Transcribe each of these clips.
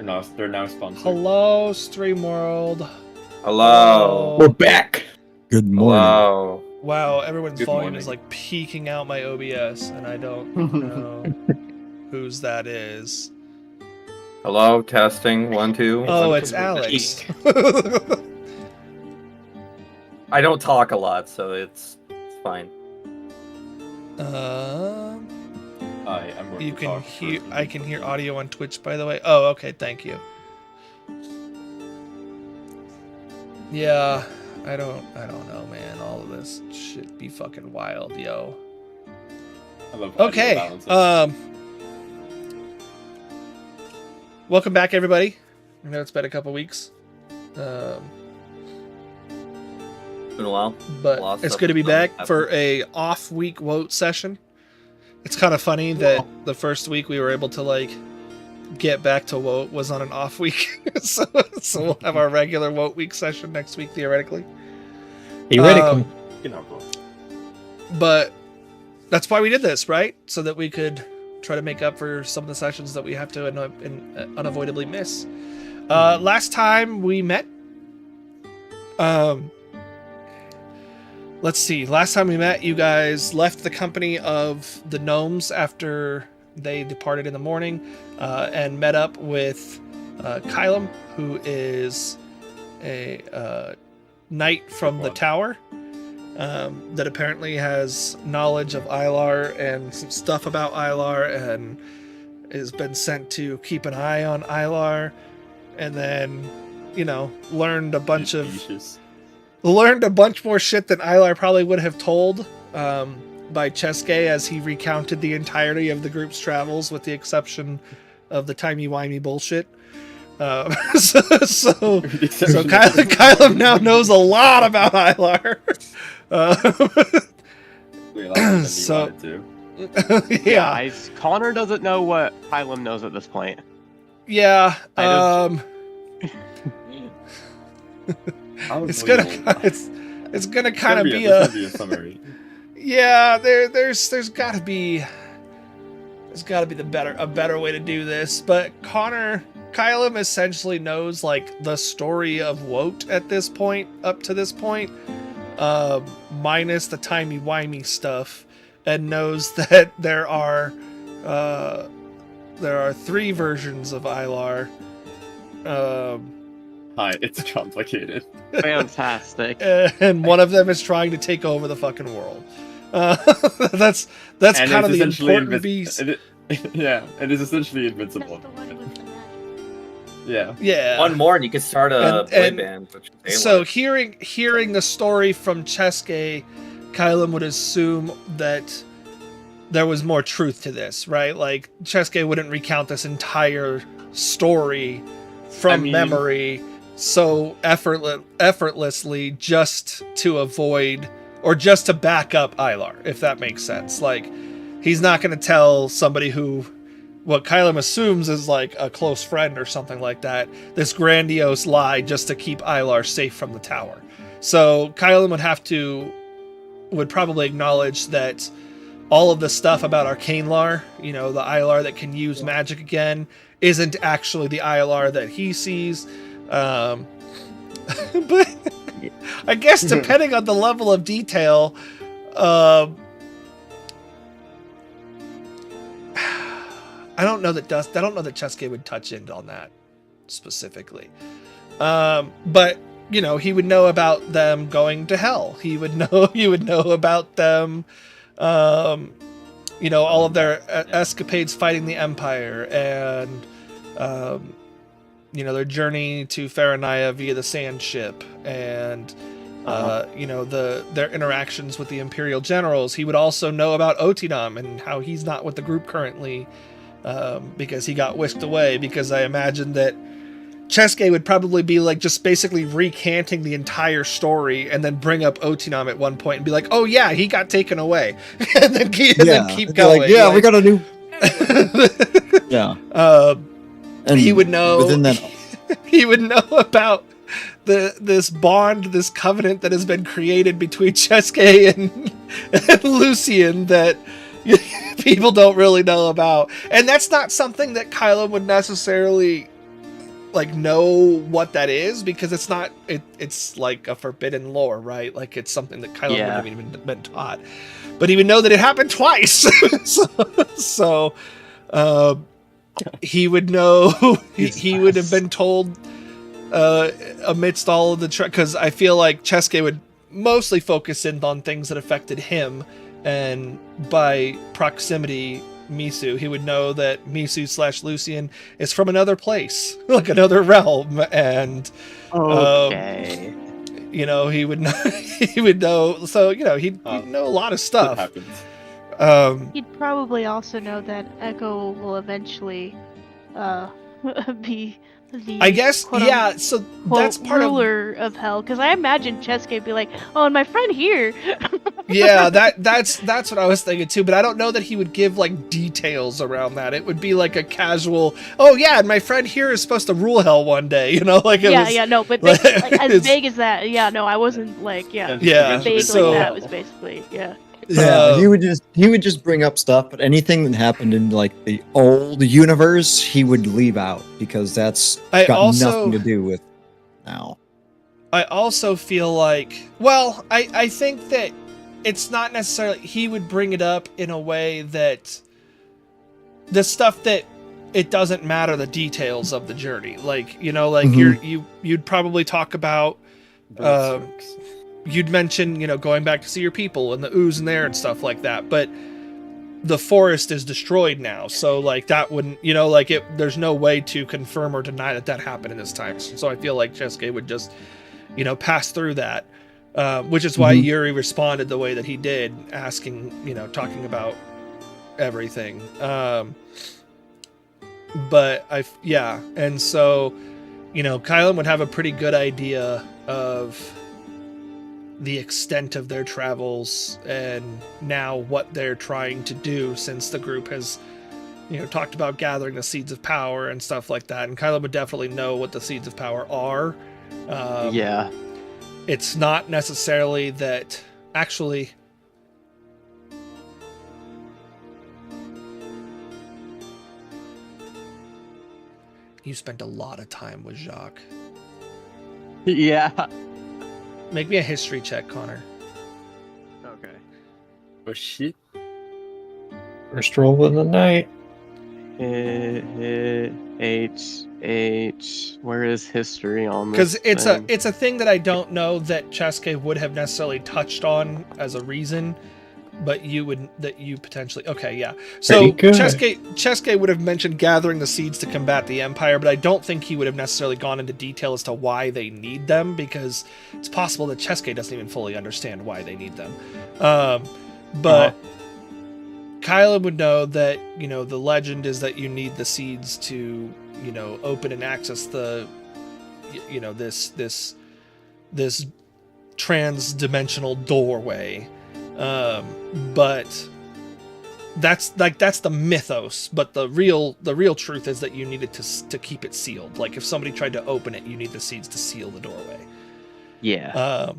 now sponsored. Hello, Stream World. Hello. We're back. Good morning. Hello. Wow, everyone's Good volume morning. is like peeking out my OBS, and I don't know whose that is. Hello. Testing. 1, 2. Oh, 1, it's 2. Alex. I don't talk a lot, so it's fine. Hi, I'm going You to can talk hear. first. I can hear audio on Twitch, by the way. Oh, okay. Thank you. Yeah, I don't know, man. All of this should be fucking wild, yo. I love audio Okay. balances. Welcome back, everybody. I know it's been a couple weeks. Been a while. But Lots it's of good to be back happened. for a off-week vote session. It's kind of funny that the first week we were able to like get back to vote was on an off week, so we'll have our regular vote week session next week theoretically. Theoretically. You know, bro. But that's why we did this, right? So that we could try to make up for some of the sessions that we have to unavoidably miss. Last time we met, let's see. Last time we met, you guys left the company of the gnomes after they departed in the morning, and met up with Kylum, who is a knight from the tower that apparently has knowledge of Ilar and some stuff about Ilar, and has been sent to keep an eye on Ilar, and then, you know, learned a bunch more shit than Ilar probably would have told by Chaska as he recounted the entirety of the group's travels, with the exception of the timey-wimey bullshit. So Kylum now knows a lot about Ilar. So- Yeah, Connor doesn't know what Kylum knows at this point. yeah. I It's gonna kind of be a summary. Yeah, there's gotta be a better way to do this. But Kylum essentially knows like the story of Woat at this point, up to this point, minus the timey-wimey stuff, and knows that there are 3 versions of Ilar. Hi, it's complicated. Fantastic. And one of them is trying to take over the fucking world. That's And kind of it's the essentially important piece. Yeah, it is essentially invincible. Yeah. Yeah. One more, and you can start a boy band. Which is So Ayla. hearing the story from Chaska, Kylum would assume that there was more truth to this, right? Like Chaska wouldn't recount this entire story from memory so effortlessly just to avoid or just to back up Ilar, if that makes sense. Like, he's not going to tell somebody who, what Kylum assumes is like a close friend or something like that, this grandiose lie just to keep Ilar safe from the tower. So Kylum would probably acknowledge that all of the stuff about Arcanelar, you know, the Ilar that can use magic again, isn't actually the Ilar that he sees. But I guess depending on the level of detail, I don't know that Chaska would touch in on that specifically. But you know, he would know about them going to hell. He would know about them, you know, all of their escapades fighting the Empire, and you know, their journey to Faranaya via the sand ship, and you know, their interactions with the Imperial generals. He would also know about Otinam and how he's not with the group currently, because he got whisked away, because I imagine that Chaska would probably be like just basically recanting the entire story and then bring up Otinam at one point and be like, oh yeah, he got taken away. And then keep going. Like, yeah, we got a new... yeah. And he would know within that... he would know about this bond, this covenant that has been created between Chaska and Lucian that people don't really know about. And that's not something that Kylum would necessarily like know what that is because it's not it's like a forbidden lore, right? Like it's something that Kylo wouldn't have even been taught, but he would know that it happened twice. so he would know. he would have been told amidst all of the because I feel like Chaska would mostly focus in on things that affected him, and by proximity Misu, he would know that Misu / Lucian is from another place, like another realm, and Okay. you know, he would know, he would know. So you know, he'd know a lot of That stuff. happens. He'd probably also know that Echo will eventually be the I guess, yeah. So that's part of ruler of hell, because I imagine Cheska would be like, "Oh, and my friend here." yeah, that's what I was thinking too, but I don't know that he would give like details around that. It would be like a casual, oh yeah, and my friend here is supposed to rule hell one day, you know, like it was, no, but like, as vague as that, yeah, no, I wasn't like, Yeah, vague so- like that was basically, yeah. Yeah, he would just bring up stuff, but anything that happened in like the old universe, he would leave out because that's got nothing to do with now. I also feel like, well, I think that it's not necessarily, he would bring it up in a way that the stuff that it doesn't matter the details of the journey, like, you know, like you'd probably talk about you'd mention, you know, going back to see your people and the ooze in there and stuff like that, but the forest is destroyed now, so like that wouldn't, you know, like there's no way to confirm or deny that happened in this time. So I feel like Cheska would just, you know, pass through that, which is why Yuri responded the way that he did, asking, you know, talking about everything. But and so, you know, Kylan would have a pretty good idea of the extent of their travels and now what they're trying to do, since the group has, you know, talked about gathering the seeds of power and stuff like that. And Kylan would definitely know what the seeds of power are. Yeah. It's not necessarily that, actually, you spent a lot of time with Jacques. Yeah. Make me a history check, Connor. Okay. Oh shit. First roll of the night. Where is history on this? Because thing? it's a thing that I don't know that Chaska would have necessarily touched on as a reason, but you potentially, okay, yeah. So Chaska would have mentioned gathering the seeds to combat the Empire, but I don't think he would have necessarily gone into detail as to why they need them, because it's possible that Chaska doesn't even fully understand why they need them. But Kyla would know that, you know, the legend is that you need the seeds to, you know, open and access the, you know, this trans-dimensional doorway. But that's the mythos, but the real truth is that you needed to keep it sealed. Like if somebody tried to open it, you need the seeds to seal the doorway. Yeah.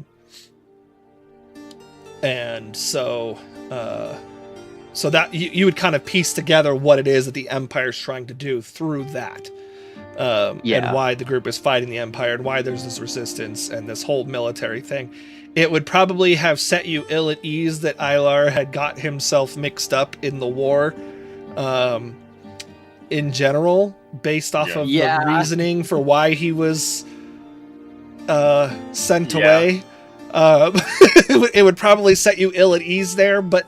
And so that you would kind of piece together what it is that the Empire's trying to do through that. And why the group is fighting the Empire and why there's this resistance and this whole military thing. It would probably have set you ill at ease that Ilar had got himself mixed up in the war, in general, based off of the reasoning for why he was sent away. It would probably set you ill at ease there, but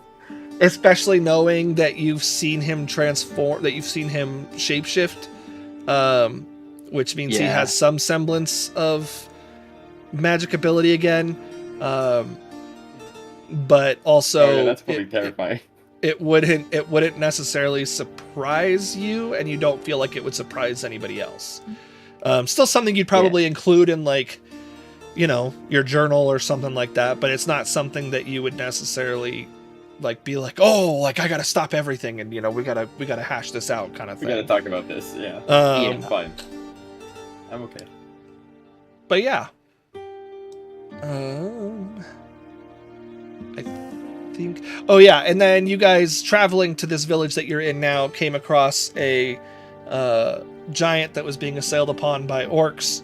especially knowing that you've seen him transform, that you've seen him shapeshift, which means he has some semblance of magic ability again. But also, that's probably terrifying. It wouldn't necessarily surprise you, and you don't feel like it would surprise anybody else. Still something you'd probably include in, like, you know, your journal or something like that, but it's not something that you would necessarily like be like, oh, like I gotta stop everything and, you know, we gotta hash this out kind of thing. We gotta talk about this, yeah. I'm fine. I'm okay. But yeah. I think, oh yeah, and then you guys traveling to this village that you're in now came across a giant that was being assailed upon by orcs.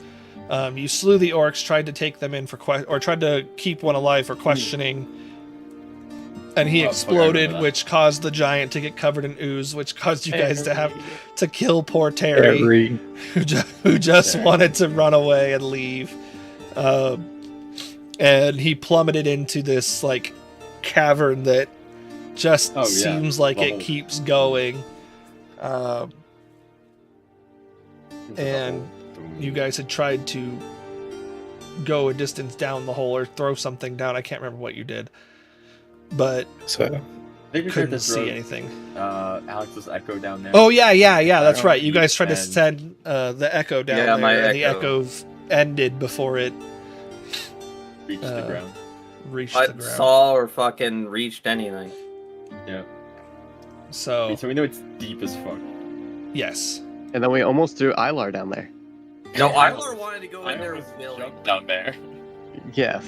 You slew the orcs, tried to take them in for tried to keep one alive for questioning, and he exploded, which caused the giant to get covered in ooze, which caused you guys to have to kill poor Terry, who just wanted to run away and leave. And he plummeted into this like cavern that just seems like it keeps going. And you guys had tried to go a distance down the hole or throw something down. I can't remember what you did, but couldn't see anything. Alex's echo down there. Oh yeah. That's right. You guys tried to send the echo down there, and the echo ended before it reached the ground. Saw or fucking reached anything. Yeah. So we know it's deep as fuck. Yes. And then we almost threw Ilar down there. No, Ilar wanted to go in there with Willie. Down there. Yes.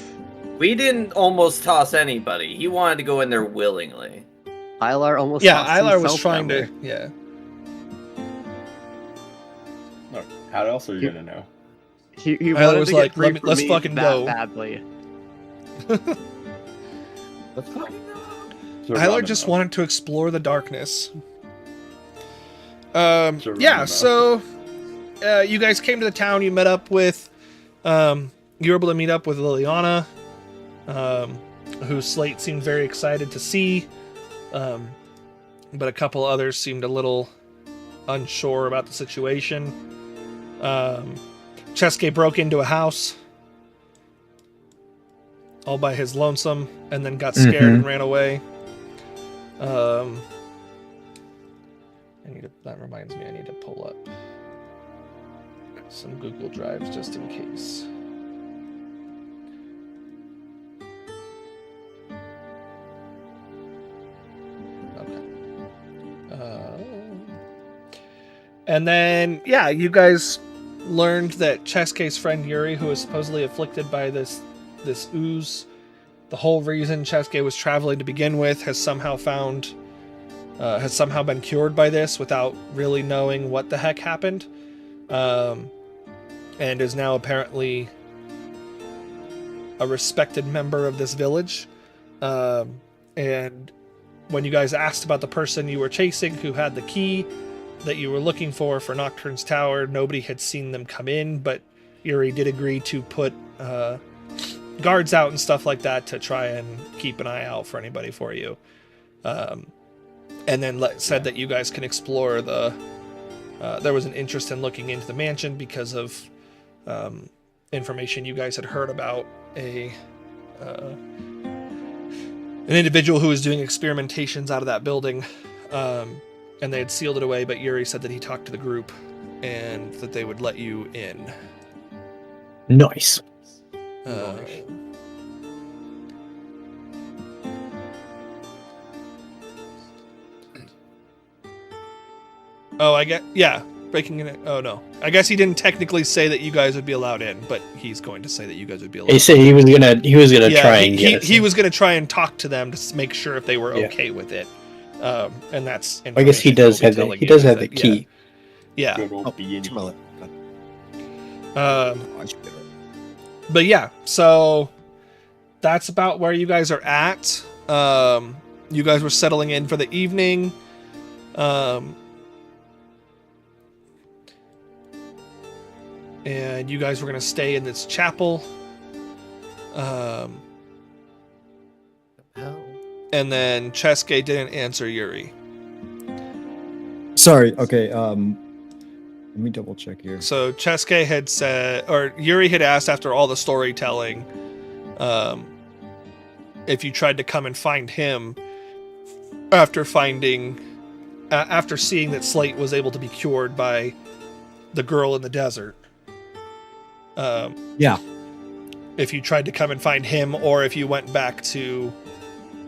We didn't almost toss anybody. He wanted to go in there willingly. Ilar almost. Yeah, Ilar was trying to. Yeah. No, how else are you gonna know? He Ilar was like, "Let's fucking go." Badly. Ilar just wanted to explore the darkness. Yeah, so you guys came to the town. You met up with, you were able to meet up with Liliana, who Slate seemed very excited to see, but a couple others seemed a little unsure about the situation. Chaska broke into a house all by his lonesome, and then got scared and ran away. That reminds me, I need to pull up some Google Drives just in case. Okay. And then, yeah, you guys learned that Chaska's friend Yuri, who was supposedly afflicted by this ooze, the whole reason Chaska was traveling to begin with, has somehow been cured by this without really knowing what the heck happened, and is now apparently a respected member of this village. And when you guys asked about the person you were chasing who had the key that you were looking for Nocturne's Tower, nobody had seen them come in, but Yuri did agree to put guards out and stuff like that to try and keep an eye out for anybody for you. And then said that you guys can explore there was an interest in looking into the mansion because of information you guys had heard about an individual who was doing experimentations out of that building, and they had sealed it away, but Yuri said that he talked to the group and that they would let you in. Nice. Oh, breaking in. Oh no, I guess he didn't technically say that you guys would be allowed in, but he's going to say that you guys would be allowed. He said he was gonna try and get he was gonna try and talk to them to make sure if they were okay with it. And that's. I guess he does have the key. Yeah. Oh, but yeah, so that's about where you guys are at. You guys were settling in for the evening. And you guys were going to stay in this chapel. And then Chaska didn't answer Yuri. Sorry, okay, let me double check here. So Chaska had said, or Yuri had asked after all the storytelling, if you tried to come and find him after seeing that Slate was able to be cured by the girl in the desert. Yeah. If you tried to come and find him, or if you went back to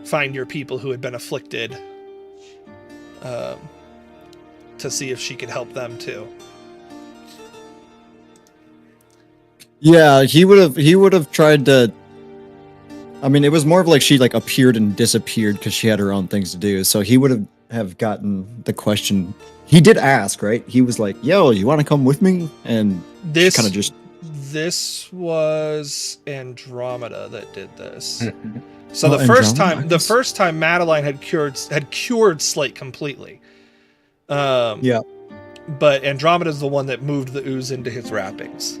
find your people who had been afflicted, to see if she could help them too. Yeah, he would have tried to. I mean, it was more of like she appeared and disappeared because she had her own things to do. So he would have have gotten the question. He did ask, right? He was like, "Yo, you want to come with me?" And This kind of just this was Andromeda that did this. So Well, the first Andromeda, I guess. time Madeline had cured Slate completely. Yeah. But Andromeda's the one that moved the ooze into his wrappings.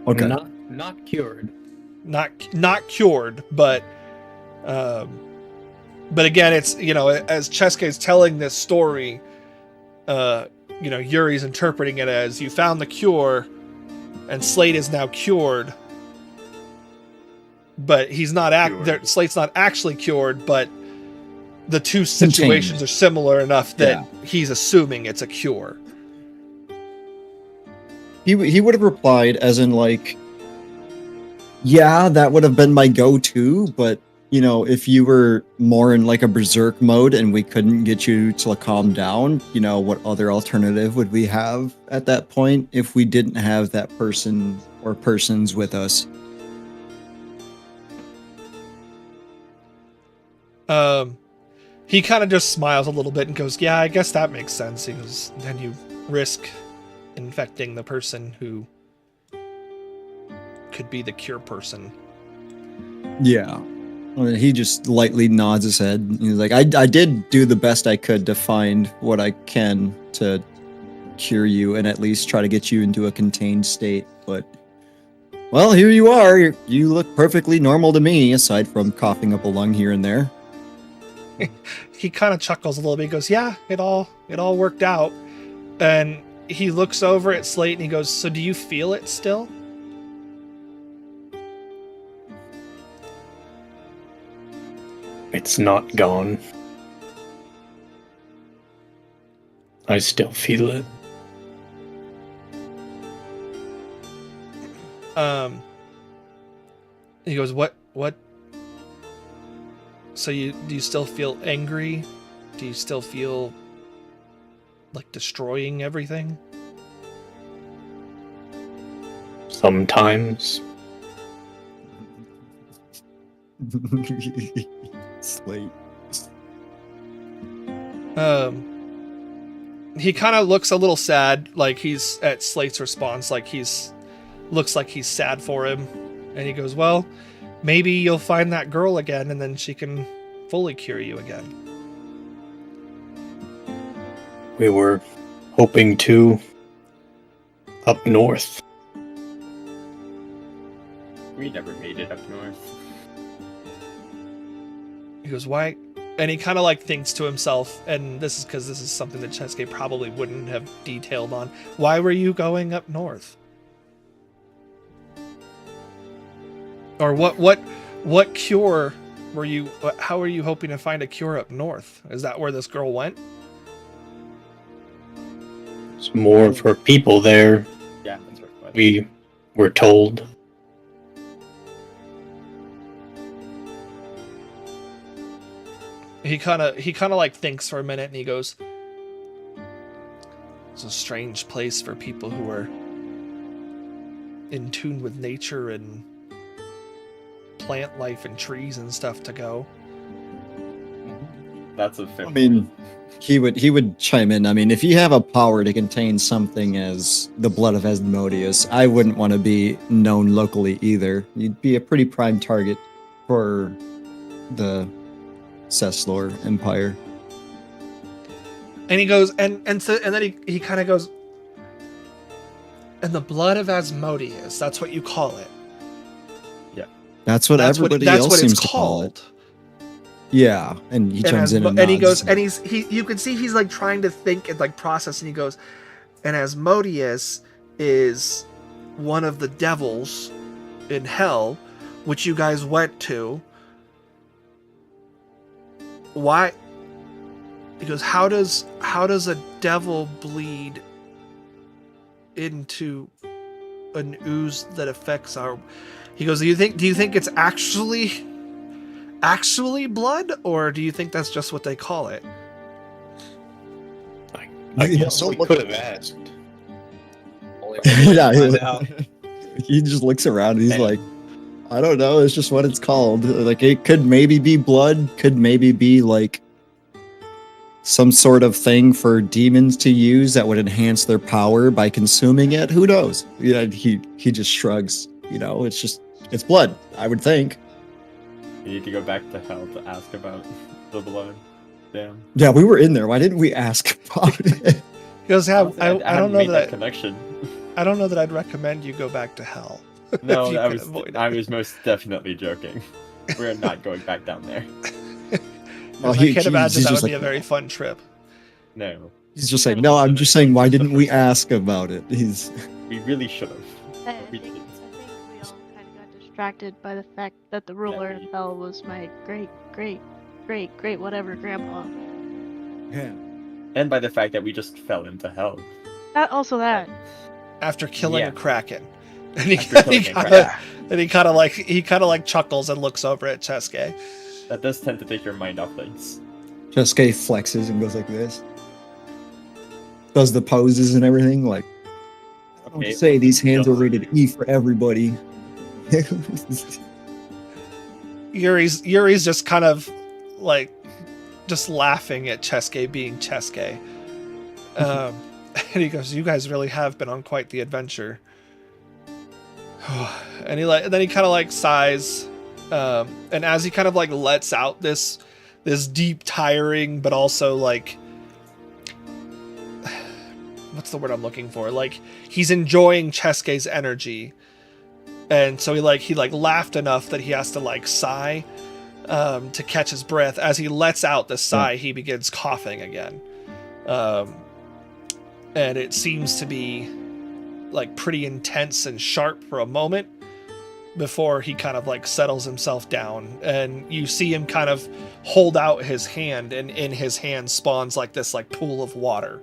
Okay. Not cured. Not cured, but again, it's, you know, as Chaska is telling this story, you know, Yuri's interpreting it as you found the cure, and Slate is now cured. But he's not Slate's not actually cured, but the two situations are similar enough that he's assuming it's a cure. He would have replied as in like, yeah, that would have been my go-to, but you know, if you were more in like a berserk mode and we couldn't get you to calm down, you know, what other alternative would we have at that point if we didn't have that person or persons with us? He kind of just smiles a little bit and goes, "Yeah, I guess that makes sense." He goes, "Then you risk infecting the person who could be the cure person." Yeah. Well, he just lightly nods his head. He's like, I did do the best I could to find what I can to cure you and at least try to get you into a contained state. But, well, here you are. You look perfectly normal to me, aside from coughing up a lung here and there. He kind of chuckles a little bit. He goes, "Yeah, it all worked out." And he looks over at Slate and he goes, "So do you feel it still?" It's not gone. I still feel it. He goes, What? So do you still feel angry? Do you still feel like destroying everything?" Sometimes. Slate. He kind of looks a little sad, like he's at Slate's response, like looks like he's sad for him, and he goes, "Well, maybe you'll find that girl again, and then she can fully cure you again." We were hoping to up north. We never made it up north. He goes, "Why?" And he kind of like thinks to himself, and this is because this is something that Chaska probably wouldn't have detailed on. Why were you going up north? Or what cure were you? How are you hoping to find a cure up north? Is that where this girl went? There's more of her people there. Yeah, that's right. We were told. He kind of like thinks for a minute and he goes, "It's a strange place for people who are in tune with nature and plant life and trees and stuff to go." That's a fair I mean, he would chime in. I mean, if you have a power to contain something as the blood of Asmodeus, I wouldn't want to be known locally either. You'd be a pretty prime target for the Ceslor Empire. And he goes, and then he kind of goes, "And the blood of Asmodeus, that's what you call it." Yeah. That's what everybody else seems to call it. Yeah, and he chimes in and he goes, nods. and you can see he's like trying to think and like process, and he goes, "And Asmodeus is one of the devils in hell, which you guys went to. Why?" He goes, how does a devil bleed into an ooze that affects our?" He goes, do you think it's actually blood, or do you think that's just what they call it? I guess we could have asked. Yeah, he just looks around and he's like, "I don't know, it's just what it's called. Like, it could maybe be blood, could maybe be like some sort of thing for demons to use that would enhance their power by consuming it. Who knows? Yeah, he just shrugs. It's blood, I would think. You need to go back to hell to ask about the blood. Damn. Yeah, we were in there. Why didn't we ask about it? He goes, I don't know made that connection. I don't know that I'd recommend you go back to hell. No, if you I could was avoid it. I was most definitely joking. We're not going back down there. Oh, I can't imagine he's that just would be like- a very fun trip. No, He's just like, no, I'm just saying, why didn't we ask about it? we really should have. I We think didn't. we all kind of got distracted by the fact that the ruler of hell was my great whatever grandpa. Yeah. And by the fact that we just fell into hell. That. After killing Yeah. a kraken. And he After killing a kind of like chuckles and looks over at Cheske. That does tend to take your mind off things. Cheske flexes and goes like this. Does the poses and everything. Like, I don't know what to say, these hands are rated E for everybody. Yuri's just kind of like just laughing at Cheske being Cheske. And he goes, "You guys really have been on quite the adventure." And then he kind of like sighs, and as he kind of like lets out this deep, tiring, but also like, what's the word I'm looking for? Like, he's enjoying Cheske's energy, and so he laughed enough that he has to like sigh to catch his breath. As he lets out the sigh, he begins coughing again. And it seems to be like pretty intense and sharp for a moment before he kind of like settles himself down, and you see him kind of hold out his hand, and in his hand spawns like this like pool of water,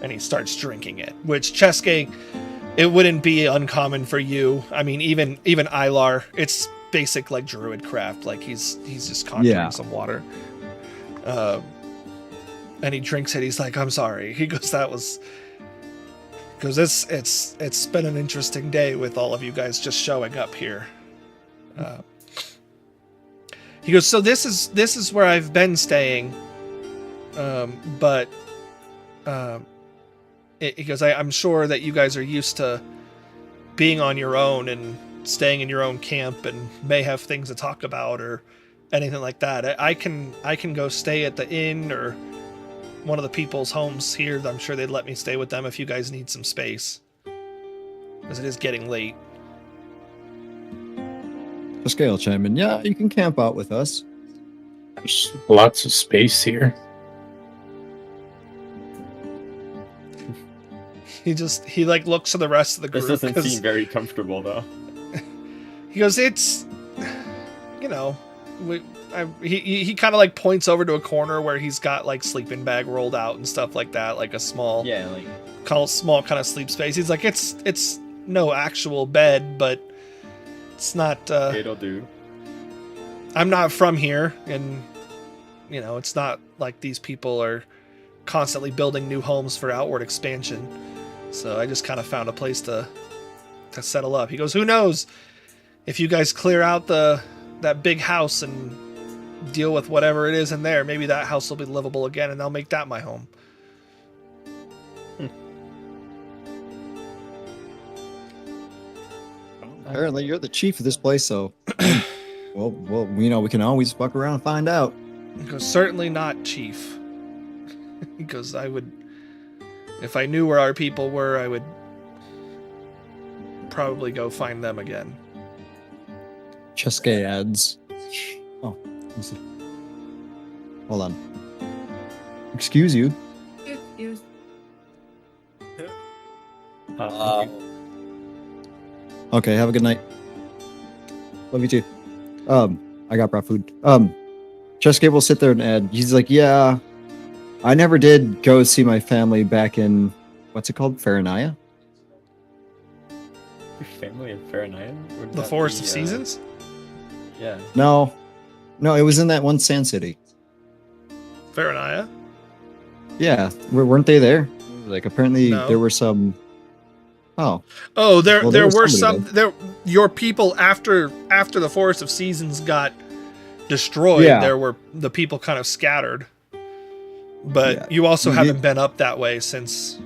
and he starts drinking it, which Cheske, it wouldn't be uncommon for you. I mean, even Ilar, it's basic like druid craft, like he's just conjuring some water. And he drinks it. He's like, "I'm sorry." He goes, it's been an interesting day with all of you guys just showing up here. He goes, "So this is where I've been staying, but he goes, I'm sure that you guys are used to being on your own and staying in your own camp and may have things to talk about or anything like that. I can go stay at the inn or one of the people's homes here. I'm sure they'd let me stay with them if you guys need some space, as it is getting late." Cheske will chime in. Yeah, you can camp out with us. There's lots of space here. He like looks to the rest of the group. This doesn't 'cause seem very comfortable, though. he goes, "It's, he kind of like points over to a corner where he's got like sleeping bag rolled out and stuff like that, like a small small kind of sleep space. He's like, it's no actual bed, but it's not It'll do. I'm not from here, and it's not like these people are constantly building new homes for outward expansion, so I just kind of found a place to settle up." He goes, "Who knows if you guys clear out that big house and deal with whatever it is in there, maybe that house will be livable again, and I'll make that my home." Apparently, you're the chief of this place, so well, we can always fuck around and find out. He goes, "Certainly not, chief." He goes, if I knew where our people were, I would probably go find them again." Cheske adds. Oh, let's see. Hold on. Excuse you. Okay, have a good night. Love you too. I got brought food. Cheske will sit there and add. He's like, "Yeah, I never did go see my family back in what's it called, Faranaya." Your family in Faranaya? The Forest of Seasons? Yeah. No, it was in that one sand city. Faranaya? Yeah, weren't they there? Like apparently No. there were some. Oh, Oh, there Well, there was were somebody some your people after the Forest of Seasons got destroyed. Yeah. There were the people kind of scattered. But Yeah. you also You haven't did- been up that way since.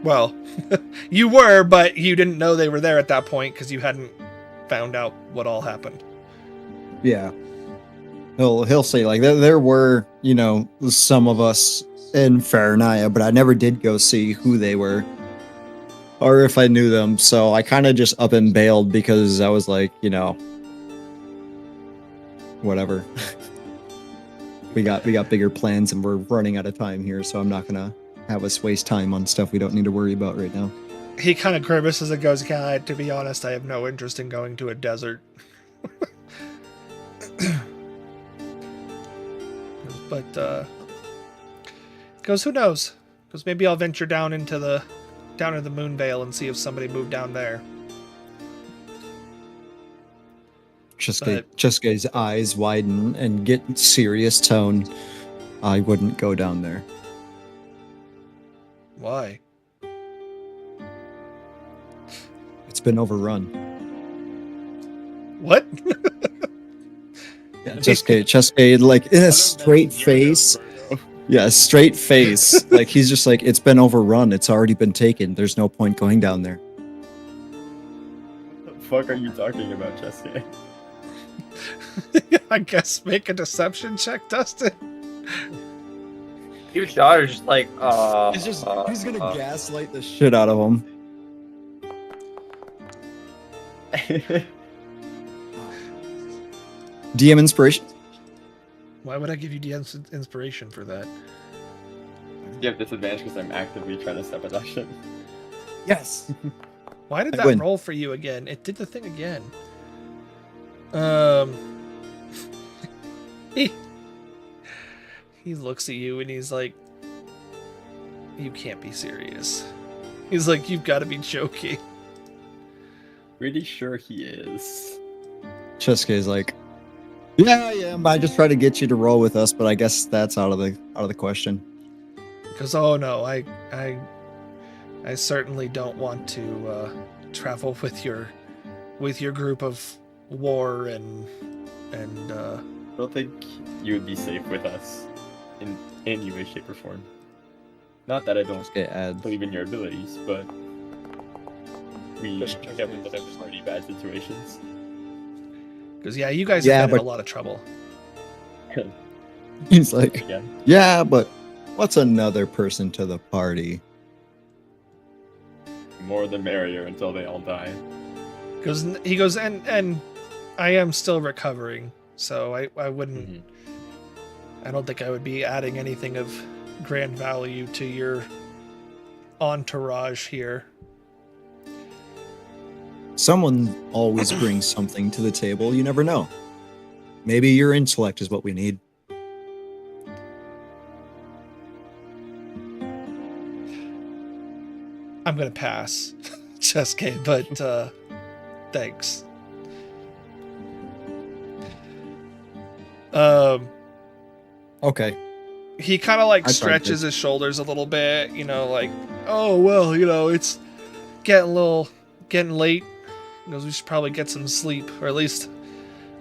Well, you were, but you didn't know they were there at that point because you hadn't found out what all happened. Yeah. He'll say like there were, some of us in Farinaya, but I never did go see who they were or if I knew them. So I kind of just up and bailed because I was like, whatever. we got bigger plans and we're running out of time here, so I'm not gonna have us waste time on stuff we don't need to worry about right now. He kind of grimaces and goes, "God, to be honest, I have no interest in going to a desert." But goes, "Who knows? Because maybe I'll venture down into the Moonvale and see if somebody moved down there." Cheska's eyes widen and get serious tone. I wouldn't go down there. Why? It's been overrun. What? Yeah, Cheska, like in a straight face. Yeah, straight face. Like he's just like, it's been overrun. It's already been taken. There's no point going down there. What the fuck are you talking about, Chaska? I guess make a deception check, Dustin. Your daughter's just like, He's gonna gaslight the shit out of him. DM inspiration. Why would I give you the inspiration for that? You have disadvantage because I'm actively trying to sabotage him. Yes. Why did I that win. roll for you again? It did the thing again. He looks at you and he's like, "You can't be serious." He's like, "You've got to be joking." Pretty sure he is. Cheska is like, yeah, I am. I just try to get you to roll with us, but I guess that's out of the question. Because oh no, I certainly don't want to travel with your group of war and I don't think you would be safe with us in any way, shape, or form. Not that I don't Cheska adds. believe in your abilities, but we have been in some pretty bad situations. because yeah, you guys Yeah, have been in but- a lot of trouble. He's like, Again, yeah, but what's another person to the party? more the merrier until they all die. He goes, and I am still recovering, so I wouldn't. Mhm. I don't think I would be adding anything of grand value to your entourage here. Someone always brings something to the table. You never know. Maybe your intellect is what we need. I'm gonna pass, Cheska, but thanks. Okay. He kind of like I tried stretches to. his shoulders a little bit, like, oh well, it's getting late. He goes, we should probably get some sleep, or at least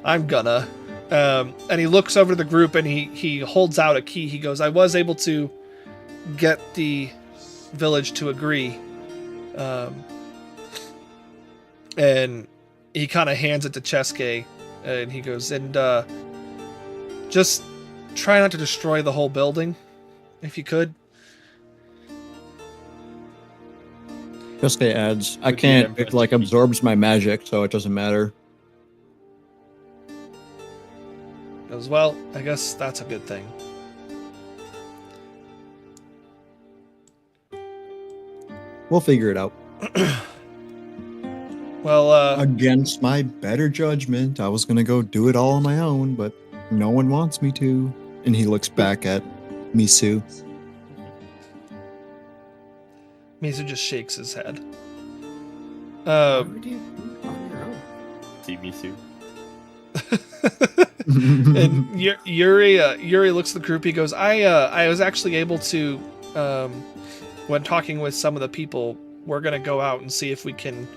I'm gonna. And he looks over to the group and he holds out a key. He goes, I was able to get the village to agree. And he kind of hands it to Cheska, and he goes, and just try not to destroy the whole building, if you could. Cheska adds, I Would be can't, an it like impressive feat. absorbs my magic, so it doesn't matter. Goes, well, I guess that's a good thing. We'll figure it out. Well, Against my better judgment, I was gonna go do it all on my own, but no one wants me to. And he looks back at Misu. Mizu just shakes his head. Why would you do it on your own? See me soon. And Yuri looks at the group. He goes, I was actually able to, when talking with some of the people, we're gonna go out and see if we can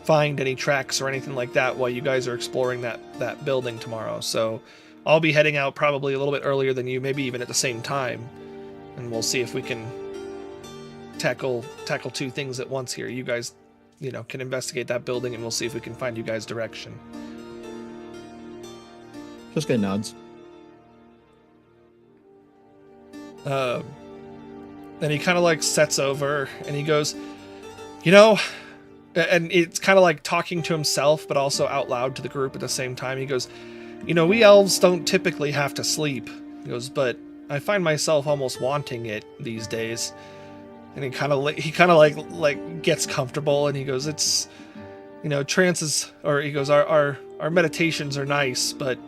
find any tracks or anything like that while you guys are exploring that building tomorrow. So I'll be heading out probably a little bit earlier than you, maybe even at the same time, and we'll see if we can tackle two things at once here. You guys, can investigate that building, and we'll see if we can find you guys direction. Just get nods. And he kind of like sets over, and he goes, and it's kind of like talking to himself, but also out loud to the group at the same time. He goes, we elves don't typically have to sleep. He goes, but I find myself almost wanting it these days. And he kind of like gets comfortable, and he goes, it's, trances, or he goes, our meditations are nice, but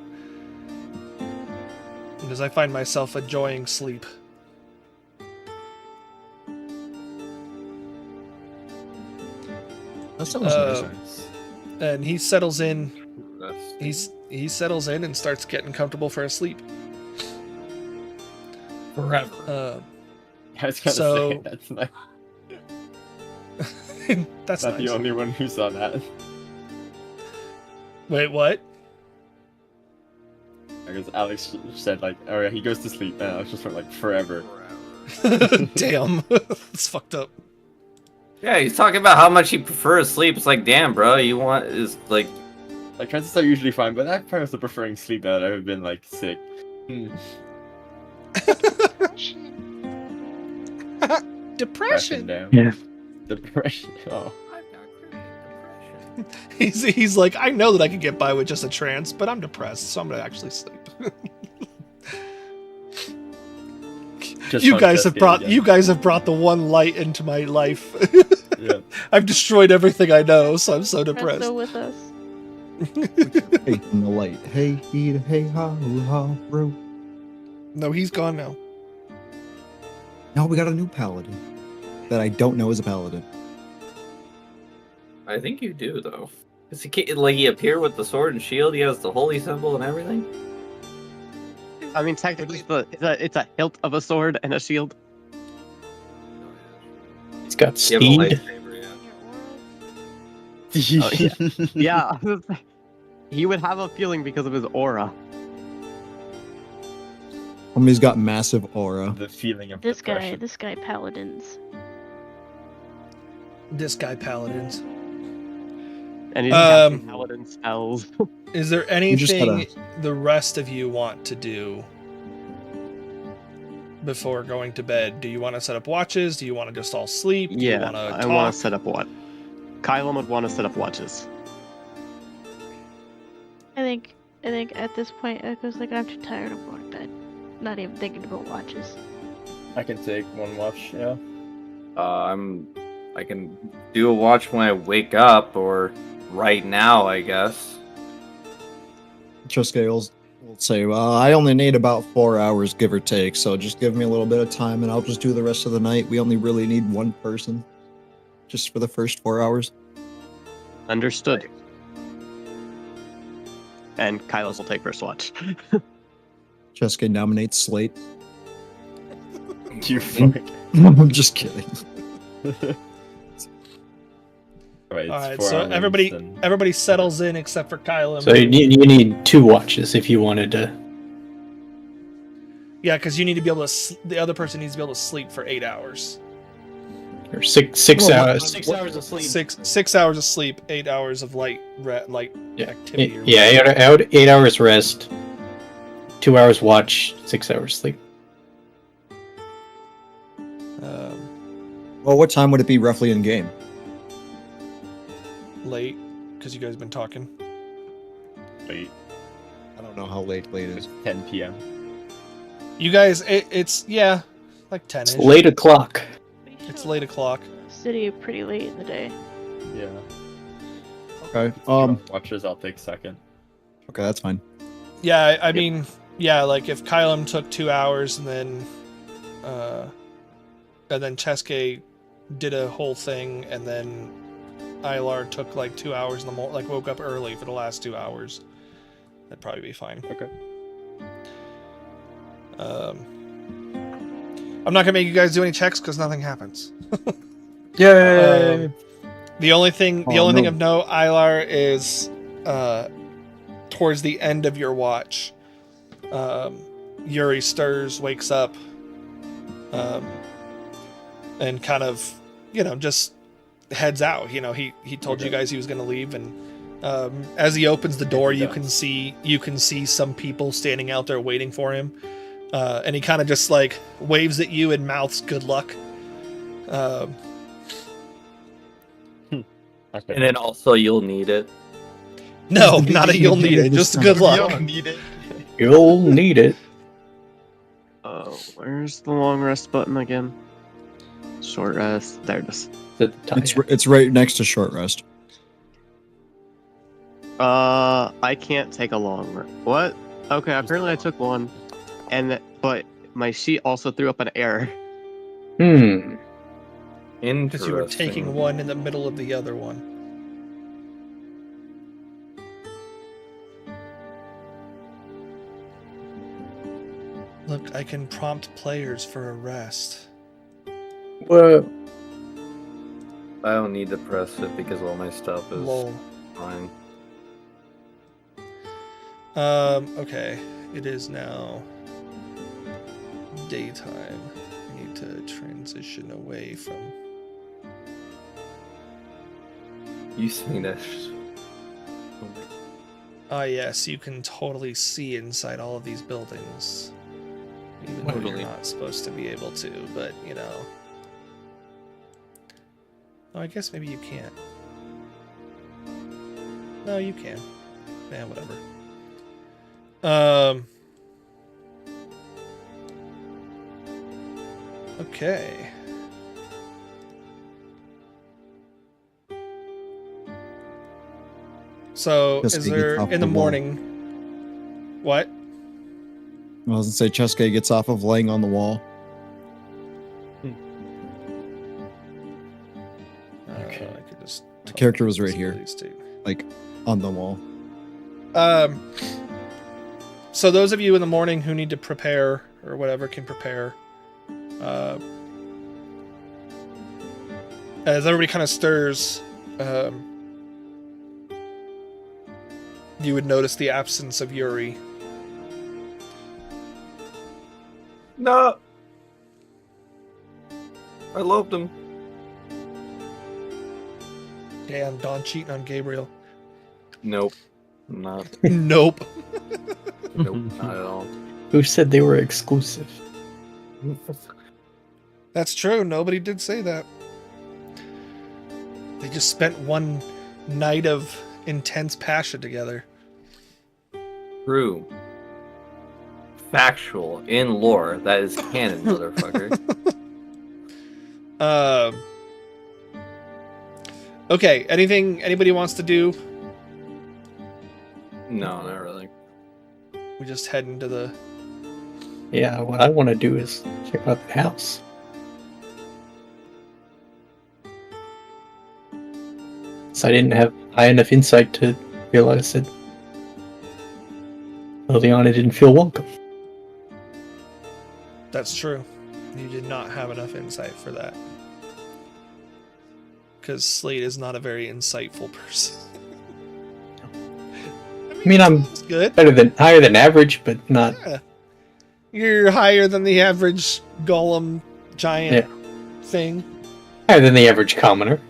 because I find myself enjoying sleep. That sounds nice. And he settles in. That's He settles in and starts getting comfortable for a sleep. Forever. I was gonna So- say that's not, That's not nice. the only one who saw that. Wait, what? Because Alex said like, oh yeah, he goes to sleep, and I was just sort of like forever. Damn, it's fucked up. Yeah, he's talking about how much he prefers sleep. It's like, damn, bro, you want is like, Like transits are usually fine, but I'm kind of preferring sleep now that I've been like sick. Depression. Depression down. Yeah. Depression. Oh. He's like, I know that I can get by with just a trance, but I'm depressed, so I'm gonna actually sleep. Just you fun guys have Cascade brought again. the one light into my life. Yeah. I've destroyed everything I know, so I'm so depressed. Presto with us. Hey, in the light. Hey, hey, ha, bro. No, he's gone now. Now we got a new paladin that I don't know is a paladin. I think you do though. Cause he appeared with the sword and shield. He has the holy symbol and everything. I mean, technically, it's a hilt of a sword and a shield. He's got You have a speed. lightsaber, yeah. Oh, Yeah, he would have a feeling because of his aura. He's got massive aura. The feeling of This depression. guy paladins. This guy paladins. And he doesn't have Um, any paladin spells. Is there just anything gotta- the rest of you want to do before going to bed? Do you want to set up watches? Do you want to just all sleep? Do you Yeah, want to I talk? want to set up what? Kylan would want to set up watches. I think at this point Echo's like, I'm too tired, I'm going to bed. Not even thinking about watches. I can take one watch. Yeah. I can do a watch when I wake up, or right now, I guess. Chaska will say, well, I only need about 4 hours, give or take, so just give me a little bit of time and I'll just do the rest of the night. We only really need one person just for the first 4 hours. Understood. And Kylos will take first watch. Chaska nominates Slate. You fuck. I'm just kidding. Right, All right, it's 4 so hours, everybody then- everybody settles in except for Kylan. So you need 2 watches if you wanted to. Yeah, because you need to be able to. The other person needs to be able to sleep for 8 hours. Or six Well, hours. 6 hours of sleep. 6 hours of sleep, 8 hours of light Yeah. activity. Or Yeah, 8 hours rest, 2 hours watch, 6 hours sleep. Well, what time would it be roughly in game? Late, because you guys have been talking. Wait, I don't know how late it's is. 10 p.m. You guys, it's like 10. It's late o'clock. It's late o'clock. City pretty late in the day. Yeah. Okay. Watches, I'll take second. Okay, that's fine. Yeah, I mean, yeah, like if Kylam took 2 hours and then Cheske did a whole thing, and then Ilar took like 2 hours in the morning, like woke up early for the last 2 hours, that'd probably be fine. Okay. I'm not gonna make you guys do any checks because nothing happens. Yay! The only thing no. of note, Ilar, is towards the end of your watch, Yuri stirs, wakes up, and kind of, just heads out. He told you guys he was going to leave, and as he opens the door, you can see some people standing out there waiting for him, and he kind of just like waves at you and mouths "good luck." Okay. And then also you'll need it. No, not a you'll need it, just good luck. You'll need it. You'll need it. Oh, where's the long rest button again? Short rest. There it is. It's right next to short rest. I can't take a long rest. What? Okay, apparently I took one, but my sheet also threw up an error. Interesting. Because you were taking one in the middle of the other one. Look, I can prompt players for a rest. Whoa. I don't need to press it because all my stuff is Lol. fine. Okay. It is now daytime. I need to transition away from... You see that? Ah, yes, you can totally see inside all of these buildings. Even though Totally. you're not supposed to be able to, but, Oh, I guess maybe you can't. No, you can. Yeah, whatever. Okay. So, Just is to get there off in the the wall. morning? What? I was gonna say Chaska gets off of laying on the wall. Okay. I could just The character was right here. these two. Like on the wall. So those of you in the morning who need to prepare or whatever can prepare. As everybody kind of stirs, you would notice the absence of Yuri. No. I loved him. Damn, Don cheating on Gabriel. Nope. Not. Nope. Nope. Not at all. Who said they were exclusive? That's true. Nobody did say that. They just spent one night of intense passion together. True. Factual. In lore. That is canon, motherfucker. Okay, anything anybody wants to do? No, not really. We just head into the... Yeah, what I want to do is check out the house. So I didn't have high enough insight to realize that Liliana didn't feel welcome. That's true. You did not have enough insight for that. Because Slate is not a very insightful person. I mean, I'm It's good. higher than average, but not. Yeah. You're higher than the average golem giant thing. Higher than the average commoner.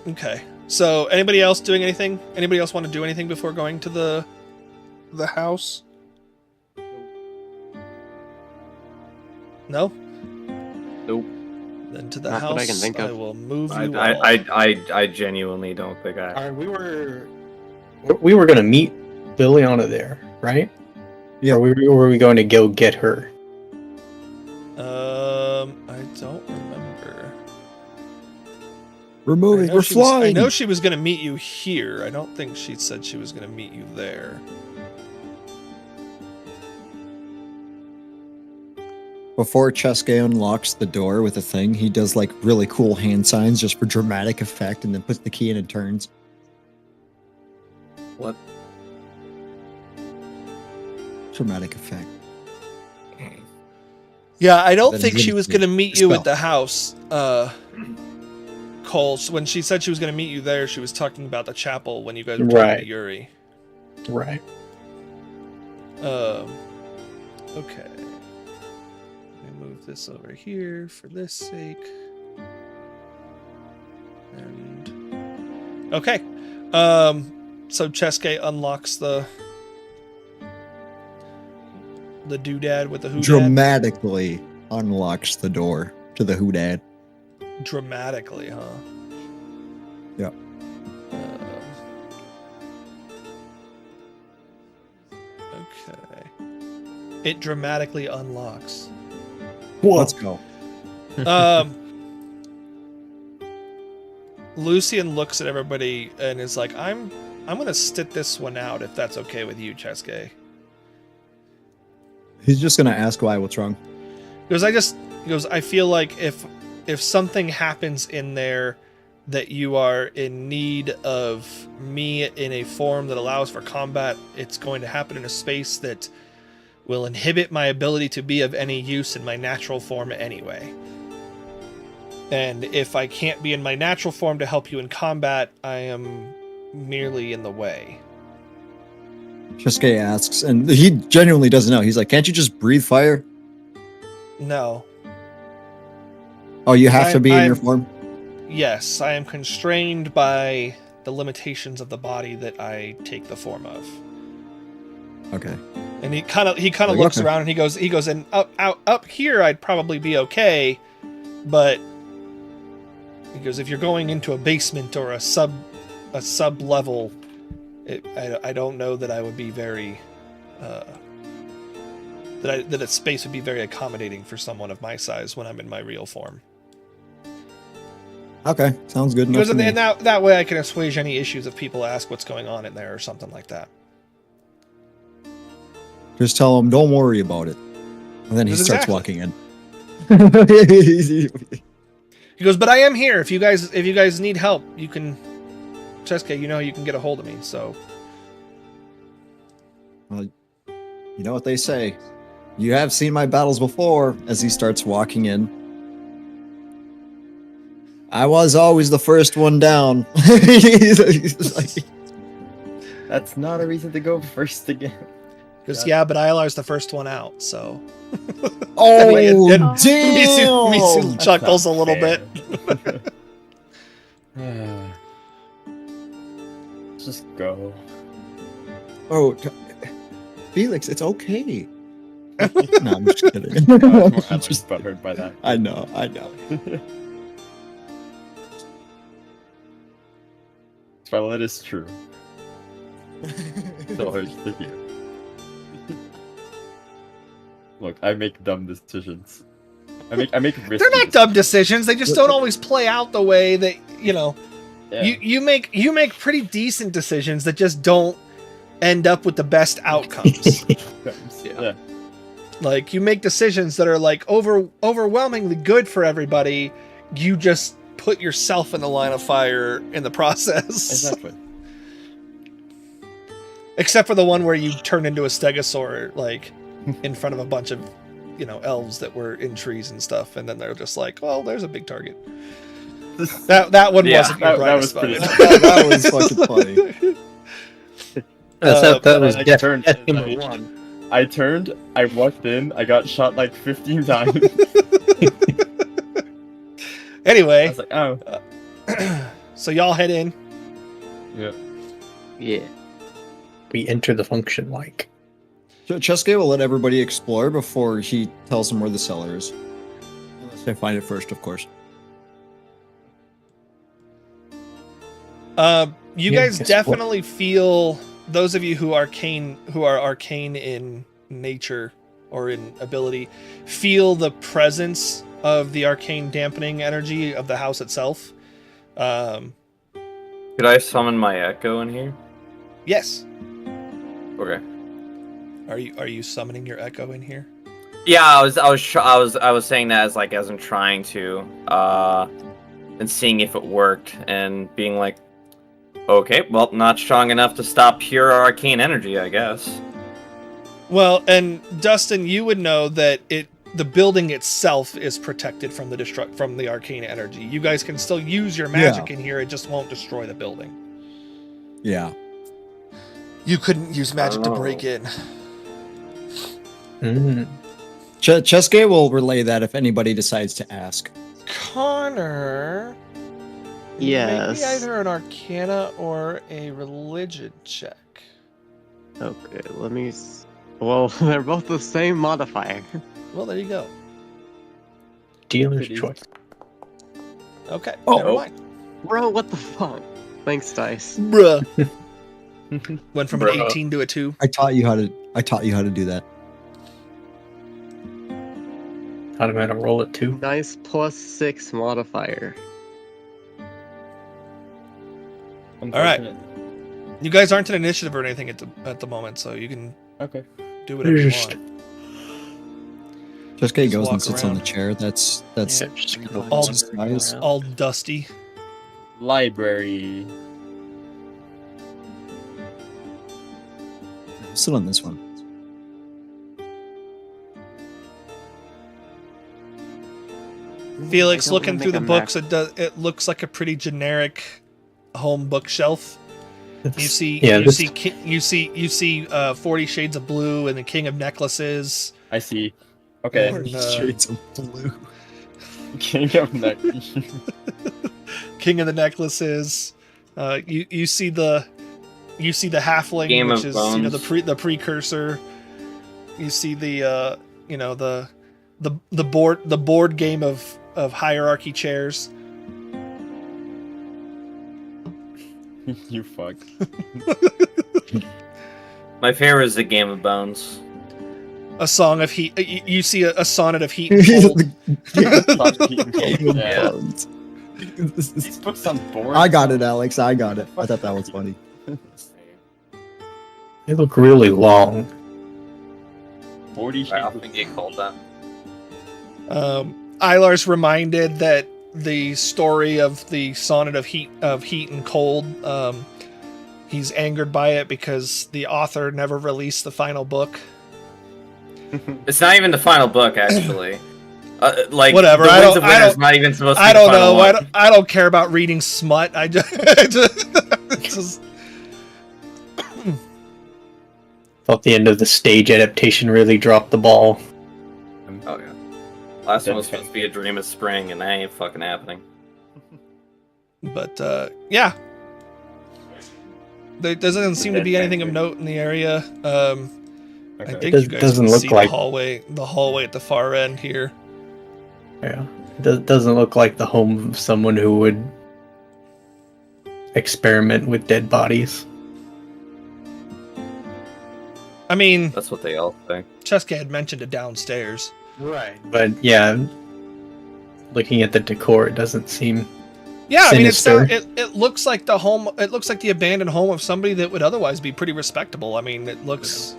Okay. So, anybody else doing anything? Anybody else want to do anything before going to the house? Nope. No? Then to the Not that house, I can think of. I will move you all. I genuinely don't think I. Alright, we were gonna meet Liliana there, right? Yeah. Or were we going to go get her? I don't remember. We're moving, we're I flying. know she was going to meet you here. I don't think she said she was going to meet you there. Before Chaska unlocks the door with a thing, he does like really cool hand signs just for dramatic effect and then puts the key in and turns. What? Dramatic effect. Yeah, I don't That think is she it. was going to meet you Spell. at the house. Cole, when she said she was going to meet you there, she was talking about the chapel when you guys were talking Right. to Yuri. Right. Okay. Let me move this over here for this sake. And okay. So Cheska unlocks the doodad with the hoodad. Dramatically unlocks the door to the hoodad. Dramatically, huh? Yep. Okay. It dramatically unlocks. Let's go. Lucian looks at everybody and is like, I'm gonna sit this one out if that's okay with you, Cheska. He's just gonna ask why. What's wrong? He goes, I feel like if something happens in there that you are in need of me in a form that allows for combat, it's going to happen in a space that will inhibit my ability to be of any use in my natural form anyway. And if I can't be in my natural form to help you in combat, I am merely in the way. Chaska asks, and he genuinely doesn't know. He's like, can't you just breathe fire? No. Oh, you have to be in your form? Yes, I am constrained by the limitations of the body that I take the form of. Okay. And he kind of Like, looks okay. around and he goes, and up here I'd probably be okay, but he goes, if you're going into a basement or a sub level, I don't know that I would be very that a space would be very accommodating for someone of my size when I'm in my real form. Okay, sounds good He enough goes, to me. and that way I can assuage any issues if people ask what's going on in there or something like that. Just tell him, don't worry about it. And then he Yes, starts exactly. walking in. He goes, but I am here. If you guys need help, you can, Cheska, you can get a hold of me. So, Well, you know what they say. You have seen my battles before. As he starts walking in, I was always the first one down. He's like, That's not a reason to go first again. because yeah, but Ilar's the first one out. So, oh, and damn! Misu That's chuckles a not little fair. bit. Just go. Oh, Felix, it's okay. No, I'm just kidding. I'm just butthurt by that. I know. Well, it is true. So hurts to hear. Look, I make dumb decisions. I make risky They're not dumb decisions. They just don't always play out the way that Yeah. you make pretty decent decisions that just don't end up with the best outcomes. Yeah. Like, you make decisions that are like overwhelmingly good for everybody. You just put yourself in the line of fire in the process. Exactly. Except for the one where you turn into a stegosaur, like, in front of a bunch of, elves that were in trees and stuff, and then they're just like, well, there's a big target. That one Yeah, wasn't your that was brightest pretty. moment. That was fucking funny. That was I death turned- number one. I turned, I walked in, I got shot like 15 times. I Anyway, was like, oh. so y'all head in. Yeah. Yeah. We enter the function like. Cheska will let everybody explore before he tells them where the cellar is. Unless they find it first, of course. You Yeah, guys guess definitely feel, those of you who are arcane in nature or in ability, feel the presence of the arcane dampening energy of the house itself. Could I summon my echo in here? Yes. Okay. Are you summoning your echo in here? Yeah, I was saying that as I'm trying to, and seeing if it worked, and being like, okay, well, not strong enough to stop pure arcane energy, I guess. Well, and Dustin, you would know that the building itself is protected from the arcane energy. You guys can still use your magic in here; it just won't destroy the building. Yeah. You couldn't use magic to Oh. break in. Cheska will relay that if anybody decides to ask. Connor. Maybe Yes. either an Arcana or a Religion check. Okay, let me. Well, they're both the same modifier. Well, there you go. Dealer's Pretty. choice. Okay, Oh. never mind. Bro, what the fuck? Thanks, dice. Bruh. Went from an Bruh. 18 to a 2. I taught you how to do that. Taught him how to roll it too. Nice +6 modifier. Unfortunate. You guys aren't in initiative or anything at the moment, so you can Okay. do whatever you Just- want. Cheska Just goes walk and sits on the around. chair. That's Yeah, just kind of All- wandering All- around. All dusty. Library. sit on this one. Felix, I don't looking wanna through the make a books, it looks like a pretty generic home bookshelf. You see, Yeah, you this- see 40 Shades of Blue and the King of Necklaces. I see. Okay. And, Shades of blue. King of Neck. King of the Necklaces. You see the halfling, Game which of is Bones. the precursor. You see the board game of hierarchy chairs. You fuck. My favorite is the Game of Bones. A song of heat. You see a sonnet of heat and cold. Yeah. These books on board. I got it, Alex. I got it. I thought that was funny. They look really long. 40 I shades often of get called that. Ilar's reminded that the story of the sonnet of heat and cold. He's angered by it because the author never released the final book. It's not even the final book, actually. Like Whatever, The I Winds don't- of I Winter is don't- not even supposed to be I the don't final know. one. I don't care about reading smut. I just, it's just- Thought the end of the stage adaptation really dropped the ball. Oh yeah. Last one was supposed to be A Dream of Spring, and that ain't fucking happening. But yeah, there doesn't seem to be anything of note in the area. I Okay. think Does- you guys doesn't can look see like- the hallway at the far end here. Yeah. It doesn't look like the home of someone who would experiment with dead bodies. I mean, That's what they all think. Cheska had mentioned it downstairs. Right. But yeah, looking at the decor, it doesn't seem. Yeah, I mean, Sinister. it looks like the home. It looks like the abandoned home of somebody that would otherwise be pretty respectable. I mean, it looks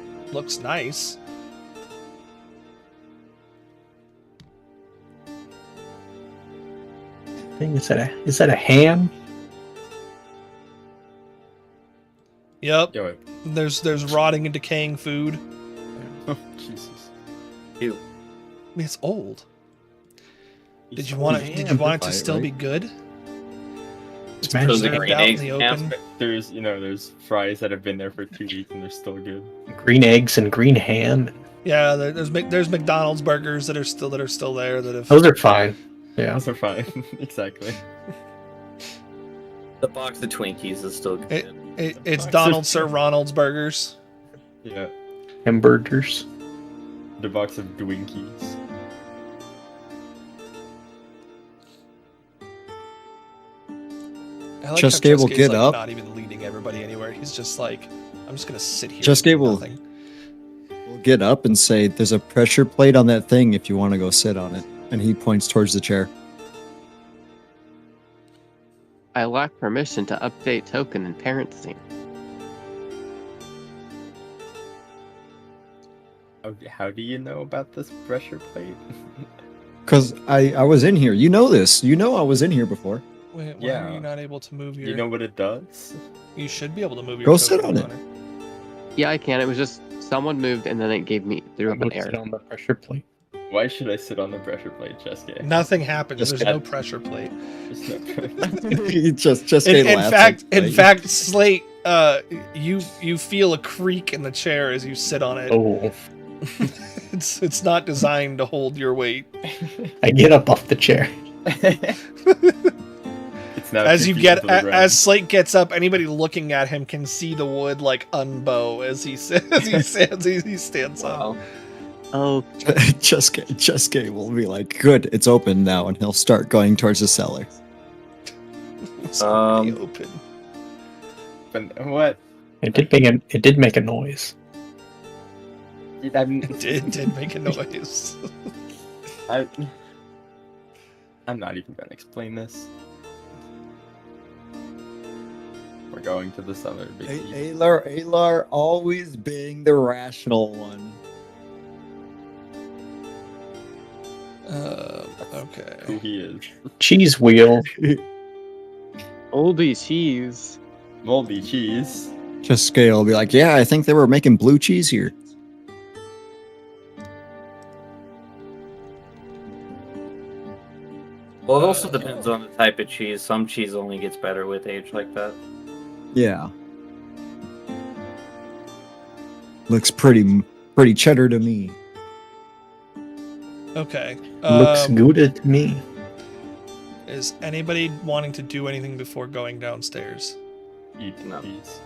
nice. Is that a ham? Yep. Yo, wait. There's rotting and decaying food. Oh, Jesus. Ew. I mean, it's old. Did He's you want fully it? Did you want it to amplified, still right? be good? It's Magic. Those are preserved green out in eggs the now. open. There's fries that have been there for 2 weeks and they're still good. Green eggs and green ham. Yeah, there's McDonald's burgers that are still there that have. Those are fine. Yeah. Those are fine. Exactly. The box of Twinkies is still good. It's Donald Sir Ronald's burgers. Yeah. Hamburgers. The box of Dwinkies. I like Cheska will Cheska's, get like, up. Not even leading everybody anywhere. He's just like, I'm just gonna sit here. Cheska and do will- nothing. We'll get up and say, "There's a pressure plate on that thing if you want to go sit on it." And he points towards the chair. I lack permission to update token in parentheses. How do you know about this pressure plate? Because I was in here. You know this. You know I was in here before. Wait, why Yeah. are you not able to move Do your? you know what it does? You should be able to move your. Go sit token, on it. Connor. Yeah, I can. It was just someone moved and then it threw up an Sit error. on the pressure plate. Why should I sit on the pressure plate, Cheska? Nothing happens. Just There's get- no pressure plate. Just no- He just In laughs fact, like- in fact, Slate You feel a creak in the chair as you sit on it. Oh, It's not designed to hold your weight. I get up off the chair. It's now As 2 you feet get into the ground. as Slate gets up, anybody looking at him can see the wood like unbow as he stands up. Wow. Oh, Chaska will be like, good, it's open now, and he'll start going towards the cellar. It's already Um, open. But what? It did make a noise. I'm, It did make a noise. I'm not even gonna explain this. We're going to the cellar, Biggie. Alar always being the rational one. Okay. Who he is. Cheese wheel. oldie cheese. Moldy cheese. Chaska will be like, yeah, I think they were making blue cheese here. Well, it also depends on the type of cheese. Some cheese only gets better with age like that. Yeah. Looks pretty cheddar to me. Okay. Looks good to me. Is anybody wanting to do anything before going downstairs? Eat No. cheese.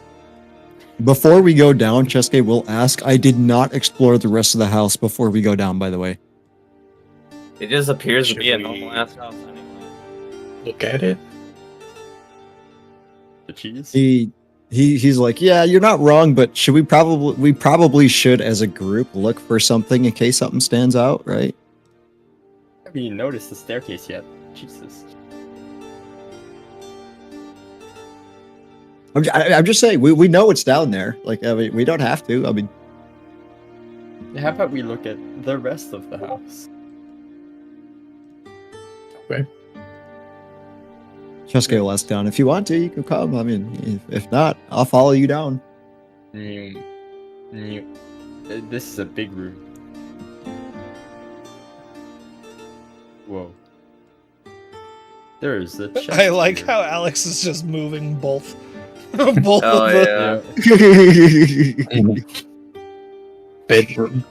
Before we go down, Chaska will ask, I did not explore the rest of the house before we go down, by the way. It just appears to Should be a we- normal ass house anyway. Look at it. The cheese? He's like, yeah, you're not wrong, but should we probably should as a group look for something in case something stands out, right? Haven't even noticed the staircase yet. Jesus. I'm just saying, we know it's down there. Like, I mean, we don't have to. I mean, How about we look at the rest of the house? Okay. Chaska will ask down, if you want to, you can come. I mean, if not, I'll follow you down. This is a big room. Whoa. There's a chest I like here. how Alex is just moving both both Oh, of the yeah. Bedroom.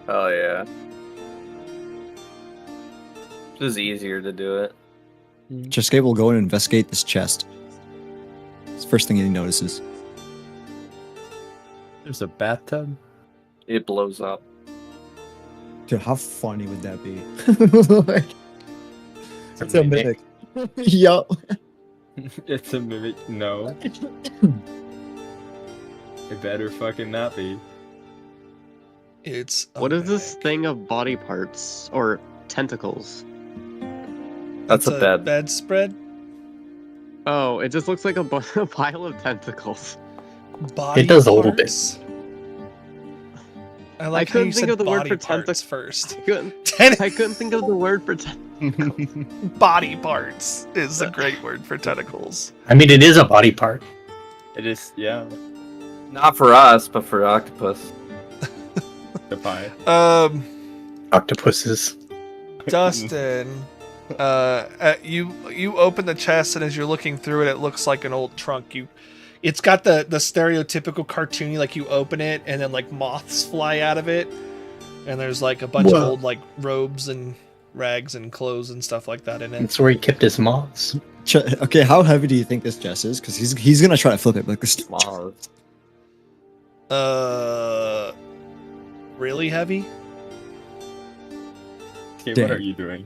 Oh, yeah. It was easier to do it. Chaska will go and investigate this chest. It's the first thing he notices. There's a bathtub. It blows up. Dude, how funny would that be? It's a mimic. Yup. It's a mimic. No. It better fucking not be. It's What is this mimic. thing of body parts or tentacles? That's It's a bed. bedspread. Oh, it just looks like a pile of tentacles. Body It does a little bit. parts? I like how couldn't you think said of the word body for parts first. I couldn't think of the word for Body parts is a great word for tentacles. I mean, it is a body part. It is, yeah. Not for us, but for octopus. The pie. Octopuses. Dustin, you open the chest, and as you're looking through it, it looks like an old trunk. It's got the stereotypical cartoony, like you open it and then like moths fly out of it, and there's like a bunch of Whoa. old like robes and rags and clothes and stuff like that in it. That's where he kept his moths. Okay, how heavy do you think this chest is? Because he's gonna try to flip it like this. Moths. Really heavy? Okay, Dang. what are you doing?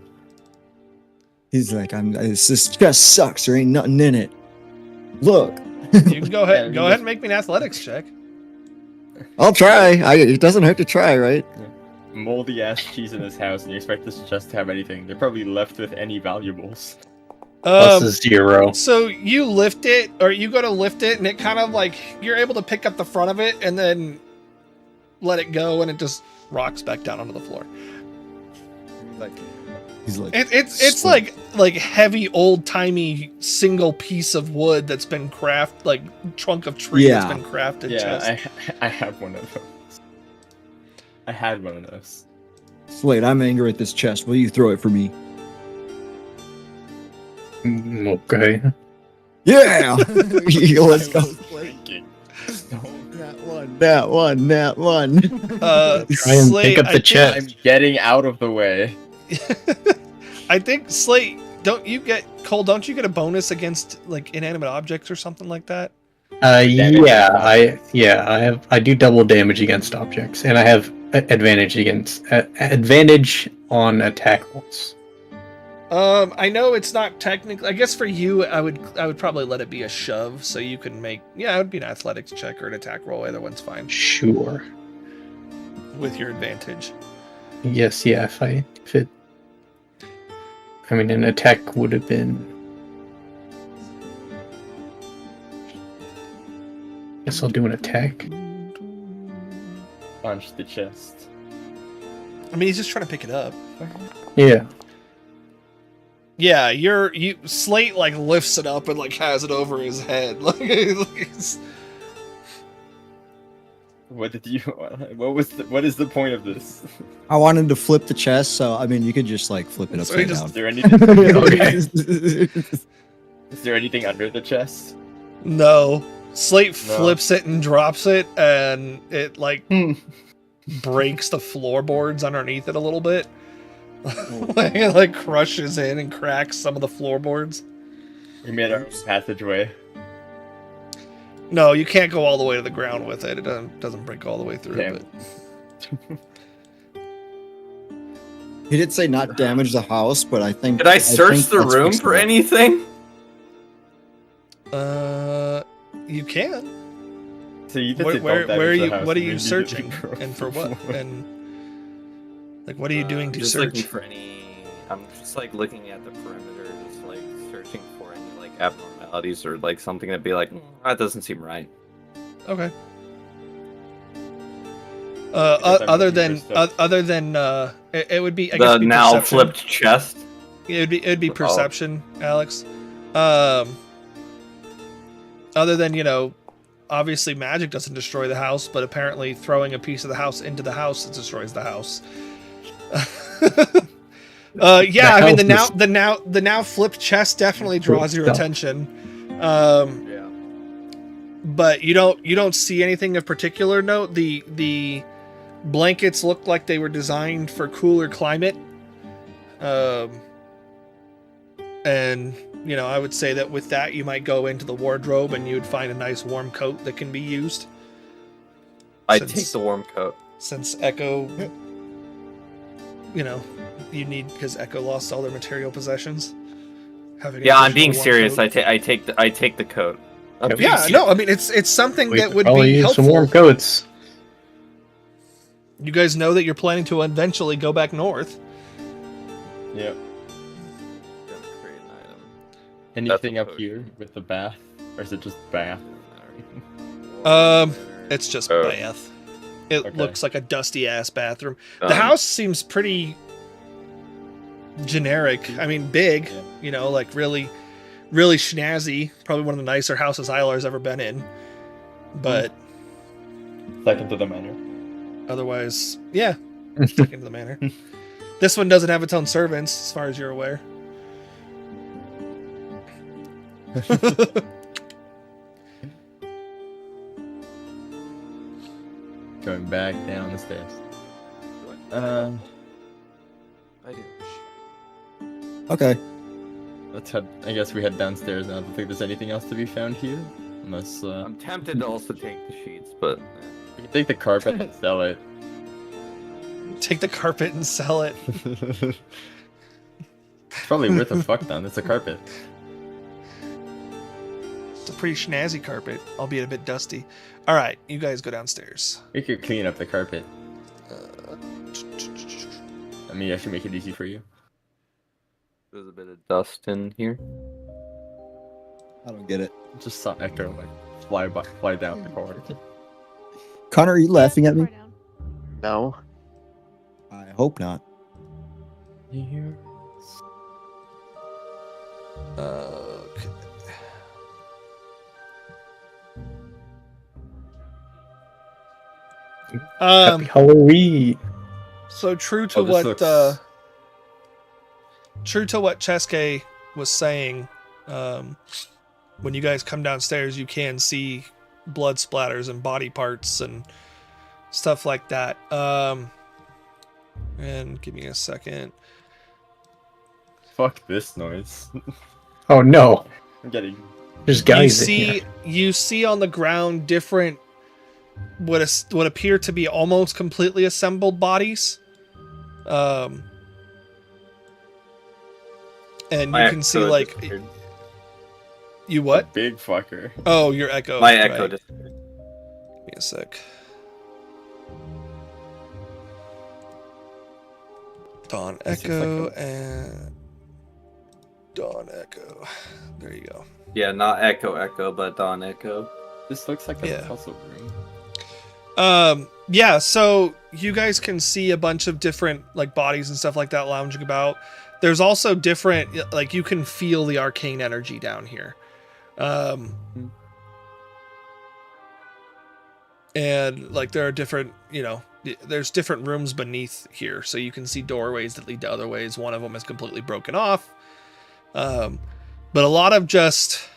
He's like, this chest sucks. There ain't nothing in it. Look, You can go ahead. Yeah, Go ahead and make me an athletics check. I'll try. It doesn't hurt to try, right? Moldy ass cheese in this house, and you expect this chest to have anything? They're probably left with any valuables. Plus a 0. So you lift it, or you go to lift it, and it kind of like you're able to pick up the front of it and then let it go, and it just rocks back down onto the floor. He's like, It's like heavy old timey single piece of wood that's been crafted, like trunk of tree Yeah. that's been crafted. Yeah, chest. I have one of those. I had one of those. Slade, I'm angry at this chest. Will you throw it for me? Okay. Yeah. Let's go. That one. Try and Slate, pick up the I chest. I'm getting out of the way. I think Slate, don't you get a bonus against like inanimate objects or something like that? Damage I do double damage against objects, and I have advantage on attack rolls. I know it's not technically. I guess for you, I would probably let it be a shove, so you can make. Yeah, it would be an athletics check or an attack roll. Either one's fine Sure. with your advantage. Yes, yeah. If it, I mean, an attack would have been. Guess I'll do an attack. Punch the chest. I mean, he's just trying to pick it up. Yeah. Yeah, Slate like lifts it up and like has it over his head. Like it's, What is the point of this? I wanted to flip the chest, so I mean, you could just like flip it So he upside just- Is down. there is there anything under the chest? no. Slate No. flips it and drops it, and it like breaks the floorboards underneath it a little bit. It like crushes in and cracks some of the floorboards. We made our own passageway. No, you can't go all the way to the ground with it. It doesn't break all the way through. Damn. But He did say not damage the house, but I think. Did I search think the that's room fixable. for anything? you can. So you did Where are you? What are you immediately searching, broke and for the what? floor. And like, what are you doing to just search? looking for any. I'm just like looking at the perimeter, just like searching for any like abnormalities or like something that'd be like that doesn't seem right. Okay. Because I'm Other looking than for stuff. it would be I guess The be now perception. flipped chest. It'd be Oh. perception, Alex. Other than obviously magic doesn't destroy the house, but apparently throwing a piece of the house into the house destroys the house. Yeah, I mean the now flipped chest definitely draws your Flipped up. attention. Yeah. But you don't see anything of particular note. The blankets look like they were designed for cooler climate. And I would say that with that you might go into the wardrobe and you would find a nice warm coat that can be used. I Since- take the warm coat. Since Echo you need, because Echo lost all their material possessions. Having an Yeah, I'm additional being warm serious. coat. I take the coat. I'm being Yeah, serious. no, I mean it's something We that could would probably be use helpful. some warm coats. You guys know that you're planning to eventually go back north. Yep. Gonna create an item. Anything That's up a here with the bath, or is it just bath? It's just Oh. bath. It Okay. looks like a dusty ass bathroom. The Um, house seems pretty generic. I mean, big. Yeah. Like really, really schnazzy. Probably one of the nicer houses Ilar's ever been in. But Second to the manor. otherwise, yeah, second to the manor. This one doesn't have its own servants, as far as you're aware. Going back down the stairs. I do. Okay. Let's head. I guess we head downstairs now. I don't think there's anything else to be found here, unless I'm tempted to also take the sheets, but we can take the carpet and sell it. Take the carpet and sell it. It's probably worth a fuck ton. It's a carpet. It's a pretty schnazzy carpet, albeit a bit dusty. All right, you guys go downstairs. We could clean up the carpet. I mean, I should make it easy for you. there's a bit of dust in here. I don't get it. Just saw Echo like fly down the corridor. Connor, are you laughing at me? Far down. No. I hope not. Here. Okay. Happy Halloween. So true to Oh, this what looks- true to what Chaska was saying, when you guys come downstairs, you can see blood splatters and body parts and stuff like that. And give me a second. Fuck this noise. Oh no, I'm getting. there's guys in here. You see on the ground different what appear to be almost completely assembled bodies. And you My can see echo like disappeared. you what? Big fucker. Oh, your echo. My echo right. disappeared. Give me a sec. Dawn This looks Echo like and Dawn Echo. There you go. Yeah, not echo, but Dawn Echo. This looks like a Yeah. puzzle room. Yeah, so you guys can see a bunch of different like bodies and stuff like that lounging about. There's also different like you can feel the arcane energy down here. And like there are different, there's different rooms beneath here, so you can see doorways that lead to other ways. One of them is completely broken off. But a lot of just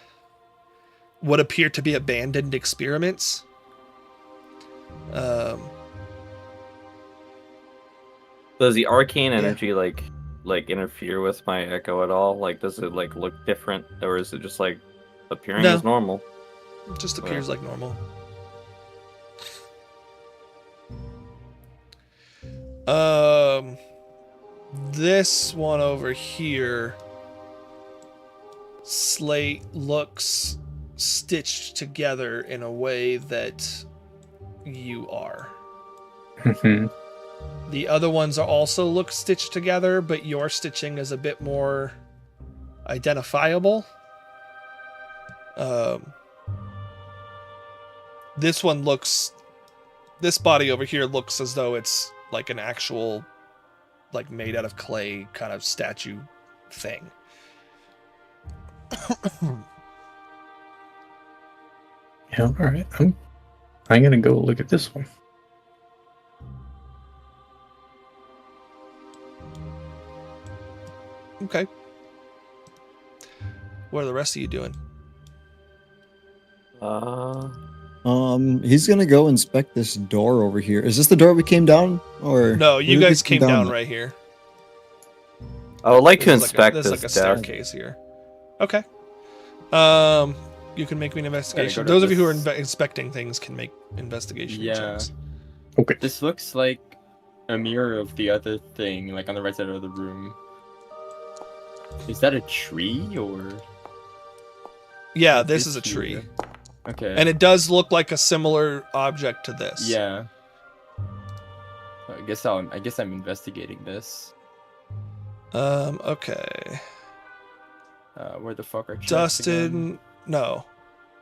what appear to be abandoned experiments. Does the arcane energy like interfere with my echo at all? Like, does it like look different, or is it just like appearing No. as normal? It just appears like normal. This one over here, Slate looks stitched together in a way that you are. Mhm. The other ones are also look stitched together, but your stitching is a bit more identifiable. This body over here looks as though it's like an actual, like made out of clay kind of statue thing. Yeah, all right. I'm gonna go look at this one. Okay. What are the rest of you doing? He's gonna go inspect this door over here. Is this the door we came down, or No, where you did we guys came down at? right here. I would like to There's inspect there's this like a desk. staircase here. Okay. You can make me an investigation. go to Those of you who are this- inspecting things can make investigation Yeah. checks. Okay. This looks like a mirror of the other thing, like on the right side of the room. Is that a tree or? Yeah, this is a here? tree. Okay. And it does look like a similar object to this. Yeah. I guess I'm investigating this. Okay. Where the fuck are chests Dustin, again? no.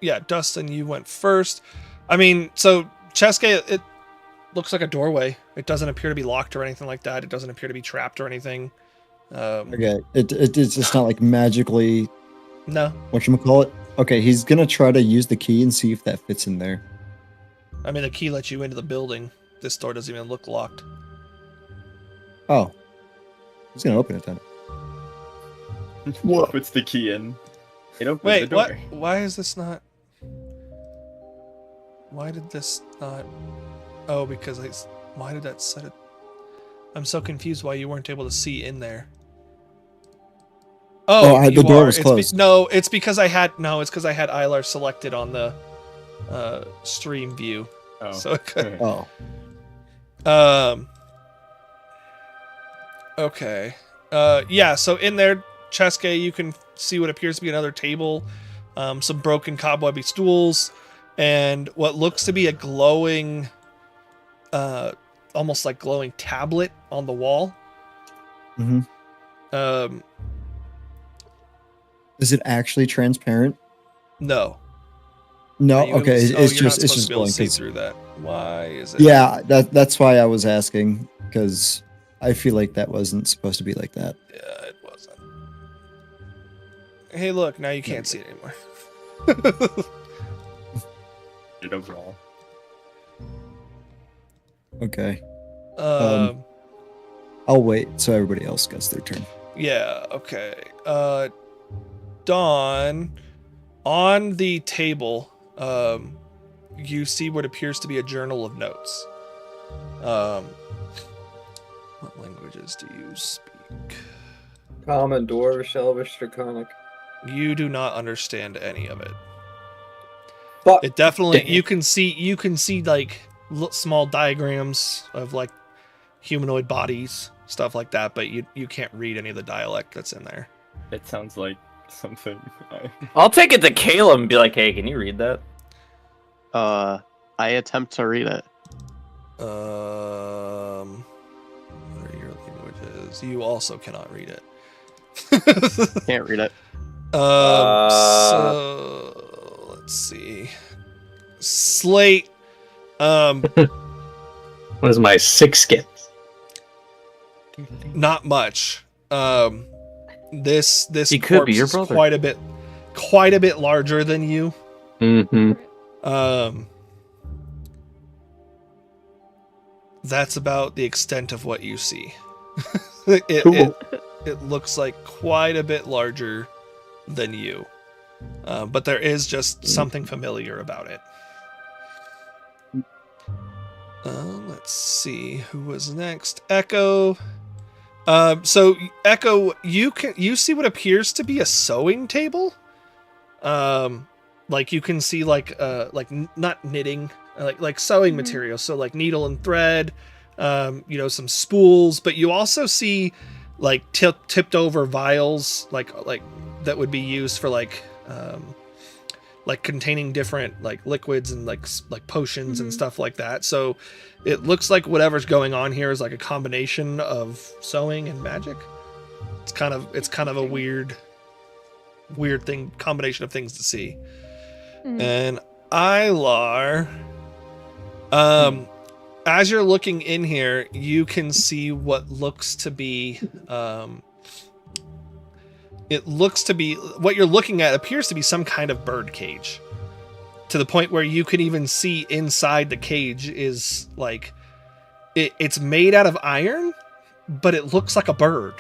Yeah, Dustin, you went first. I mean, so Chaska, it looks like a doorway. It doesn't appear to be locked or anything like that. It doesn't appear to be trapped or anything. Okay, it's just not like magically. No. Whatchamacallit? Okay, he's gonna try to use the key and see if that fits in there. I mean, the key lets you into the building. This door doesn't even look locked. Oh, he's gonna open it then. Whoa. Puts the key in. It opens the Wait, door. what? Why is this not? Why did this not? Oh, because why did that set it? I'm so confused why you weren't able to see in there. Oh, the you door are. was It's closed. no, it's because I had Ilar selected on the stream view. Oh. So it could, Oh, okay. Yeah, so in there, Chaska, you can see what appears to be another table, some broken cobwebby stools, and what looks to be a glowing, almost like glowing tablet on the wall. mm-hmm. Is it actually transparent? No. No. Are you able Okay, to- it's you're not just supposed to be able glowing. to see 'cause- through that. Why is it? Yeah, that's why I was asking, because I feel like that wasn't supposed to be like that. Yeah, it wasn't. Hey, look, now you can't see it anymore. It overall. Okay, Um, I'll wait so everybody else gets their turn. yeah, okay. Dawn, on the table, you see what appears to be a journal of notes. What languages do you speak? Common, Dwarvish, Elvish, Draconic. You do not understand any of it. But It definitely Dang. you can see like small diagrams of like humanoid bodies, stuff like that, but you can't read any of the dialect that's in there. It sounds like something. I'll take it to Caleb and be like, "Hey, can you read that?" I attempt to read it. What are your languages? You also cannot read it. Can't read it. So let's see. Slate. What is my 6 skits? Not much. This He could be corpse your is brother. quite a bit larger than you. Mm-hmm. That's about the extent of what you see. Cool. It looks like quite a bit larger than you. But there is just something familiar about it. Let's see who was next. Echo. So Echo, you see what appears to be a sewing table. Like you can see like not knitting, like sewing material. So like needle and thread, some spools, but you also see like tipped over vials, like that would be used for like containing different like liquids and like potions and stuff like that. So it looks like whatever's going on here is like a combination of sewing and magic. It's kind of a weird thing, combination of things to see. And Ilar, as you're looking in here, you can see what looks to be what you're looking at appears to be some kind of bird cage, to the point where you can even see inside the cage is like it's made out of iron, but it looks like a bird,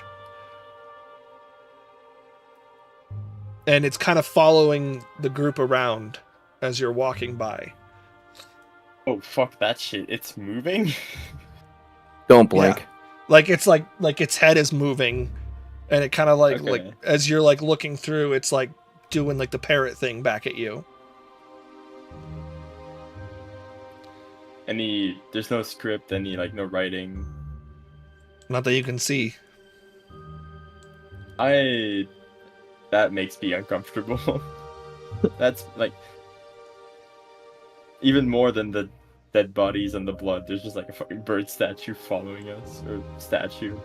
and it's kind of following the group around as you're walking by. Oh fuck that shit! It's moving. Don't blink. Yeah. Like it's like its head is moving, and it kind of like Okay. as you're like looking through, it's like doing like the parrot thing back at you. There's no script, no writing. Not that you can see. That makes me uncomfortable. That's like even more than the dead bodies and the blood. There's just like a fucking bird statue following us, or statue.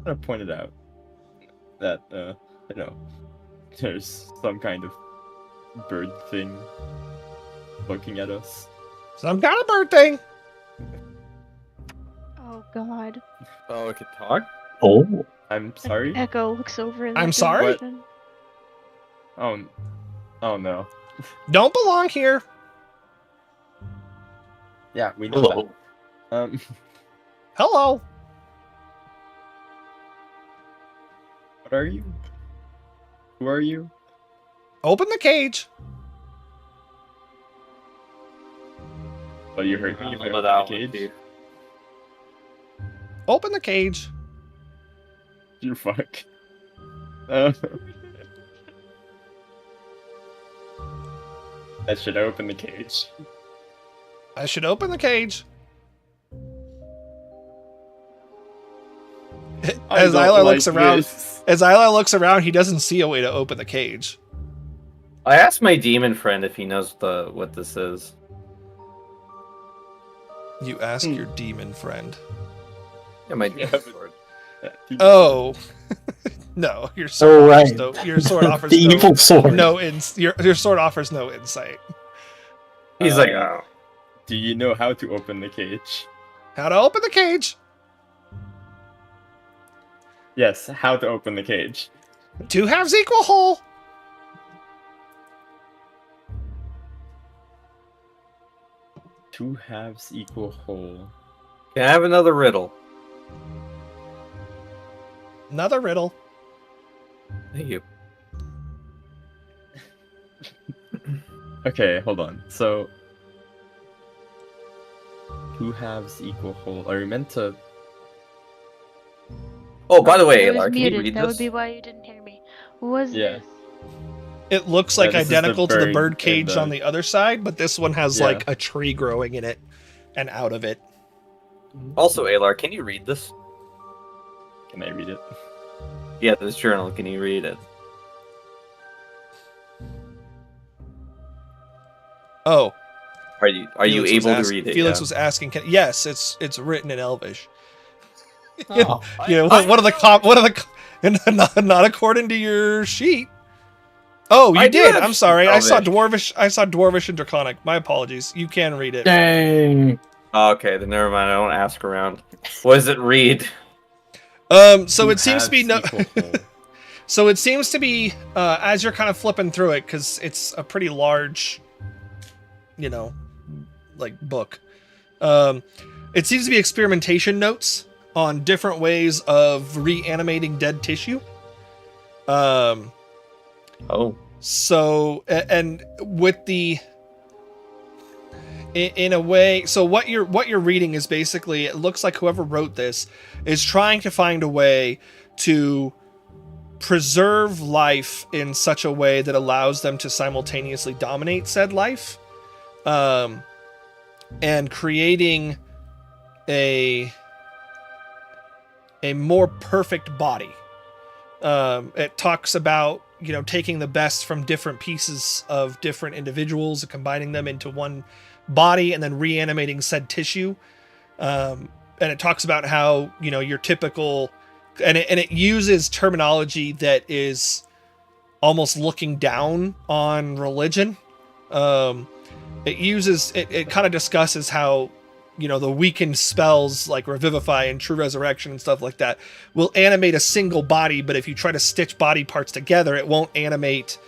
I pointed out that there's some kind of bird thing looking at us. Some kind of bird thing. Oh God. Oh, it could talk. Oh. I'm sorry. Echo looks over in I'm that sorry? direction. Oh no. Don't belong here. Yeah, we know Hello. that. Hello. What are you? Who are you? Open the cage. Oh, you heard me. If I Roll it open the out, cage? dude. Open the cage. You fuck. I should open the cage. I should open the cage. As Ilar looks around, he doesn't see a way to open the cage. I asked my demon friend if he knows what this is. You ask your demon friend. Yeah, my Yeah, demon but- sword. Oh, no, your sword Oh, offers right. your sword offers The evil sword. your sword offers no insight. He's like, oh. Do you know how to open the cage? How to open the cage? Yes, how to open the cage. 2 halves equal whole. Two halves equal whole. Can I have another riddle? Another riddle. Thank you. Okay, hold on. So, two halves equal whole. Are we meant to? Oh, by the I way, was Alar, can you muted. read That this? would be why you didn't hear me. What was Yeah. this? It looks like This is the identical to the bird bird and cage the- on the other side, but this one has Yeah. like a tree growing in it and out of it. Also, Alar, can you read this? Can I read it? Yeah, this journal. Can you read it? Oh, Are you Felix was able to ask- read it? Felix yeah? was asking. Yes, it's written in Elvish. Oh, Yeah, what are the not according to your sheet? Oh, you I do did. have I'm sorry. I saw Elvish. dwarvish. I saw dwarvish and draconic. My apologies. You can read it. dang. Oh, okay, then never mind. I don't ask around. What does it read? So Two it seems to be halves equal whole. So it seems to be as you're kind of flipping through it, because it's a pretty large, like book. It seems to be experimentation notes on different ways of reanimating dead tissue. Oh, So and with the in a way, so what you're reading is basically, it looks like whoever wrote this is trying to find a way to preserve life in such a way that allows them to simultaneously dominate said life, and creating a more perfect body. It talks about, taking the best from different pieces of different individuals and combining them into one body and then reanimating said tissue. And it talks about how, your typical, and it uses terminology that is almost looking down on religion. It kind of discusses how, the weakened spells like Revivify and True Resurrection and stuff like that will animate a single body, but if you try to stitch body parts together, it won't animate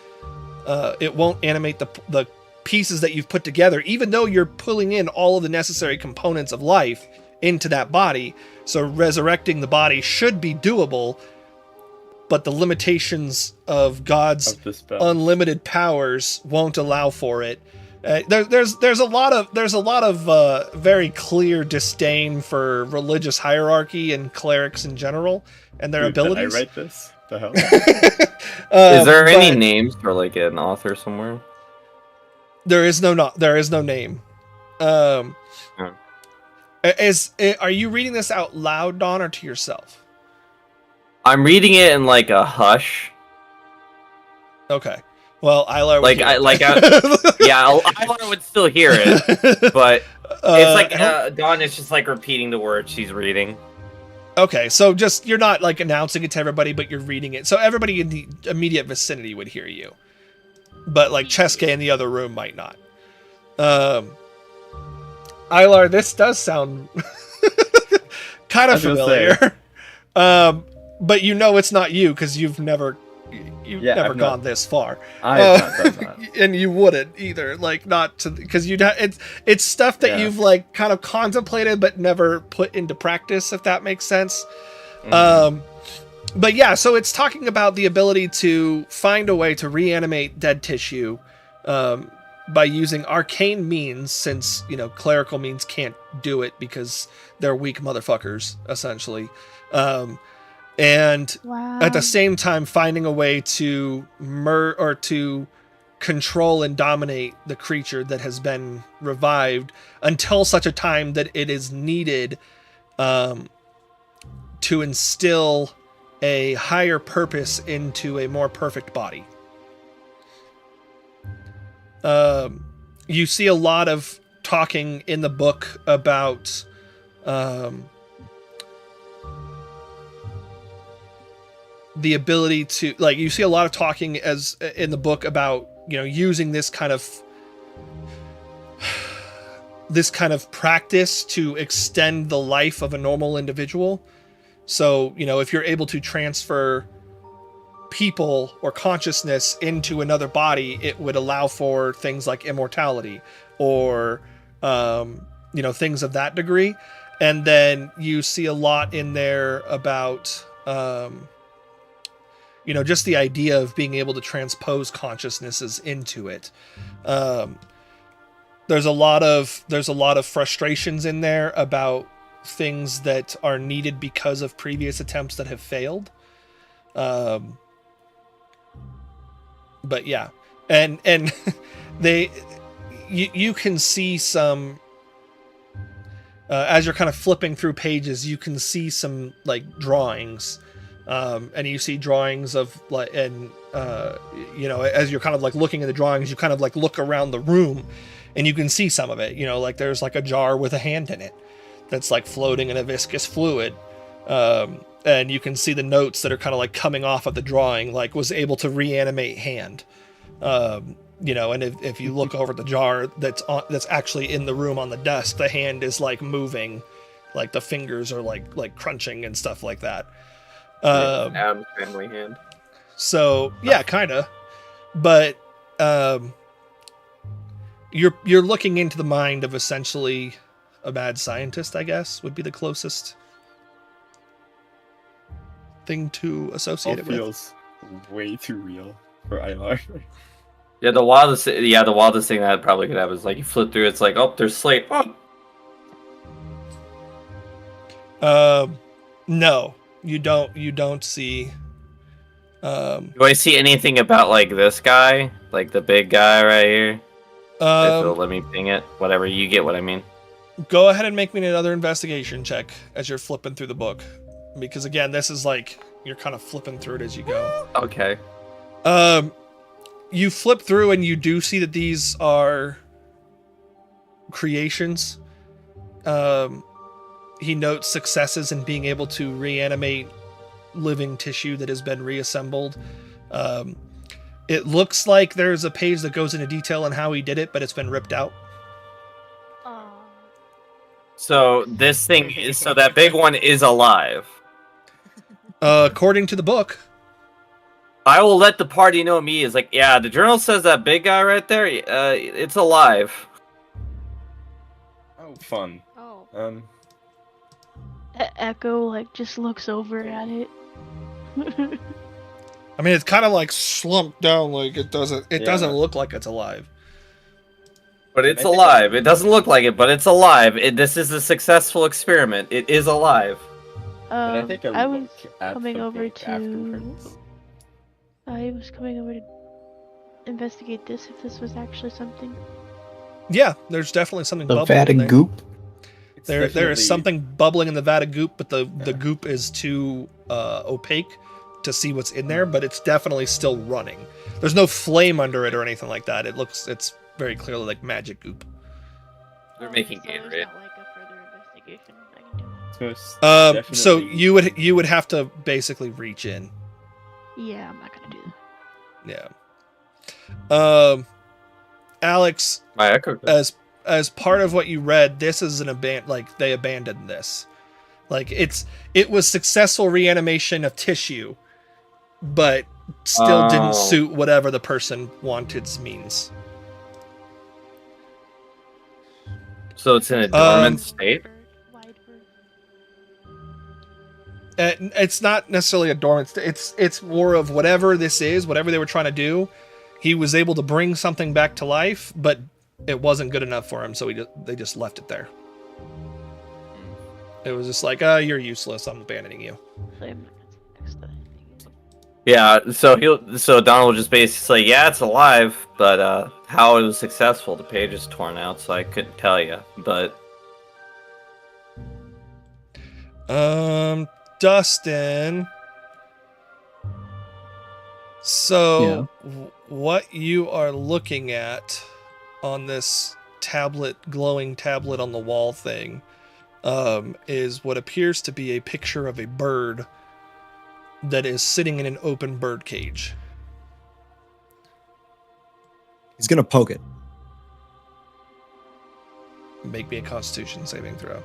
the pieces that you've put together, even though you're pulling in all of the necessary components of life into that body. So resurrecting the body should be doable, but the limitations of God's Of the spells. unlimited powers won't allow for it. There's a lot of very clear disdain for religious hierarchy and clerics in general and their Dude, did abilities. I write this? The hell? is there any but names for like an author somewhere? There is no name. Hmm. Are you reading this out loud, Don, or to yourself? I'm reading it in like a hush. Okay. Well, Ilar would Like hear I it. like I would still hear it, but it's like Dawn is just like repeating the words she's reading. Okay, so just, you're not like announcing it to everybody, but you're reading it. So everybody in the immediate vicinity would hear you. But like Chaska in the other room might not. Ilar, this does sound kind I of was gonna familiar. But it's not you because you've never Yeah, I've gone not- this far. I have not done that. And you wouldn't either, like, not to, because it's stuff that Yeah. you've like kind of contemplated but never put into practice, if that makes sense. Mhm. But yeah, so it's talking about the ability to find a way to reanimate dead tissue by using arcane means, since clerical means can't do it because they're weak motherfuckers, essentially. And Wow. at the same time finding a way to to control and dominate the creature that has been revived until such a time that it is needed to instill a higher purpose into a more perfect body. You see a lot of talking in the book about the ability to, like, you see a lot of talking as in the book about using this kind of practice to extend the life of a normal individual. So if you're able to transfer people or consciousness into another body, it would allow for things like immortality or things of that degree. And then you see a lot in there about just the idea of being able to transpose consciousnesses into it. There's a lot of frustrations in there about things that are needed because of previous attempts that have failed. But yeah, and you can see some as you're kind of flipping through pages, you can see some like drawings, and you see drawings of like, and as you're kind of like looking at the drawings, you kind of like look around the room, and you can see some of it. Like there's like a jar with a hand in it that's like floating in a viscous fluid. And you can see the notes that are kind of like coming off of the drawing, like was able to reanimate hand. And if you look over the jar that's actually in the room on the desk, the hand is like moving, like the fingers are like crunching and stuff like that. Adam's family hand. So yeah, kind of, but you're looking into the mind of essentially a mad scientist, I guess, would be the closest thing to associate All it with. feels way too real for Ilar. Yeah, the wildest thing that probably could happen is like you flip through, it's like, oh, there's Slate. Oh. No, you don't see. Do I see anything about like this guy, like the big guy right here? If it'll let me ping it, whatever. You get what I mean. Go ahead and make me another investigation check as you're flipping through the book, because again, this is like you're kind of flipping through it as you go. Okay. You flip through and you do see that these are creations. He notes successes in being able to reanimate living tissue that has been reassembled. It looks like there's a page that goes into detail on how he did it, but it's been ripped out. So this thing is, so that big one is alive. According to the book. I will let the party know me is like, yeah, the journal says that big guy right there, it's alive. Oh, fun. Oh. Echo like just looks over at it. I mean, it's kind of like slumped down, like it doesn't look like it's alive. But it's alive. It doesn't look like it, but it's alive. This is a successful experiment. It is alive. I was at coming over afterwards. to. I was coming over to investigate this if this was actually something. Yeah, there's definitely something The bubbling in vat of there. goop. There is something bubbling in the vat of goop, but the goop is too opaque to see what's in there, but it's definitely still running. There's no flame under it or anything like that. It's very clearly like magic goop. They're making so there's Gatorade. not like a further investigation I can do. So you would have to basically reach in. Yeah, I'm not gonna do that. Yeah. Alex, My echo. as part of what you read, this is they abandoned this. Like it was successful reanimation of tissue, but still didn't suit whatever the person wanted means. So it's in a dormant state? Wide bird. It's not necessarily a dormant state. It's more of whatever this is, whatever they were trying to do. He was able to bring something back to life, but it wasn't good enough for him, so they just left it there. It was just like, you're useless. I'm abandoning you. So I'm not gonna next to anything. Yeah, so Donald will just basically say, yeah, it's alive, but how it was successful, the page is torn out, so I couldn't tell you. But Dustin. So what you are looking at on this glowing tablet on the wall thing, is what appears to be a picture of a bird that is sitting in an open bird cage. He's gonna poke it. Make me a Constitution saving throw.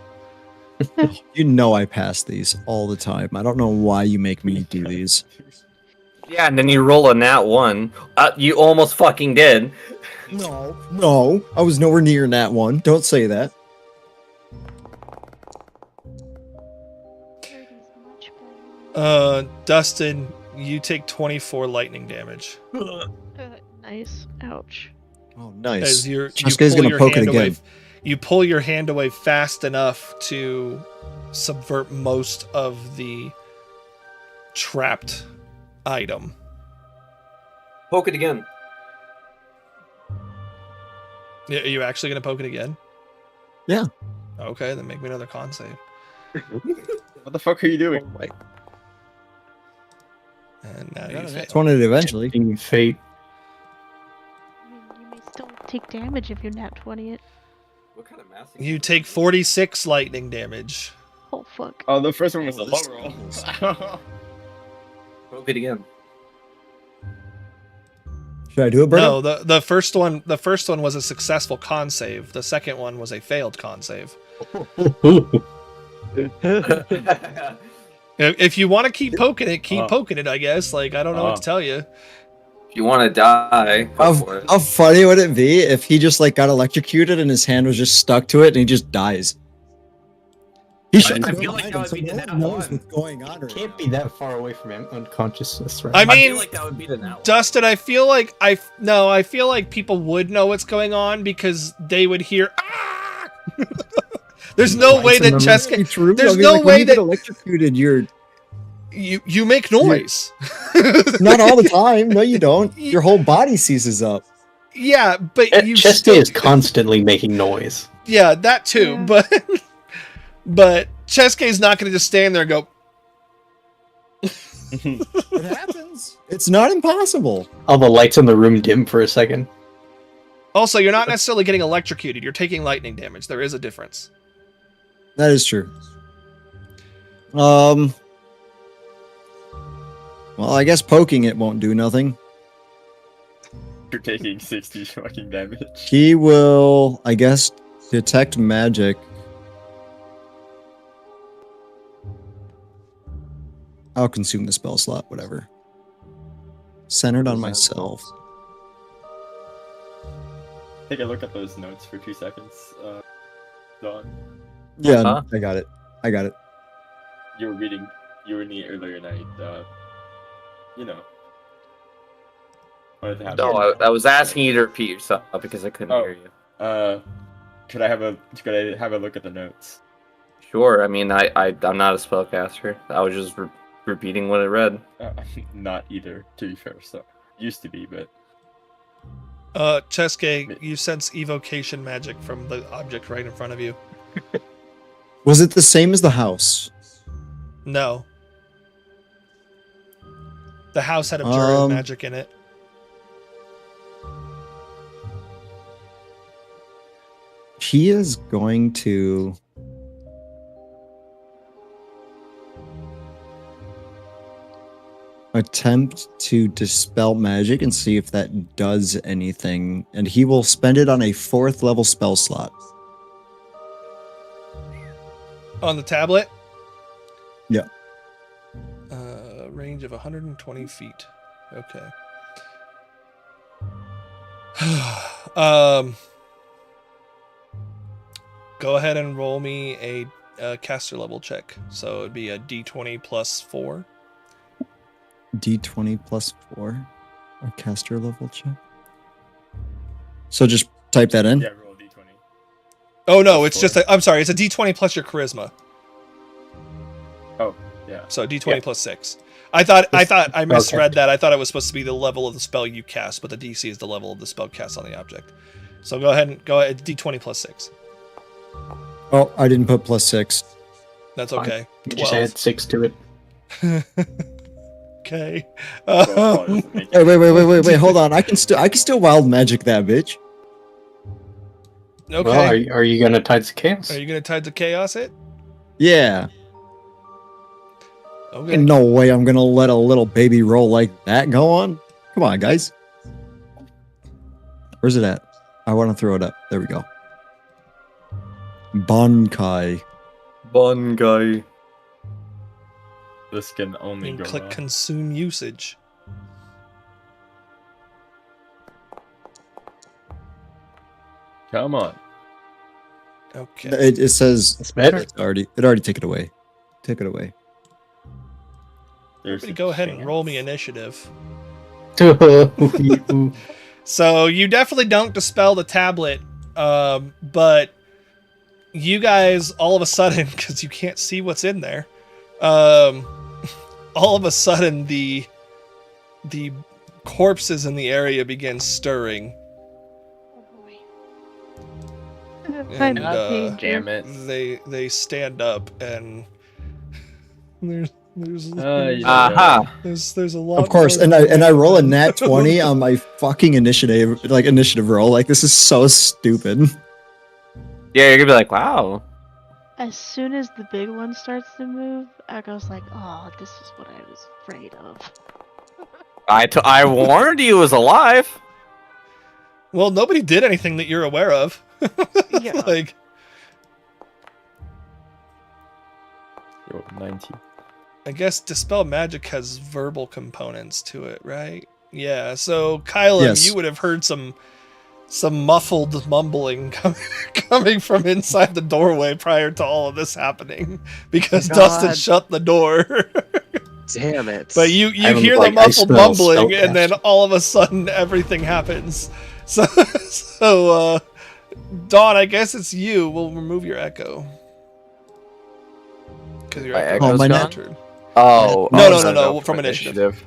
You know I pass these all the time. I don't know why you make me do these. yeah, and then you roll a nat 1. You almost fucking did. No, I was nowhere near that one. Don't say that. 30's much better. Dustin, You take 24 lightning damage. Nice. Ouch. Oh, As nice. you Chaska's pull gonna your poke it hand away. again. You pull your hand away fast enough to subvert most of the trapped item. Poke it again. Are you actually going to poke it again? Yeah. Okay, then make me another con save. What the fuck are you doing? And now Yeah, you fail. that's one it eventually. In fate. I mean, you may still take damage if you nat 20 it. What kind of mass? You take 46 lightning damage. Oh fuck. Oh, the first one was a This low roll. Poke it again. Should I do it, Berto? No, the first one was a successful con save. The second one was a failed con save. If you want to keep poking it, keep poking it, I guess. Like, I don't know what to tell you. If you want to die, go for it. How funny would it be if he just like got electrocuted and his hand was just stuck to it and he just dies? He should. I feel like that would be the nat knows one. what's going on. Right Can't be that far away from unconsciousness, right? I I mean, feel like that would be the nat one. Dustin, I feel like people would know what's going on because they would hear. Ah! There's no way that Chaska. There's no when way you get that electrocuted. You're you make noise. not all the time. No, you don't. Your whole body seizes up. Yeah, but you Chesty still. is constantly making noise. Yeah, that too. Yeah. But Cheske's not going to just stand there and go. It happens. It's not impossible. All the lights in the room dim for a second. Also, you're not necessarily getting electrocuted. You're taking lightning damage. There is a difference. That is true. Well, I guess poking it won't do nothing. You're taking 60 fucking damage. He will, I guess, detect magic. I'll consume the spell slot, whatever. Centered on myself. Take a look at those notes for 2 seconds. Dawn. Yeah, Huh? I got it. I got it. You were reading the earlier night. You know. Wanted to have No, I was asking you to repeat yourself because I couldn't Oh. hear you. Could I have a look at the notes? Sure. I mean, I'm not a spellcaster. I was just repeating what I read. Not either, to be fair. So used to be, but Cheske, you sense evocation magic from the object right in front of you. Was it the same as the house? No. The house had abjured magic in it. He is going to attempt to dispel magic and see if that does anything. And he will spend it on a 4th level spell slot. On the tablet? Yeah. Range of 120 feet. Okay. Go ahead and roll me a caster level check. So it'd be a d20 plus 4. D20 plus 4. A caster level check. So just type that in. yeah, roll a d20. Oh no, Plus it's just I'm sorry, it's a d20 plus your charisma. Oh, yeah. So d20 Yeah. plus 6. I thought I misread Okay. that. I thought it was supposed to be the level of the spell you cast, but the DC is the level of the spell cast on the object. So go ahead d20 plus 6. Oh, I didn't put plus 6. That's Fine. okay. You just 12. add 6 to it. Okay. Well, doesn't make Hey, wait, hold on. I can still wild magic that bitch. Okay. Well, are you gonna Tides of Chaos? Are you gonna Tides of Chaos it? Yeah. Okay. Ain't no way I'm gonna let a little baby roll like that go on. Come on, guys. Where's it at? I want to throw it up. There we go. Bankai. Bun guy. This can only And go click wrong. consume usage. Come on. Okay. It says It's better. it already took it away. Took it away. There's Everybody a go ahead and roll me chance. initiative. You- So you definitely don't dispel the tablet, but you guys all of a sudden, because you can't see what's in there, all of a sudden the corpses in the area begin stirring, Kind and of danger. Damn it. they stand up, and there's Aha! there's a lot. Of course, more and I going roll a on. nat 20 on my fucking initiative roll. Like, this is so stupid. Yeah, you're gonna be like, wow. As soon as the big one starts to move, Echo's like, "Oh, this is what I was afraid of." I warned you it was alive. Well, nobody did anything that you're aware of. Yeah. Like, Yo, 19. I guess Dispel Magic has verbal components to it, right? Yeah, so Kylan, Yes. you would have heard some muffled mumbling coming from inside the doorway prior to all of this happening, because God. Dustin shut the door. Damn it. But you I'm hear the like, I muffled smell mumbling, and then spellcast. all of a sudden everything happens. So Dawn, I guess it's you. We'll remove your echo. Because your My echo echo's was my gone? entered. Oh, No, no, so no, for from initiative.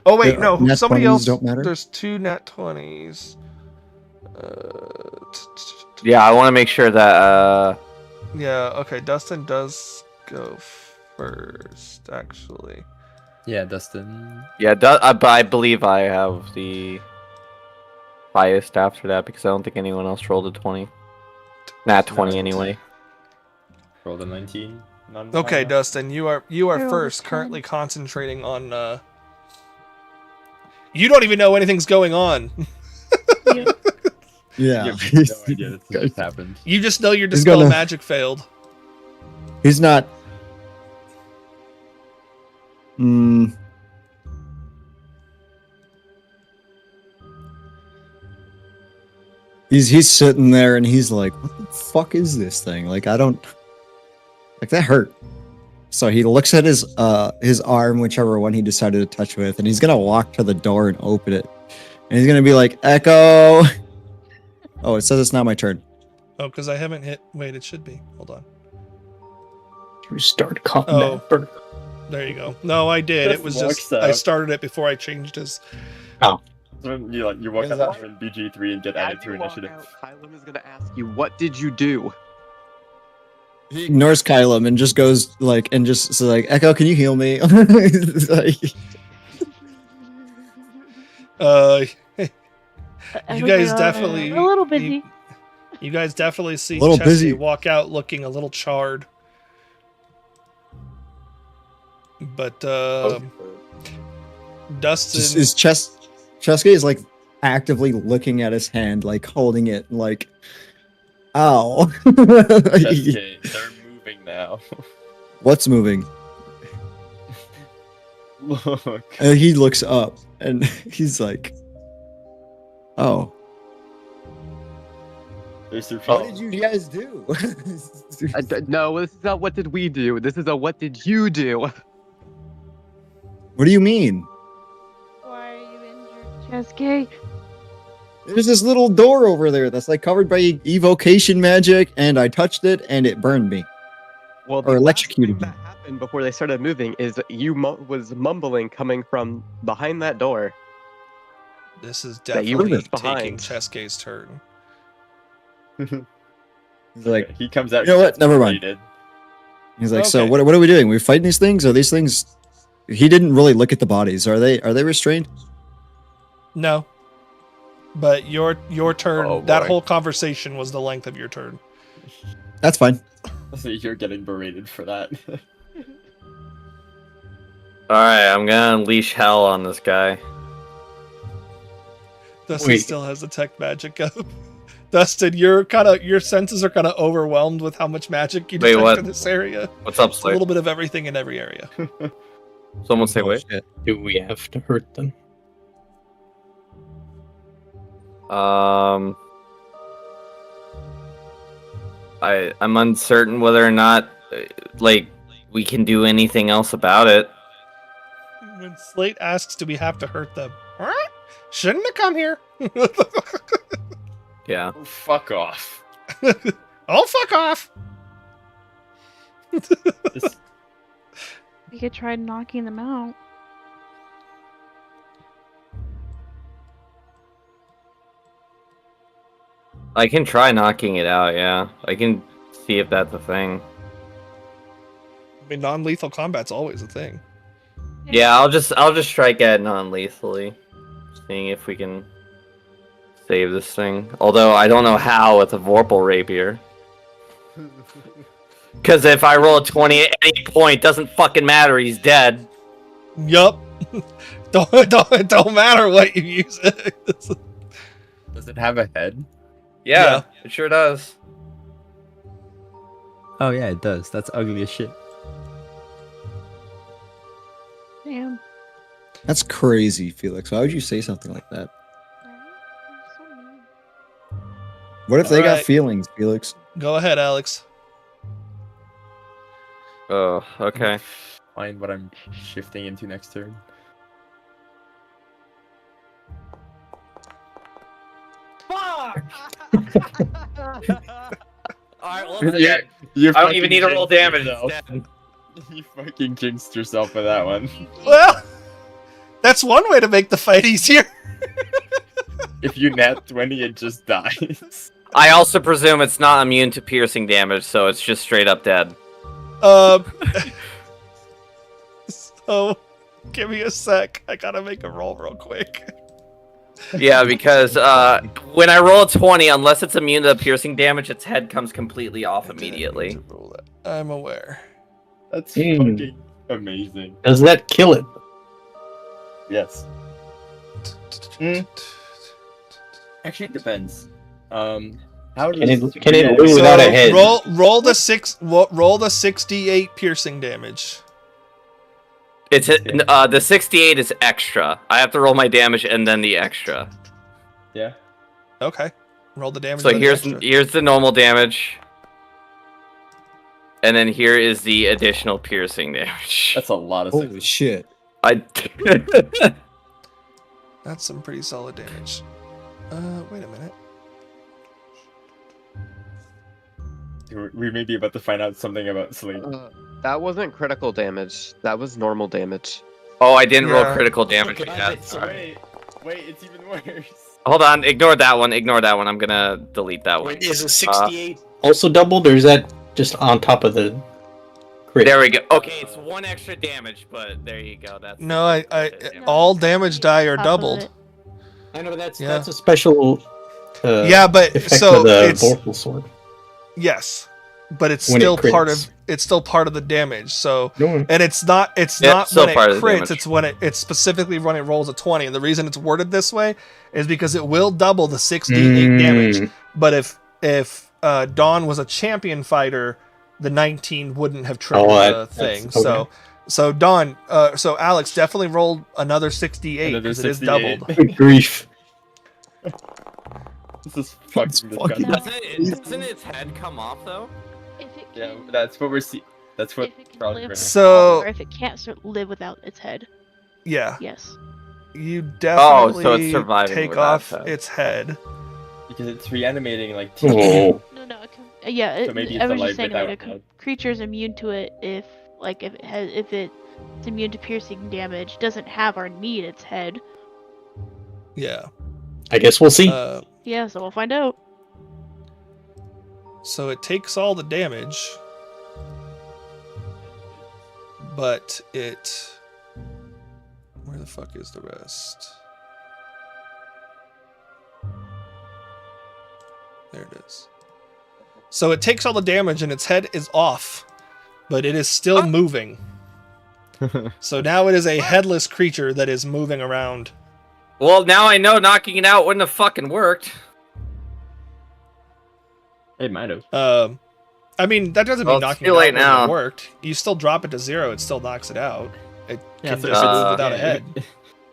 Oh wait, The no. nat Somebody 20s else. don't matter? There's 2 nat 20s. Yeah, I want to make sure that Yeah. Okay. Dustin does go first, actually. Yeah, Dustin. yeah, but I believe I have the biased after that because I don't think anyone else rolled a 20. Nat 20 Right. anyway. Rolled a 19. Not Okay, high enough. Dustin, you are I rolled a first. 10. Currently concentrating on. You don't even know anything's going on. Yeah. Yeah. You have no idea this just happened. You just know your He's dispel gonna- magic failed. He's not. He's sitting there and he's like, "What the fuck is this thing? Like, I don't like that hurt." So he looks at his arm, whichever one he decided to touch with, and he's gonna walk to the door and open it, and he's gonna be like, "Echo." Oh, it says it's not my turn. Oh, because I haven't hit. Wait, it should be. Hold on. Restart combat. Oh. Burn. There you go. No, I did. It Just was walks just I out. started it before I changed his. When you walk Is out that- there in BG3 and get As added to you walk initiative. out, Kylan is gonna ask you, "What did you do?" He ignores Kylam and just goes like, and just so like, "Echo, can you heal me?" Like, You guys definitely a little busy. You guys definitely see A little Chesky busy. walk out looking a little charred. But Dustin just his Cheska is like actively looking at his hand, like holding it, like, ow. Okay, they're moving now. What's moving? Look. And he looks up and he's like, "Oh, There's their what did you guys do?" No, this is not what did we do. This is a what did you do. What do you mean? Why are you injured, Cheske? There's this little door over there that's like covered by evocation magic, and I touched it and it burned me. Well, Or the last electrocuted thing that happened before they started moving is you was mumbling coming from behind that door. this is That you were definitely just behind. taking Cheske's turn. He's like, he comes out. "You know what? Never mind." berated. he's like, "So Okay. what are we doing? We fighting these things? Are these things?" He didn't really look at the bodies. Are they restrained? No. But your turn, Oh, that boy. whole conversation was the length of your turn. That's fine. So you're getting berated for that. Alright, I'm gonna unleash hell on this guy. Dustin Wait. still has detect magic up. Dustin, your senses are kind of overwhelmed with how much magic you Wait, detect what? in this area. What's up, It's a Slade? little bit of everything in every area. Someone say wait. Shit. Do we have to hurt them? I'm uncertain whether or not like we can do anything else about it. When Slate asks, do we have to hurt them? Shouldn't have come here. Yeah. Oh, fuck off. Oh, fuck off. This- We could try knocking them out. I can try knocking it out, yeah. I can see if that's a thing. I mean, non-lethal combat's always a thing. Yeah, I'll just strike at non-lethally. Seeing if we can save this thing. Although I don't know how with a Vorpal Rapier. Because if I roll a 20 at any point, doesn't fucking matter, he's dead. Yup. don't matter what you use it. Does it have a head? Yeah, it sure does. Oh yeah, it does. That's ugly as shit. Damn. That's crazy, Felix. Why would you say something like that? So mean. What if they got Alright. feelings, Felix? Go ahead, Alex. Oh, okay. Find what I'm shifting into next turn. Alright, well, You I don't even need to fucking roll jinxed damage yourself. instead. You fucking jinxed yourself with that one. Well, that's one way to make the fight easier. If you nat 20, it just dies. I also presume it's not immune to piercing damage, so it's just straight up dead. So, give me a sec. I gotta make a roll real quick. Yeah, because when I roll a 20, unless it's immune to piercing damage, its head comes completely off immediately. I'm aware. That's Hmm. fucking amazing. Does that kill it? Yes. Actually, it depends. How does Can it live without a head? Roll the 68 piercing damage. It's the 68 is extra. I have to roll my damage and then the extra. Yeah. Okay. Roll the damage. So then the here's extra. the normal damage, and then here is the additional piercing damage. That's a lot of Holy shit. I That's some pretty solid damage. Wait a minute. We may be about to find out something about Slate. That wasn't critical damage. That was normal damage. oh, I didn't roll Yeah. critical damage God, yet. it's- wait, it's even worse. Hold on, ignore that one. Ignore that one. I'm gonna delete that one. Wait, is a 68 also doubled, or is that just on top of the crit? There we go. Okay, it's one extra damage, but there you go. That's No, I Yeah. all damage die are Top of doubled. it. I know that's Yeah. a special. Yeah, but effect so of the it's Vorpal sword. yes, but it's When it still part crits. of the damage. So No, and it's not Yeah, not still when it part of the crits. damage. It's when it's specifically when it rolls a 20. And the reason it's worded this way is because it will double the 68 damage. But if Dawn was a champion fighter, the 19 wouldn't have triggered the thing. that's- okay. So Dawn, so Alex definitely rolled another 68 Another because it is 68. doubled. Good grief. This is fucking disgusting. Doesn't its head come off though? If it Yeah, can, that's what we're seeing. That's what if it can probably live right now. So or if it can't live without its head. yeah, Yes. you definitely so it's surviving take without off its head. its head. Because it's reanimating like Oh. No. Yeah. So maybe I it's was alive just saying without like a head. creature's immune to it if it's immune to piercing damage, doesn't have or need its head. Yeah. I guess we'll see. Yeah. So we'll find out. So it takes all the damage, but it. Where the fuck is the rest? There it is. So it takes all the damage and its head is off, but it is still moving. So now it is a headless creature that is moving around. Well, now I know knocking it out wouldn't have fucking worked. It might have. I mean, that doesn't Well, mean it's knocking too it late out wouldn't have now. worked. You still drop it to 0, it still knocks it out. It Yeah, can so just it's- move without a yeah, head.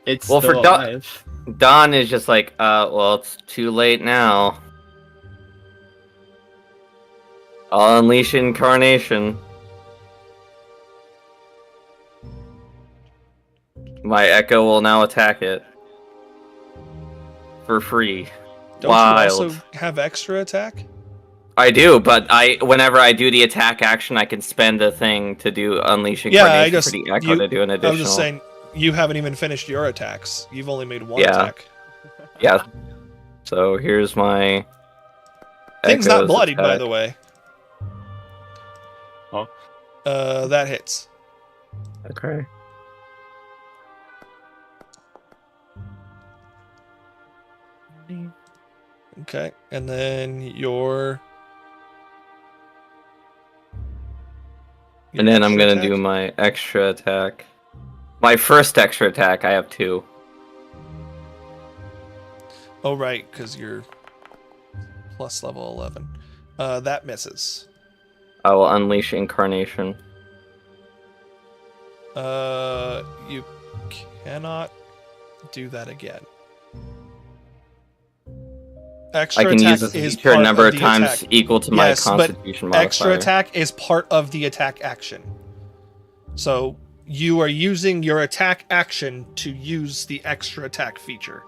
It's Well, still for Dawn- alive. Don is just like, well, it's too late now. I'll unleash incarnation. My Echo will now attack it. For free. Don't Wild. you also have extra attack? I do, but whenever I do the attack action, I can spend a thing to do Unleash Yeah, Incarnation for the Echo to do an additional. I was just saying, you haven't even finished your attacks. You've only made one Yeah. attack. Yeah. So here's my. Thing's not Echo's bloodied, by attack. the way. Oh. That hits. Okay. Okay, and then your And then I'm extra gonna attack? do my extra attack. My first extra attack, I have 2. Oh, right, because you're plus level 11. That misses. I will unleash Incarnation. You cannot do that again. Extra I can attack use this is feature a part number of of the times attack. equal to my Yes, but Constitution modifier. Extra attack is part of the attack action. So you are using your attack action to use the extra attack feature,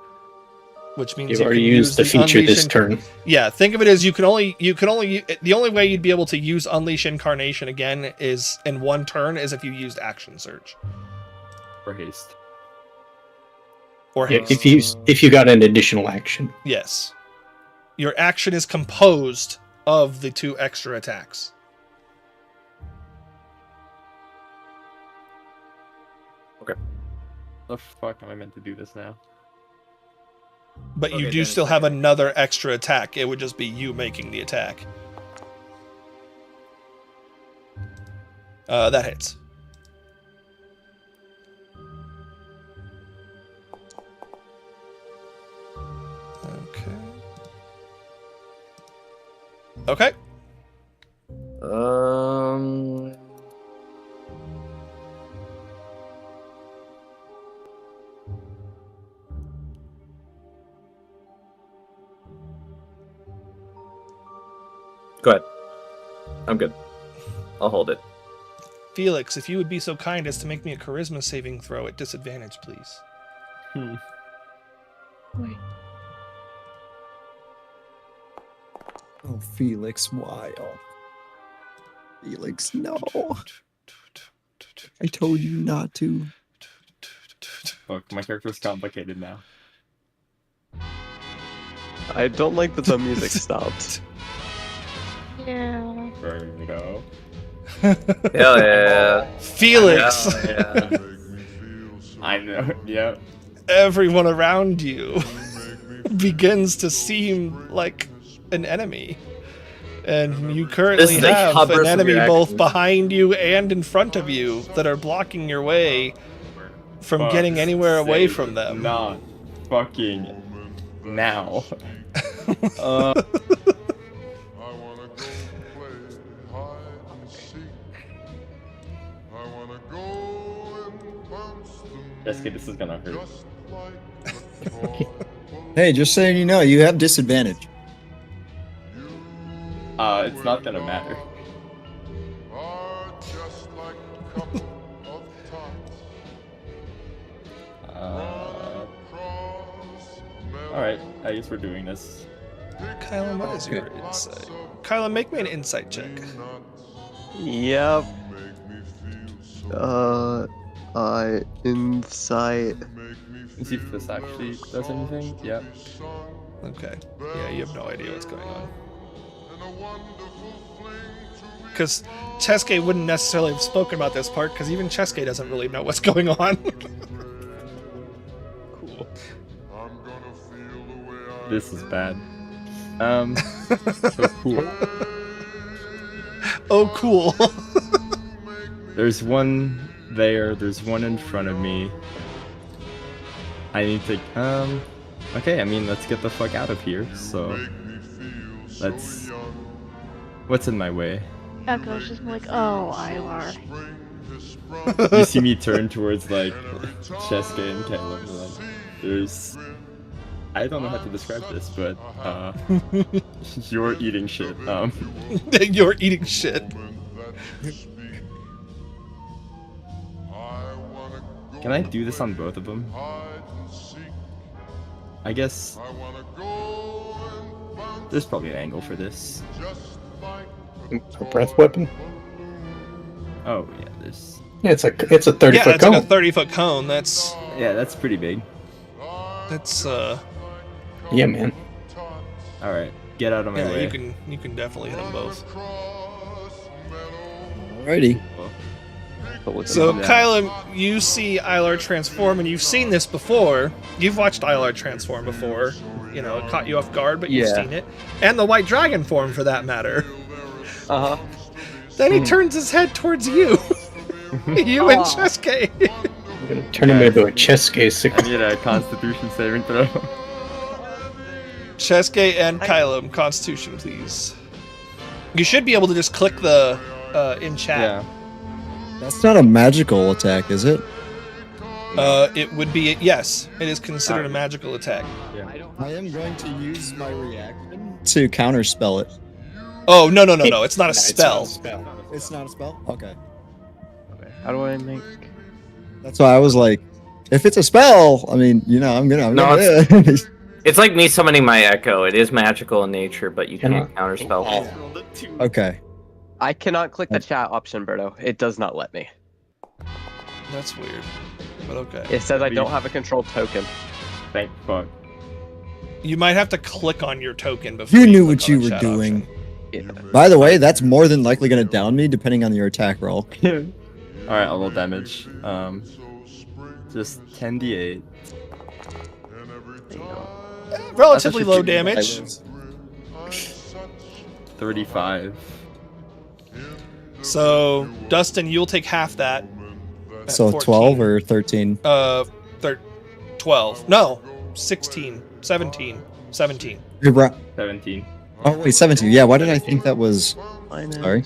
which means You've you already can used the feature this Unleash turn. Yeah, think of it as you can only the only way you'd be able to use Unleash Incarnation again is in one turn is if you used Action Surge For haste. or Yeah, haste. if you got an additional action. Yes. Your action is composed of the 2 extra attacks. The fuck am I meant to do this now? But you Okay, do then still it's have okay. another extra attack. It would just be you making the attack. That hits. Okay. Okay. Go ahead. I'm good. I'll hold it. Felix, if you would be so kind as to make me a charisma saving throw at disadvantage, please. Wait. Oh, Felix, why? Oh. Felix, no. I told you not to. Fuck, my character's complicated now. I don't like that the music stopped. Yeah. There we go. Hell yeah. Felix! Hell yeah. I know, yeah. Everyone around you begins to seem like an enemy. And you This currently is a have an hubris of enemy your both actions. behind you and in front of you that are blocking your way from Fuck's getting anywhere away sake, from them. Not fucking now. Jessica, this is gonna hurt. Hey, just saying you know, you have disadvantage. It's not gonna matter. Alright, I guess we're doing this. Kylan, what is your insight? Kylan, make me an insight check. Yep. Insight. Let's see if this actually does anything. Yep. Okay. Yeah, you have no idea what's going on. Because Chaska wouldn't necessarily have spoken about this part, because even Chaska doesn't really know what's going on. Cool. This is bad. So cool. Oh, cool. There's one there, there's one in front of me. I need to, okay, I mean, let's get the fuck out of here, so let's, what's in my way? Echo's just like, oh, Ivar. You see me turn towards, like, Chaska and Caleb, and like, there's, I don't know how to describe this, but, you're eating shit, You're eating shit. Can I do this on both of them? I guess there's probably an angle for this. A breath weapon? Oh yeah, there's. Yeah, it's a 30 Yeah, foot it's cone. like a 30-foot cone. That's pretty big. Yeah, man. All right, get out of my yeah, way. you can definitely hit them both. Alrighty. But with So, Yeah. Kyla, you see Ilar transform, and you've seen this before. You've watched Ilar transform before. You know, it caught you off guard, but you've Yeah. seen it. And the white dragon form, for that matter. Uh huh. Then he turns his head towards you. You and Cheske. I'm gonna turn him into a chess case. I need a Constitution saving throw. Cheske and Kyla, Constitution, please. You should be able to just click the in chat. Yeah. That's not a magical attack, is it? It would be, yes, it is considered a magical attack. I am going to use my reaction to counterspell it. Oh, no, it's not a No, it's spell. not a spell. It's not a spell? Okay. How do I make? That's why I was like, if it's a spell, I mean, you know, I'm gonna. No, gonna It's like me summoning my echo. It is magical in nature, but you can't Cannot. counterspell. okay. I cannot click the chat option, Berto. It does not let me. That's weird, but okay. It says I don't have a control token. Thank fuck. You might have to click on your token before You knew click what on you the were chat doing. option. Yeah. By the way, that's more than likely gonna down me, depending on your attack roll. All right, a little damage. Just 10d8. Relatively low That's a 15 damage. 35. So, Dustin, you'll take half that. at So 14. 12 or 13? 12. No, 16, 17, 17. You're right. 17. Oh wait, 17. Yeah, why did I think that was? Sorry.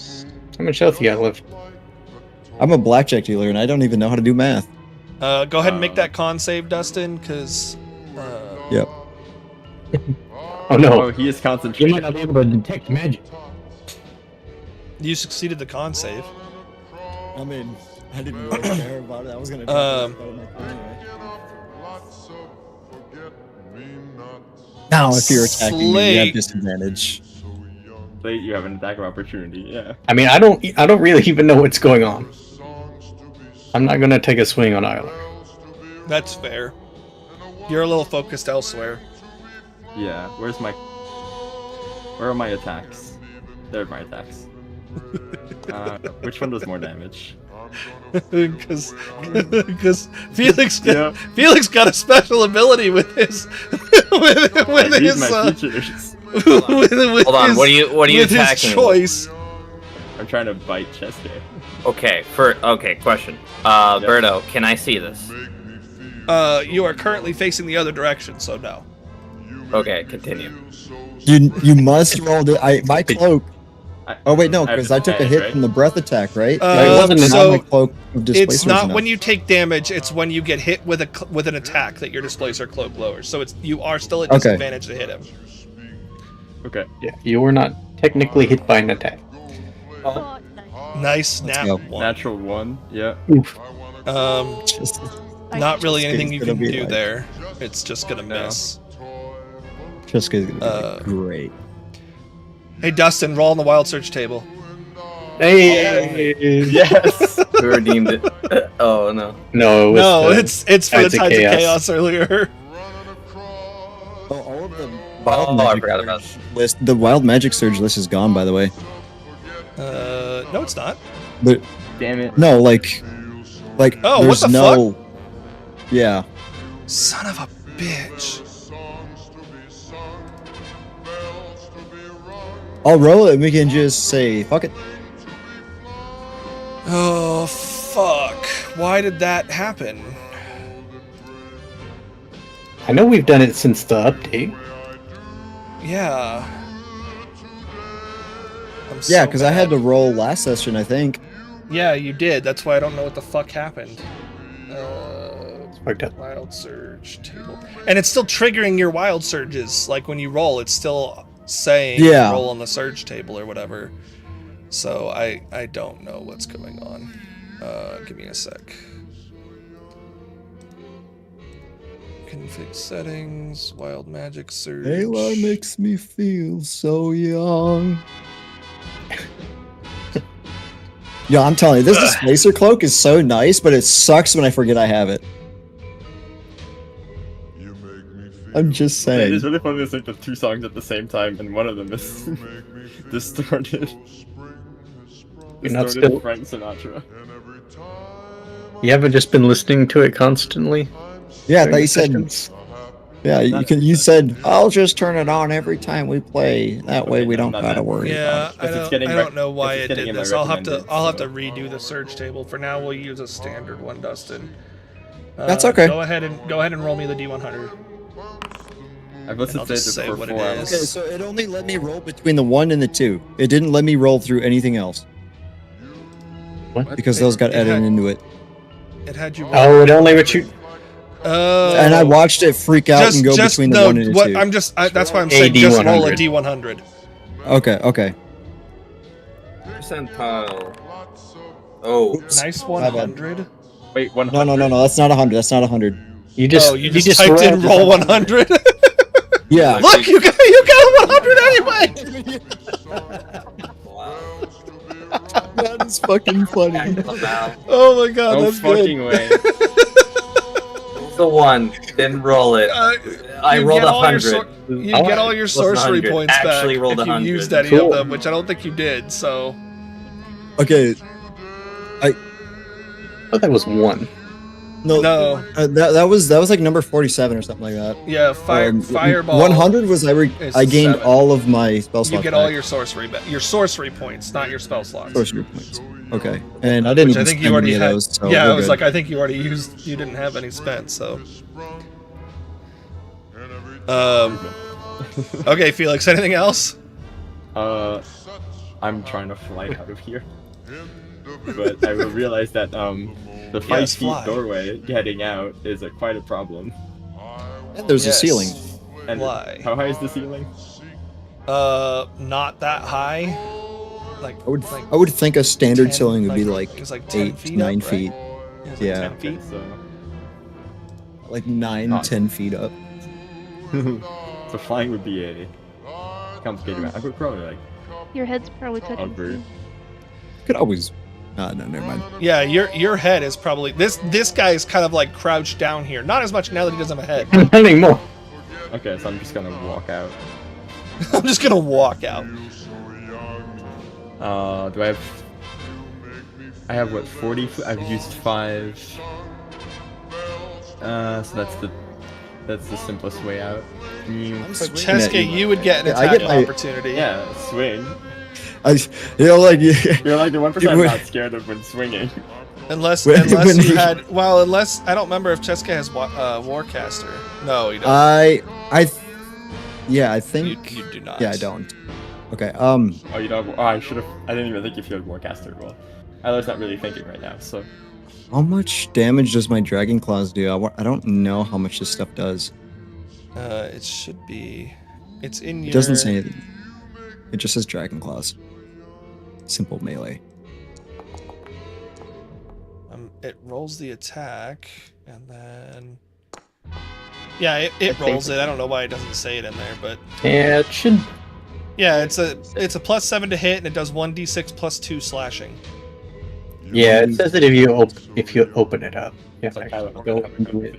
How much health you got left? I'm a blackjack dealer and I don't even know how to do math. Go ahead and make that con save, Dustin, because Yep. Oh no. Oh, he is You concentrating. might not be able to detect magic. you succeeded the con save. I mean, I didn't really care about it. I was gonna. Now, if you're attacking me, you Slate. have disadvantage. Late, you have an attack of opportunity. Yeah. I mean, I don't really even know what's going on. I'm not gonna take a swing on Isla. That's fair. You're a little focused elsewhere. Yeah. Where are my attacks? There are my attacks. Which one does more damage? Because Felix Yeah. Felix got a special ability with his with I need his my features. with Hold on, his, what are you with attacking? his choice. I'm trying to bite Cheska. Okay, question. Berto, can I see this? You are currently facing the other direction, so no. Okay, continue. You must roll my cloak. Oh wait, no, because I took a hit right? from the breath attack, right? it wasn't Now so my cloak of displacer it's is not enough. when you take damage; it's when you get hit with an attack that your displacer cloak lowers. So you are still at Okay. disadvantage to hit him. Okay. Yeah, you were not technically hit by an attack. Oh, nice. Nice Let's nat go. one. Natural 1. Yeah. Just- Not really anything you gonna can be do like- there. It's just gonna No. miss. Just gonna be great. Hey Dustin, roll on the wild search table. Hey! Yes. We redeemed it. Oh no. No, it was No, the- it's for the Tides of Tides of Chaos. Chaos earlier. Oh, all of the Oh, wild I magic forgot about surge list. The wild magic surge list is gone, by the way. No, it's not. But Damn it. no, like Oh, what there's the no. Yeah. Son of a bitch. I'll roll it and we can just say fuck it. Oh fuck! Why did that happen? I know we've done it since the update. Yeah. I'm Yeah, so because I had to mad. roll last session, I think. Yeah, you did. That's why I don't know what the fuck happened. Fucked up. Wild surge table, and it's still triggering your wild surges. Like when you roll, it's still saying Yeah. roll on the surge table or whatever. So I don't know what's going on. Give me a sec. config settings, wild magic surge. Halo makes me feel so young. Yeah, I'm telling you, this displacer cloak is so nice, but it sucks when I forget I have it. I'm just It saying. is really funny to think of two songs at the same time, and one of them is distorted. You're not Distorted still- Frank Sinatra. You haven't just been listening to it constantly? Yeah, I during thought the you said. sessions? Yeah, you can. You said I'll just turn it on every time we play. That way Okay, we no, don't not gotta that. worry. Yeah, about I It's don't, getting I rec- don't know why it's it getting did in my this. I'll have to recommended, redo the search table. For now, we'll use a standard one, Dustin. That's okay. Go ahead and roll me the D100. I've listened I'll to it just say for what 4 it hours. is. Okay, so it only let me roll between the 1 and the 2. It didn't let me roll through anything else What? because those got It edited had- into it. It had you. Oh, it only let you. And I watched it freak out and go between the 1 and the 2. That's why I'm A saying just roll a D100. D100. Okay. Percentile. Oh, Nice My bad. 100. Wait, 100? No. That's not 100. That's not 100. You just, Oh, you just typed in rolled roll 100. Yeah. Look, you got a 100 anyway. wow. That is fucking funny. Oh my god, No that's fucking good. way. The one. Didn't roll it. I You rolled get all your 100. You get all your Wasn't sorcery 100. points back Actually rolled if you 100. used any Cool. of them, which I don't think you did. So Okay. I thought that was 1. No. no, That was like number 47 or something like that. yeah, fireball. 100 was is I gained 7. all of my spell You slots get all back. your sorcery points, not your spell slots. sorcery points. Okay. And I didn't Which even I think spend you already any of had. those. So Yeah, we're I was good. like, I think you already used. You didn't have any spent, so. Okay, Felix. Anything else? I'm trying to fly out of here. But I will realize that the 5 Yes, feet fly. doorway getting out is quite a problem. And there's Yes. a ceiling. And Fly. how high is the ceiling? Not that high. Like I would think a standard 10, ceiling would be like it's like 10 8, feet 9 up, right? feet. It's like Yeah. 10 feet. So, Like 9, Ah. 10 feet up. so flying would be a complicated amount. I would probably like Your head's probably touching. hover. you. Could always. No, never mind. Yeah, your head is probably this guy is kind of like crouched down here. Not as much now that he doesn't have a head. Not anymore. Okay, so I'm just gonna walk out. I'm just gonna walk out. Do I have? I have what 40? I've used 5. So that's the simplest way out. So swinging at Chaska, you. you would get an Yeah, I attack get my- opportunity. Yeah, swing. You're like You're like the 1% would- not scared of when swinging. Unless When- unless when you he- had unless I don't remember if Chaska has Warcaster. No, you don't. I think. you do not. Yeah, I don't. Okay. Oh, you don't. I should have. I didn't even think if you had Warcaster. Well, I was not really thinking right now. So How much damage does my Dragon Claws do? I don't know how much this stuff does. It should be. It's in your. It doesn't say anything. It just says Dragon Claws. Simple melee. It rolls the attack and then. Yeah, it rolls it. I don't know why it doesn't say it in there, but Yeah, it should. yeah, it's a +7 to hit and it does 1d6 +2 slashing. Yeah, it says that if you open it up, you have it's to like actually go into it.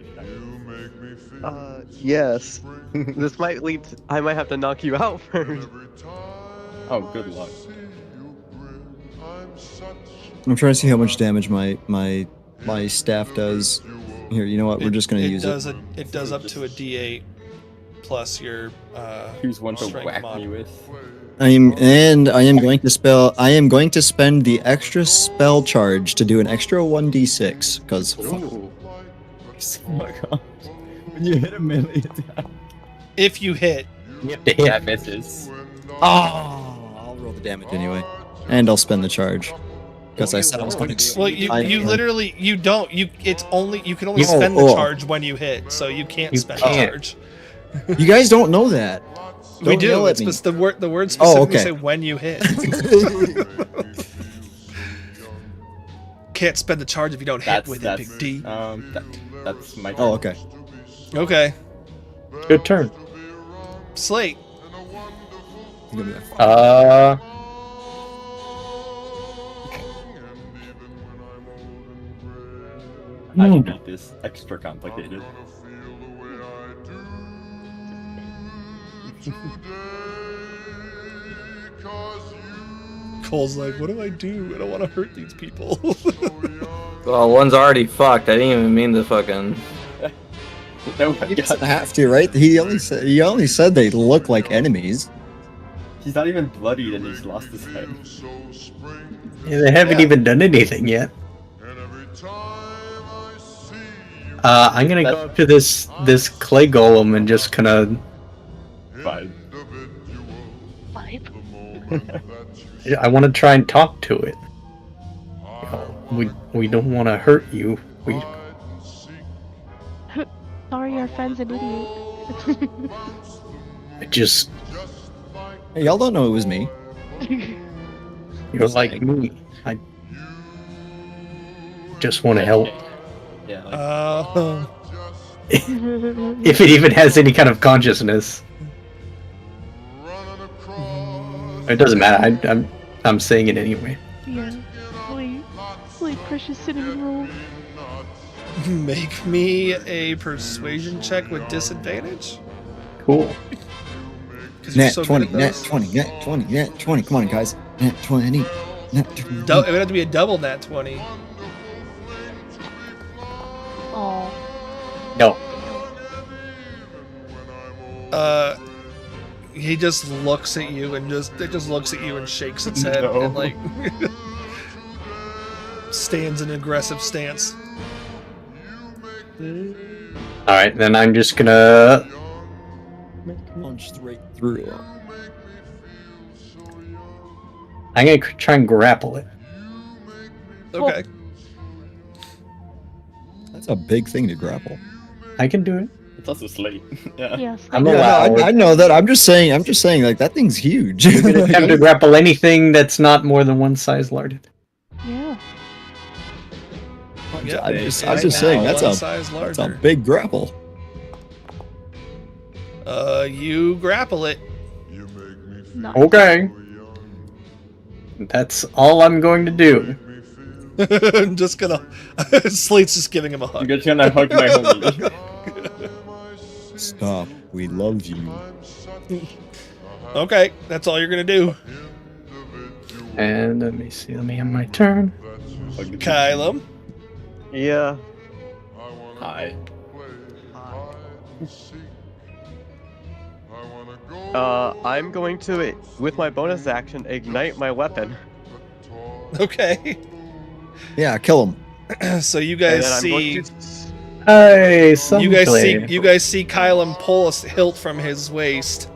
Yes. This might lead to, I might have to knock you out first. oh, good luck. I'm trying to see how much damage my staff does. Here, you know what? We're just gonna use it. It does up to a d8 plus your Choose one to strength whack mod. me with. I am going to spend the extra spell charge to do an extra 1d6 because Oh my god! When you hit a melee attack, If you hit, You have to hit. that misses. I'll roll the damage anyway, and I'll spend the charge because I said I was going to. well, you literally you don't you it's only you can only Oh, spend the oh. charge when you hit, so you can't You spend can't. the charge. You guys don't know that. We Don't yell do. at It's me. just the word Oh, specifically okay. say when you hit. Can't spend the charge if you don't hit with it, Big D. That's my. Oh, okay. Okay. Good turn. Slate. Give me that. I can make this extra complicated. Cole's like, what do? I don't want to hurt these people. Well, one's already fucked. I didn't even mean to fucking. He doesn't have to, right? He only said they look like enemies. He's not even bloodied and he's lost his head. Yeah, they haven't Yeah. even done anything yet. I'm gonna go up to this clay golem and just kind of. Fine. I want to try and talk to it. You know, we don't want to hurt you. We Sorry, our friend's an idiot. just Hey, y'all don't know it was me. you're like me. I just want to help. Yeah, like, If it even has any kind of consciousness. It doesn't matter. I'm saying it anyway. Yeah. Wait, precious cinnamon roll. Make me a persuasion check with disadvantage. Cool. 'Cause you're Nat so 20, good at nat those. 20, nat 20, nat 20. Come on, guys. Nat 20, nat 20. It would have to be a double nat 20. Oh. No. He just looks at you and it just looks at you and shakes its head No. and like stands in an aggressive stance. All right, then I'm just gonna. Punch straight through. I'm gonna try and grapple it. Okay. That's a big thing to grapple. I can do it. it's also Slate. Yeah. Yes. I'm Yeah, allowed. no, I know that. I'm just saying, like, that thing's huge. I'm gonna attempt to grapple anything that's not more than one size larger. Yeah. Yep, I'm it's just saying, now that's one a size That's a larger. big grapple. You grapple it. Nice. Okay. That's all I'm going to do. I'm just gonna. Slate's just giving him a I'm hug. just gonna hug my homie. Stop. We love you. Okay, that's all you're gonna do. And let me see. Let me have my turn. Kylo. Yeah. Hi. I'm going to, with my bonus action, ignite my weapon. Okay. Yeah, kill him. So you And guys then I'm see. going to... Hey, You guys see. Sunclay. You guys see Kylam pull a hilt from his waist,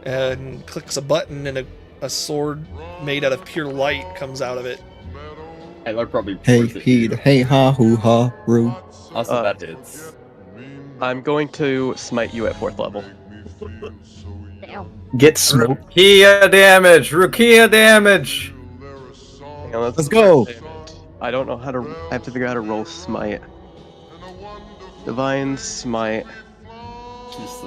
and clicks a button, and a sword made out of pure light comes out of it. Tyler probably Hey, pours it Pete. too. Hey, ha, hoo, ha, roo. Also, that hits. I'm going to smite you at 4th level. Damn. Get smoked. Rukia damage! Rukia damage! Hang on, Let's go. I don't know how to... I have to figure out how to roll smite. Divine smite. Jesus.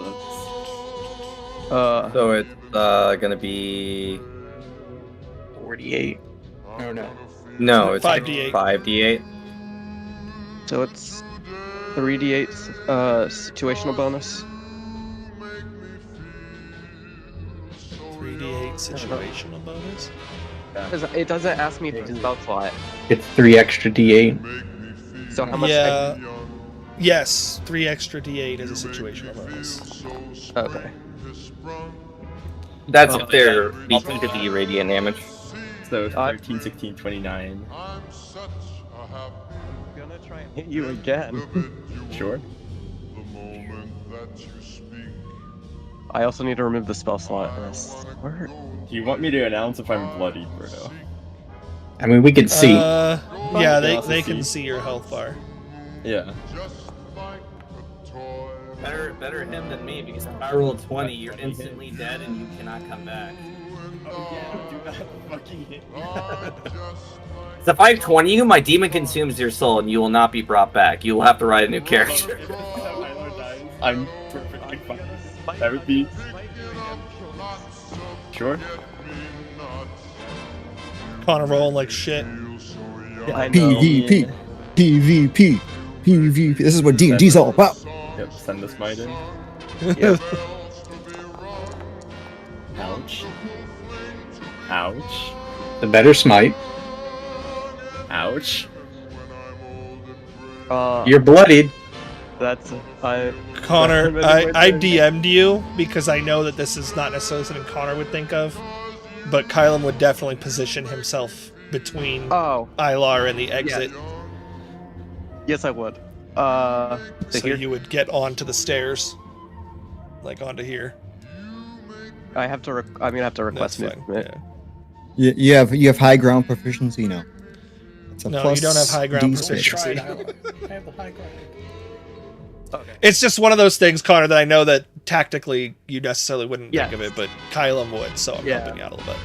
So it's gonna be 48. Oh no. no, it's 5d8. 5d8. So it's 3d8 situational bonus. 3d8 situational bonus. It doesn't ask me to spell slot. It's 3 extra d8. So how much? Yeah. Yes, 3 extra d8 is a situational bonus. Okay. That's if they're equal to the radiant damage. So 13, 16, 29. I'm gonna try and hit you again. Sure. I also need to remove the spell slot. Where? Do you want me to announce if I'm bloody, Bruno? I mean, we can see. Yeah, they also can see. see your health bar. Yeah. Better him than me, because if I roll 20, you're instantly dead and you cannot come back. Oh yeah, do not fucking hit me. So if I have 20 you, my demon consumes your soul and you will not be brought back. You will have to write a new character. Tyler dies. I'm perfectly fine. That would be sure. Connor rolling like shit. I PvP, PvP, PvP. This is what D&D's all about. Yep, send the smite in. Yep. Ouch. Ouch. The better smite. Ouch. You're bloodied. That's I. Connor, Right I there. DM'd you because I know that this is not necessarily something Connor would think of, but Kylan would definitely position himself between Oh, Ilar and the exit, yes, I would. so Here? you would get onto the stairs, like onto here. I have to. I'm gonna have to That's request fine. movement. Yeah. You have high ground proficiency now. It's a No, plus you don't have high ground D6. proficiency. I have the high ground. Okay. It's just one of those things, Connor, that I know that tactically you necessarily wouldn't Yeah. think of it, but Kylan would, so I'm Yeah. helping you out a little bit.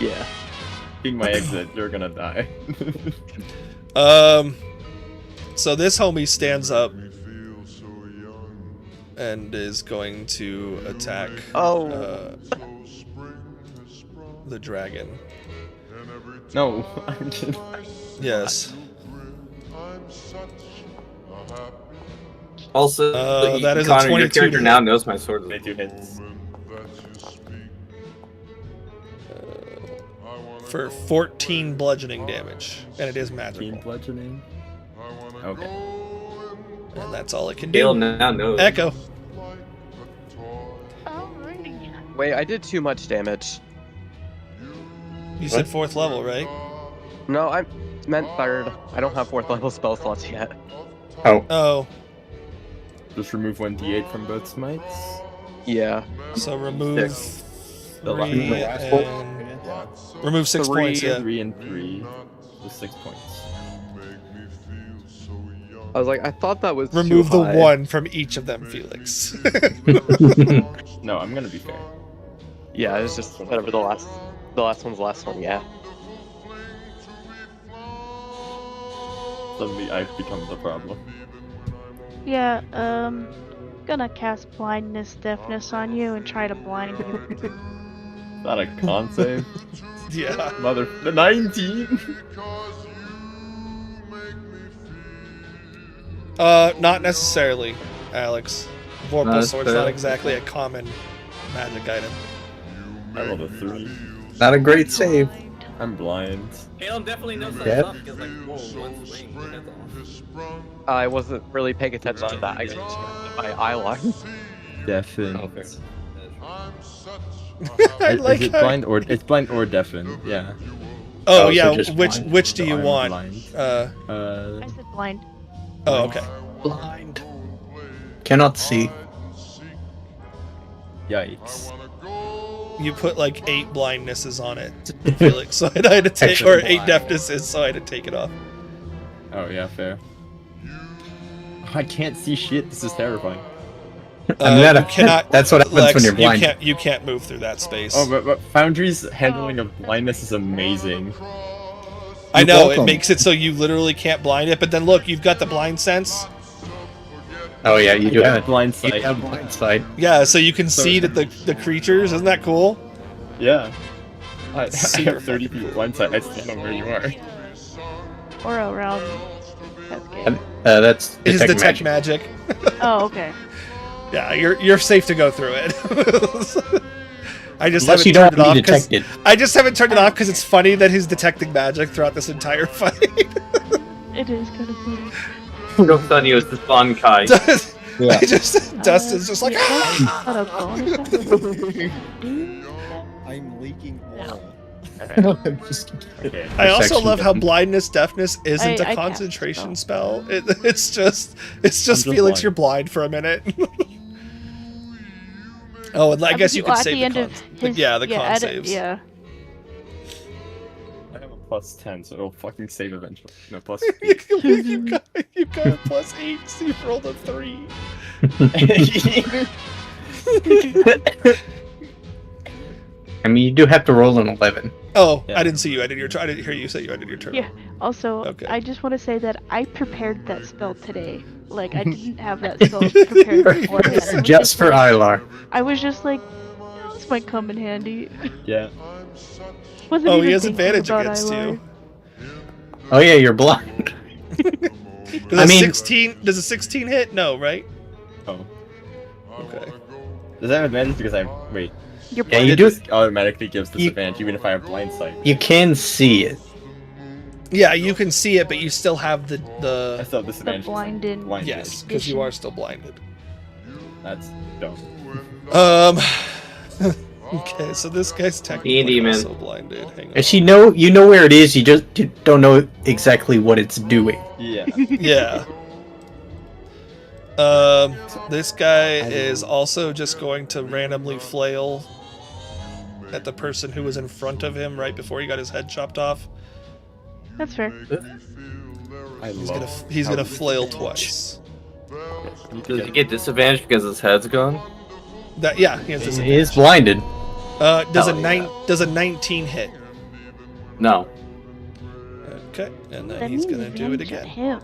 Yeah. Being my exit, you're gonna die. So this homie stands up and is going to attack Oh. the dragon. No, I'm just... Yes. Also, that is a Connor, your 22 character to now hit. knows my sword. They do hits. For 14 bludgeoning damage, and it is Team magical, bludgeoning. Okay. and that's all it can Gale do. now knows. Echo. Alrighty. Wait, I did too much damage. You said 4th level, right? No, I meant third. I don't have 4th level spell slots yet. Oh, Just remove 1d8 from both smites. Yeah. so remove The la- 3 the last and remove 6 Three. points. Yeah. 3 and 3. So 6 points. I was like, I thought that was Remove too the high. 1 from each of them, Felix. No, I'm gonna be fair. Yeah, it's just whatever the last one's the last one. Yeah. Suddenly I've become the problem. Yeah, gonna cast blindness deafness on you and try to blind you. Is that a con save? Yeah. Mother... The 19! Not necessarily, Alex. Vorpal That's Sword's fair. not exactly a common magic item. I rolled a 3. Not a great save. I'm blind. Gale definitely knows that Yep. stuff because like, whoa, one swing, that's off. I wasn't really paying attention to that. I got distracted by eyeline. Definitely. I Is like it how- blind or... It's blind or deafen, yeah. Oh Oh, so yeah, just which blind. which do you I'm want? blind. I said blind. Oh, okay. Blind. Cannot see. Yikes. You put like 8 blindnesses on it, Felix. So I had to take, or 8 deafnesses, so I had to take it off. Oh yeah, fair. I can't see shit. This is terrifying. I'm not you a- cannot. that's what happens Lex, when you're blind. You can't move through that space. Oh, but Foundry's handling of blindness is amazing. I You're know welcome. it makes it so you literally can't blind it, but then look, you've got the blind sense. Oh yeah, you do Yeah, have blind You sight. have blind sight. Yeah, so you can So- see that the creatures. Isn't that cool? Yeah. I Super have 30 people blind sight. I still know where you are. Or around Cascade. That's It is detect detect magic. magic. Oh, okay. Yeah, you're safe to go through it. I just Unless haven't you don't turned it off be 'cause- detected. I just haven't turned it off because it's funny that he's detecting magic throughout this entire fight. It is kind of funny. Joke's on you, it's the spawn Kai. Yeah. I just Dustin's just like Not a bonus. I'm leaking Yeah. oil. I'm just kidding. Okay. I also section love how done. blindness deafness isn't I a cast concentration a spell. It's just just Felix, blind. you're blind for a minute. Oh, and I guess you could at save the the end con. of his, Yeah, the con at it- saves. Yeah. I have a plus 10, so it'll fucking save eventually. No, plus you got a plus 8, so you've rolled a 3. I mean, you do have to roll an 11. Oh, Yeah. I didn't see you. I didn't hear you say you ended your turn. Yeah. Also, Okay. I just want to say that I prepared that spell today. Like, I didn't have that spell prepared beforehand. I was Just for like, Ilar. I was just like, this might come in handy. Yeah. Wasn't Oh, even he has thinking advantage about against Ilar. you. Oh yeah, you're blind. Does I a mean- 16? Does a 16 hit? No, right? Oh. Okay. Does that have advantage because I wait? You're Yeah, blind. you It do. just automatically gives You- disadvantage even if I have blind sight. You can see it. Yeah, you can see it, but you still have I the. still have disadvantage. 'cause I'm blinded- blinded. Yes, because you are still blinded. That's dumb. Okay, so this guy's technically Easy, man. also blinded. Hang on. As you know where it is. You just don't know exactly what it's doing. Yeah. Yeah. This guy is also just going to randomly flail at the person who was in front of him right before he got his head chopped off. That's fair. He's gonna flail twice. Does he get disadvantage because his head's gone? That yeah, he has He disadvantage. is blinded. Does a 19 hit? No. Okay, and then That he's means gonna do it advantage at again. him.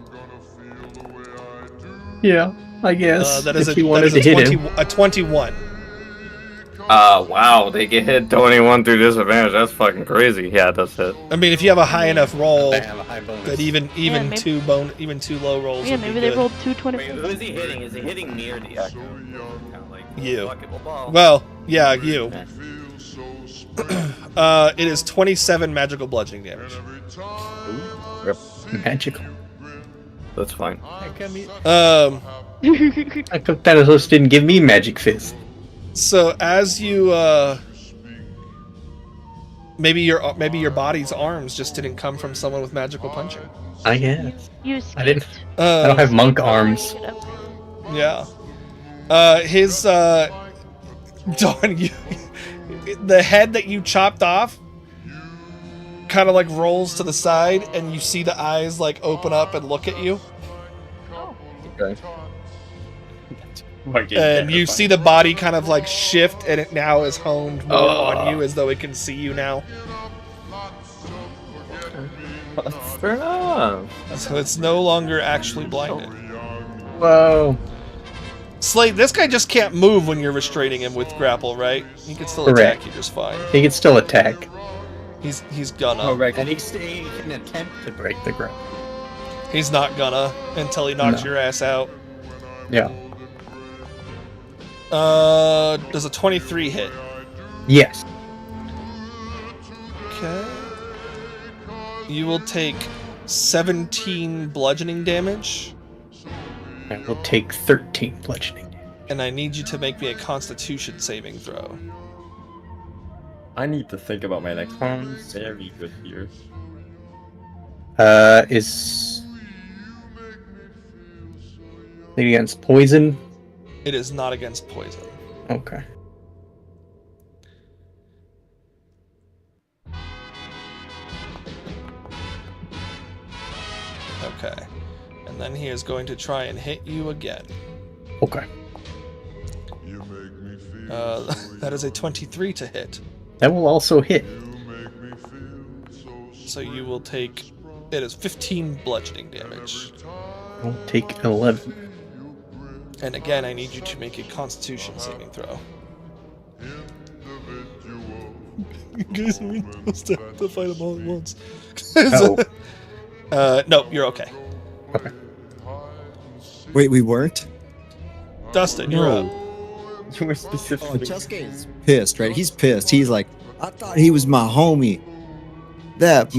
Yeah, I guess. That is if a, you that wanted is to a, hit 20, him. a 21. Wow, they get hit 21 through disadvantage. That's fucking crazy. Yeah, that's it. I mean, if you have a high enough roll, I have a high bonus. that even maybe- two low rolls. Yeah, would be maybe they good. rolled Wait, 220. who is he hitting? Is he hitting near the echo? Kind of You. Fuck it, we'll ball. Well, yeah, you. Okay. It is 27 magical bludgeoning damage. Magical. That's fine. Um, I thought Thanatos didn't give me magic fist. so as you maybe your body's arms just didn't come from someone with magical punching. I guess. You I didn't. escaped. I don't have monk arms. Yeah. His Dawn, you the head that you chopped off kind of like rolls to the side and you see the eyes like open up and look at you. Okay. Fucking And you terrifying. see the body kind of like shift and it now is honed more on you as though it can see you now. Fair enough. So it's no longer actually blinded. Whoa. Slade, this guy just can't move when you're restraining him with grapple, right? He can still Correct. attack you just fine. He can still attack. He's gonna. Oh, right. And he can attempt to break the ground. He's not gonna until he knocks No. your ass out. Yeah. Does a 23 hit? Yes. Okay. You will take 17 bludgeoning damage, I will take 13 bludgeoning damage. and I need you to make me a Constitution saving throw. I need to think about my next one. Very good here. Is maybe against poison? It is not against poison. Okay. Okay. And then he is going to try and hit you again. Okay. That is a 23 to hit. That will also hit. So you will take. It is 15 bludgeoning damage. I'll take 11. And again, I need you to make a Constitution saving throw. You guys are supposed to have to fight them all at once. Oh. No, you're okay. Okay. Wait, we weren't? Dustin, you're up. You were Oh, specifically. Chaska is pissed, right? He's pissed. He's like, I thought he was my homie. That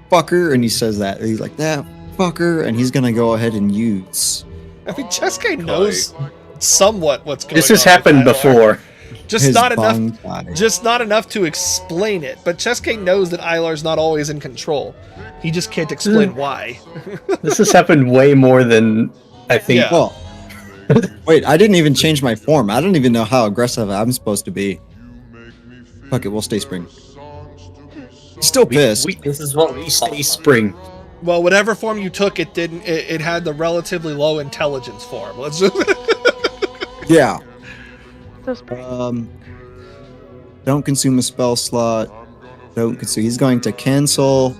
fucker. And he says that. He's like, that fucker. And he's going to go ahead and use I mean, Chaska knows somewhat what's going on. This has with happened Ilar. before. Just his not enough. bong tie. Just not enough to explain it. But Cheske knows that Ilar's not always in control. He just can't explain why. This has happened way more than I think. Yeah. Well, wait, I didn't even change my form. I don't even know how aggressive I'm supposed to be. Fuck it, we'll stay spring. Still pissed. This is what We stay spring. Well, whatever form you took, it didn't. It had the relatively low intelligence form. Let's just. Yeah. So spring. Don't consume a spell slot. So he's going to cancel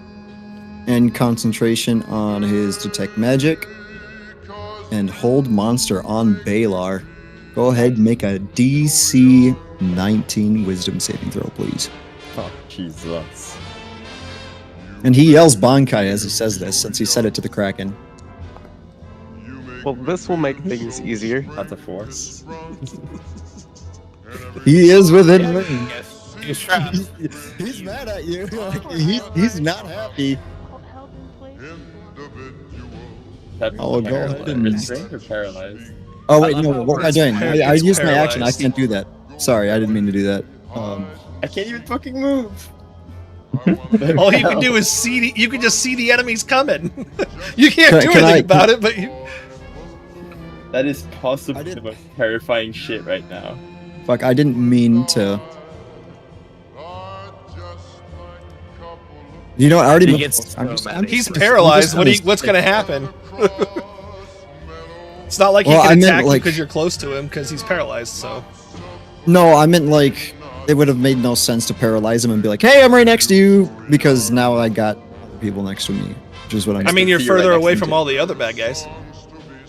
and concentration on his detect magic and hold monster on Balar. Go ahead and make a DC 19 wisdom saving throw, please. Oh, Jesus. And he yells Bankai as he says this, since he said it to the Kraken. Well, this will make things easier. That's a 4. He is within range. He's trapped. He's mad at you. He's not happy. Held in place. Oh, go ahead and- Restrained or paralyzed? Oh wait, no, what am I doing? I It's used my action. I paralyzed. can't do that. Sorry, I didn't mean to do that. I can't even fucking move. All you can do is see. You can just see the enemies coming. You can't do Can anything I- about it, but you. That is possibly I the did- most terrifying shit right now. Fuck, I didn't mean to. You know what? I already. He moved- gets I'm so just- mad. I'm He's just- paralyzed. I'm just What's gonna happen? It's not like he Well, I can meant, attack you like- because you're close to him because he's paralyzed. So No, I meant like it would have made no sense to paralyze him and be like, "Hey, I'm right next to you," because now I got other people next to me, which is what I'm. I mean, you're you're right further next away to from him. all the other bad guys.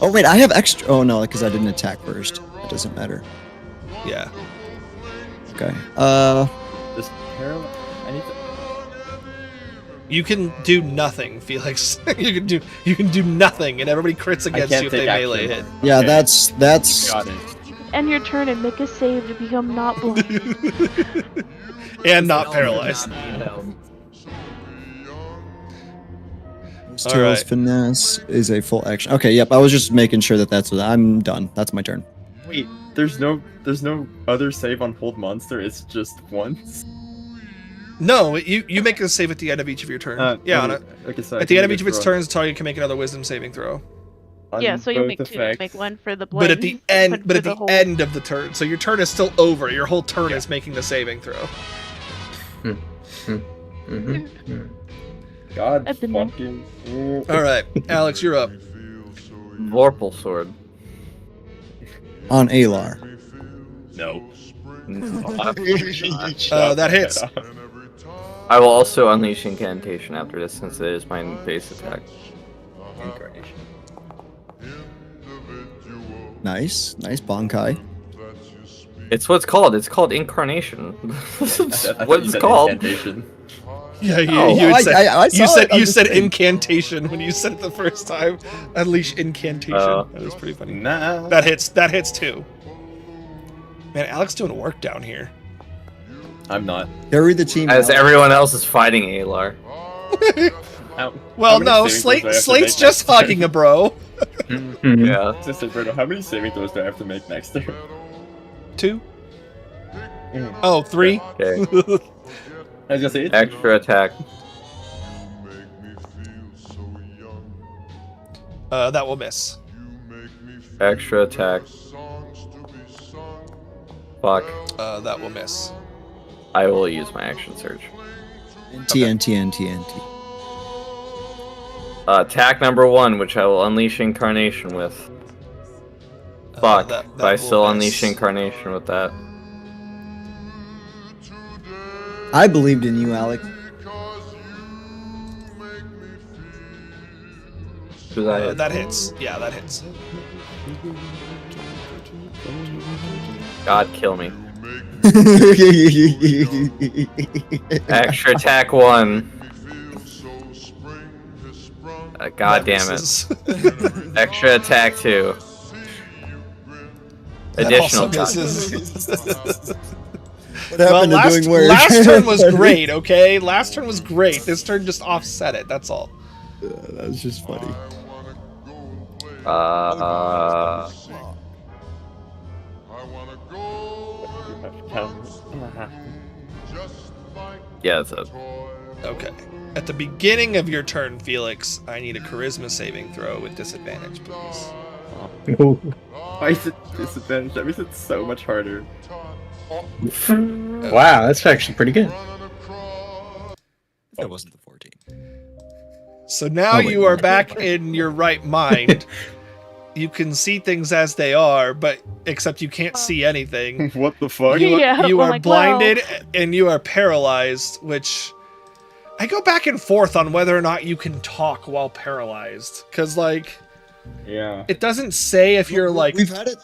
Oh wait, I have extra. Oh no, because I didn't attack first. It doesn't matter. Yeah. Okay. Just paralyzed. I need to. You can do nothing, Felix. you can do nothing, and everybody crits against can't you if they take melee action. hit. Yeah, Okay. that's. Got it. End your turn and make a save to become not blind. And not paralyzed. Tails Alright. finesse is a full action. Okay, yep. I was just making sure that that's what I'm done. That's my turn. Wait, there's no other save on hold monster. It's just once. No, you make a save at the end of each of your turn. Yeah, on it. Okay, so At the end of each of its turns, the target can make another wisdom saving throw. Yeah, so you make two. Make one for the blind. But at the end, one but for at the whole. end of the turn, so your turn is still over. Your whole turn is making the saving throw. God At the moment. fucking. All right, Alex, you're up. Vorpal sword. On Alar. No. That hits. I will also unleash incantation after this since it is my base attack. Incarnation. Nice Bankai. It's what it's called. It's called incarnation. That's I thought what you it's said called. incantation. Yeah, you, Oh, you, had said, I you saw said it, I'm you just said saying. incantation when you said it the first time. Unleash incantation. That was pretty funny. Nah. That hits too. Man, Alex doing work down here. I'm not. Carry the team. As out. everyone else is fighting Alar. How Well, many no, saving throws do I have to Slate's make just next hugging a bro. Yeah. Sister Bruno, how many saving throws do I have to make next turn? 2. Oh, 3. Okay. I was gonna say it's Extra attack. That will miss. Extra attack. Fuck. That will miss. I will use my action surge. TNT. Attack number 1, which I will unleash incarnation with. Fuck. that but I will still miss. unleash incarnation with that. I believed in you, Alex. Does that hit? That hits. Yeah, that hits. God kill me. Extra attack 1. God That damn it. misses. Extra attack 2. That Additional also attack. misses. What Well, happened to doing work? last turn was great, okay? Last turn was great. This turn just offset it, that's all. That was just funny. Yeah, that's it. Okay. At the beginning of your turn, Felix, I need a charisma saving throw with disadvantage, please. Why is it disadvantage? That makes it so much harder. Wow, that's actually pretty good. That wasn't the 14. So now Oh, wait, you are no. back in your right mind. You can see things as they are, but except you can't see anything. What the fuck? You, Yeah, you well, are like, well. blinded and you are paralyzed, which I go back and forth on whether or not you can talk while paralyzed, because like Yeah. it doesn't say if you're like. We've had it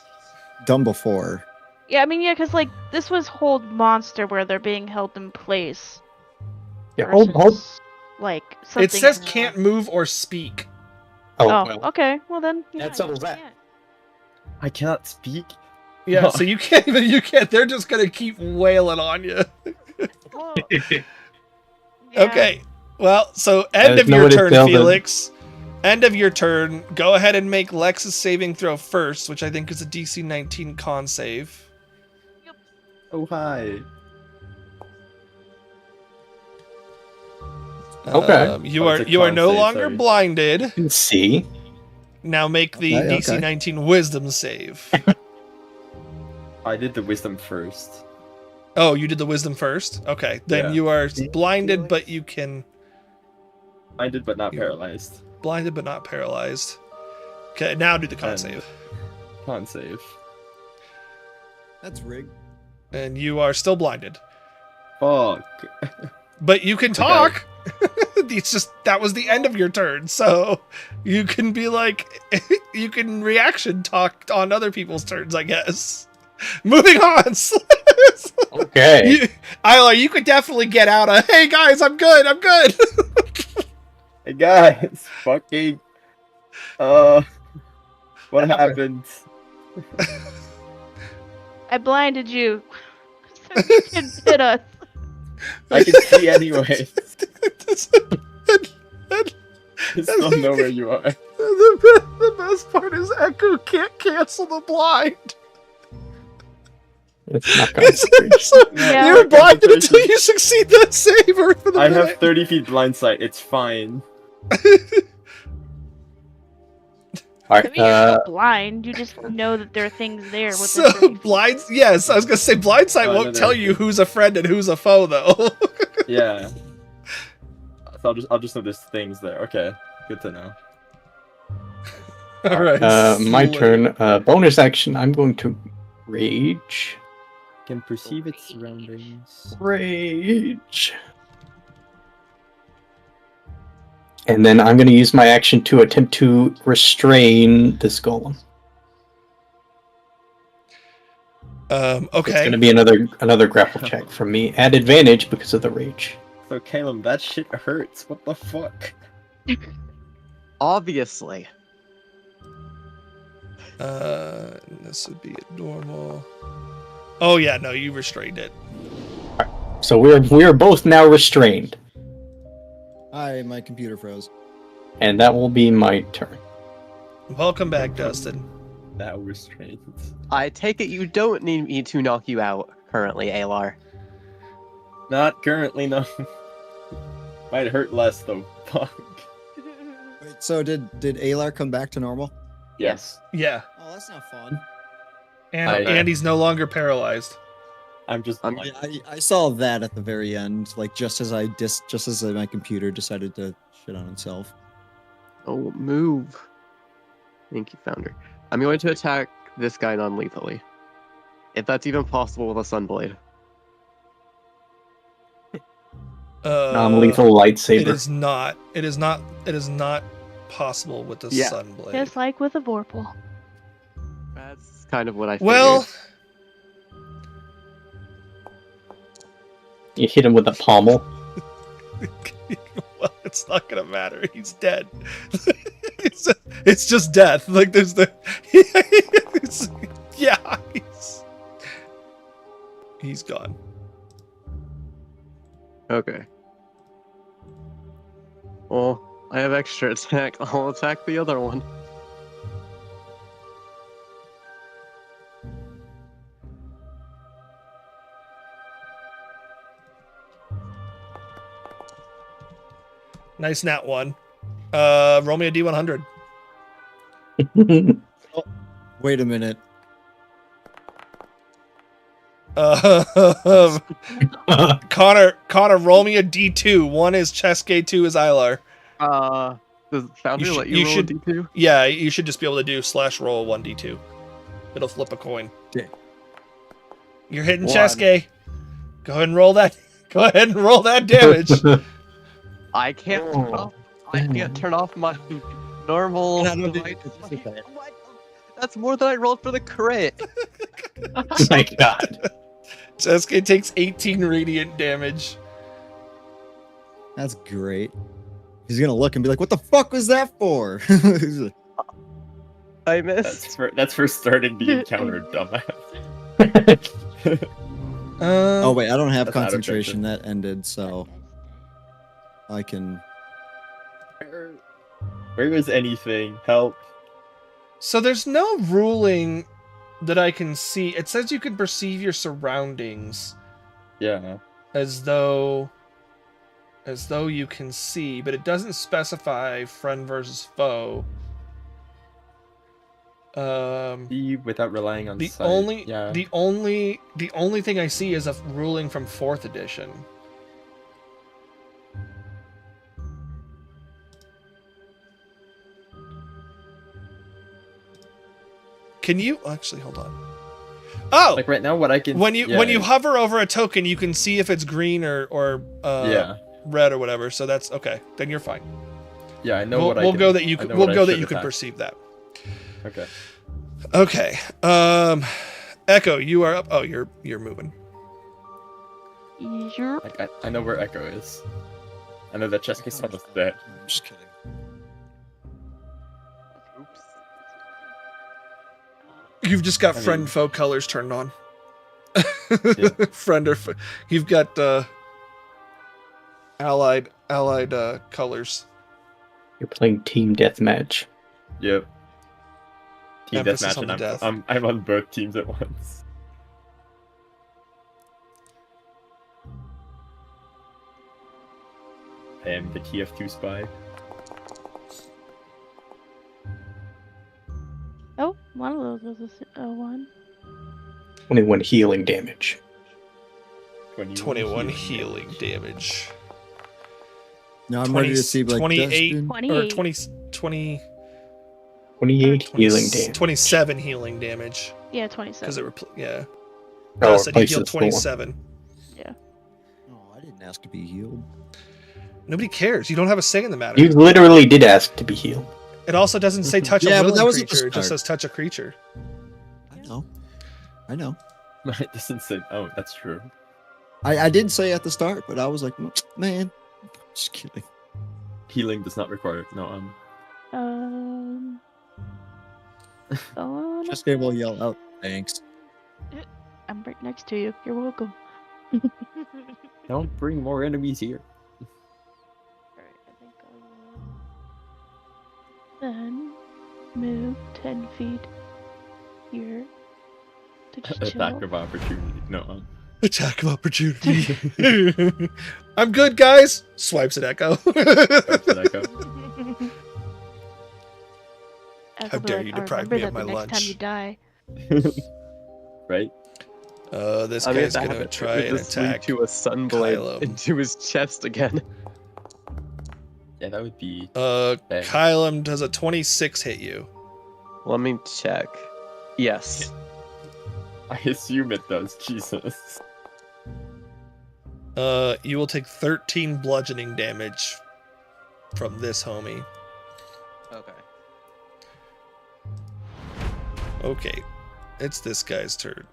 done before. Yeah, I mean, yeah, because like this was hold monster where they're being held in place. Yeah, hold. versus, Like something. It says in the- can't move or speak. Oh, Oh, well. okay. Well then. That yeah, settles you that. can't. I cannot speak. Yeah, so you can't even. You can't. They're just gonna keep wailing on you. Well, yeah. Okay. Well, so end There's of your nowhere to turn, tell them. Felix. End of your turn. Go ahead and make Lex's saving throw first, which I think is a DC 19 con save. Oh, hi. Okay. You Oh, are it's a you are con no save, longer sorry. blinded. See? Now make the Okay, DC okay. 19 Wisdom save. I did the wisdom first. Oh, you did the Wisdom first. Okay, then Yeah. you are blinded, but you can I did, but not You're- paralyzed. blinded but not paralyzed. Okay, now do the con And- save. Con save. That's rigged. And you are still blinded. Fuck. But you can talk. It's just that was the end of your turn, so you can be like, you can reaction talk on other people's turns, I guess. Moving on. Okay. Isla, you could definitely get out of. Hey guys, I'm good. I'm good. Hey guys, fucking. What happened? I blinded you. So you can hit us. I can see anyway. I still know where you are. The best part is Echo can't cancel the blind. It's not concentration. So Yeah. you're blinded until Concentration. you succeed that save or for the I minute. have 30 feet blind sight. It's fine. All I right. mean, you're not blind. You just know that there are things there. Within So 30 feet. blind, yes, I was gonna say blind sight Oh, I know won't tell there- you who's a friend and who's a foe, though. Yeah. So I'll just know there's things there. Okay, good to know. All right, My Slay. turn. Bonus action. I'm going to rage. Can perceive its surroundings. Rage. And then I'm going to use my action to attempt to restrain this golem. It's Okay. going to be another grapple check from me at advantage because of the rage. So Caleb, that shit hurts. What the fuck? Obviously. This would be a normal. Oh yeah, no, you restrained it. So we are both now restrained, Hi, my computer froze. and that will be my turn. Welcome back, Dustin. That restraint. I take it you don't need me to knock you out currently, Alar. Not currently, no. Might hurt less though. Fuck. Wait, so did Alar come back to normal? Yes. Yeah, Oh, that's not fun. and I- Andy's no longer paralyzed. I'm just. I'm- I saw that at the very end, like just as my computer decided to shit on itself. Oh, move. Thank you, Founder. I'm going to attack this guy non-lethally. If that's even possible with a Sunblade. Non-lethal It lightsaber. is not. It is not. It is not possible with the Yeah. Sunblade. Just like with a Vorpal. That's kind of what I figured. Well, You hit him with a pommel. well, it's not gonna matter. He's dead. it's just death. Like there's the. Yeah, he's gone. Okay. Well, I have extra attack. I'll attack the other one. Nice nat one. Roll me a D100. Wait a minute. Connor, roll me a D2. One is Chaska, two is Ilar. Does Founder You let should- you you roll should- a D2? Yeah, you should just be able to do /roll 1d2. It'll flip a coin. Yeah. You're hitting One. Chaska. Go ahead and roll that. Go ahead and roll that damage. I can't turn off. I can't turn off my normal device. What? That's more than I rolled for the crit. Oh my god. Chaska takes 18 radiant damage. That's great. He's gonna look and be like, "What the fuck was that for?" He's like, I missed. That's for starting the encounter, dumbass. oh wait, I don't have That's out of concentration. That ended, so I can. Where is anything? Help. So there's no ruling that I can see. It says you can perceive your surroundings Yeah. as though you can see, but it doesn't specify friend versus foe. See without relying on The sight. only Yeah. the only thing I see is a ruling from 4th edition. Can you actually hold on? Oh, Like right now, what I can when you hover over a token, you can see if it's green or yeah. red or whatever. So that's okay. Then you're fine. Yeah, I know We'll, what I we'll can. go that you I can. know We'll what I go that should you can attack. perceive that. Okay. Okay. Echo, you are up. Oh, you're moving. You're Like I know where Echo is. I know that Cheska's almost dead. I'm just kidding. Oops. You've just got I mean- friend foe colors turned on. Yeah. Friend or you've got allied colors. You're playing team deathmatch. Yep. Team Emphasis deathmatch, on the and death. I'm on both teams at once. I am the TF2 spy. oh, one of those was a one. 21 healing damage. 21 healing damage. Now I'm ready to see like 28 Dustin. or 28. 20 28 healing damage. 27 healing damage Yeah, because 27. it yeah. Oh, Said he replaces healed the one. 27. Oh, I didn't ask to be healed. Nobody cares. You don't have a say in the matter. You literally did ask to be healed. It also doesn't say touch Yeah, a but willing that was at the creature. It just start. says touch a creature. I know. I know. It doesn't say. Oh, that's true. I did say at the start, but I was like, man, just kidding. Healing does not require. No. Oh, Just able to yell out, thanks. I'm right next to you. You're welcome. Don't bring more enemies here. Alright, I think I will then move 10 feet here to just Attack chill. of opportunity. No. Attack of opportunity. I'm good, guys. Swipes at Echo. That's what I go. How dare you deprive me of my next time you lunch. die. Right? This I mean, guy's that gonna happened. try It and just lead attack. to a sunblade Kylo. into his chest again. Yeah, that would be. Uh, Bang. Kylam, does a 26 hit you? Let me check. Yes. I assume it does. Jesus. You will take 13 bludgeoning damage from this homie. Okay. Okay, it's this guy's turn,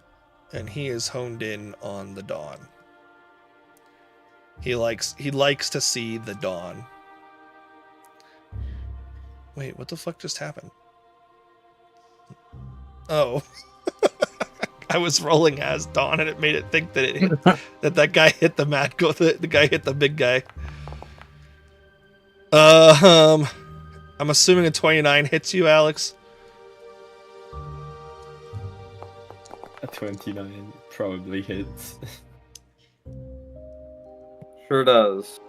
and he is honed in on the dawn. He likes to see the dawn. Wait, what the fuck just happened? Oh. I was rolling as Dawn and it made it think that it hit, that guy hit the mat. The guy hit the big guy. I'm assuming a 29 hits you, Alex. A 29 probably hits. Sure does.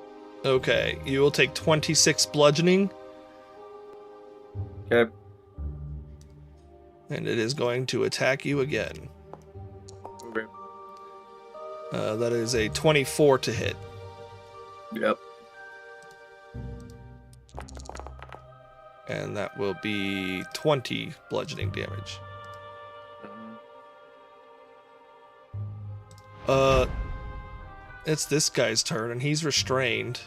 Okay, you will take 26 bludgeoning, Okay. and it is going to attack you again. Okay. That is a 24 to hit. Yep. And that will be 20 bludgeoning damage. It's this guy's turn, and he's restrained.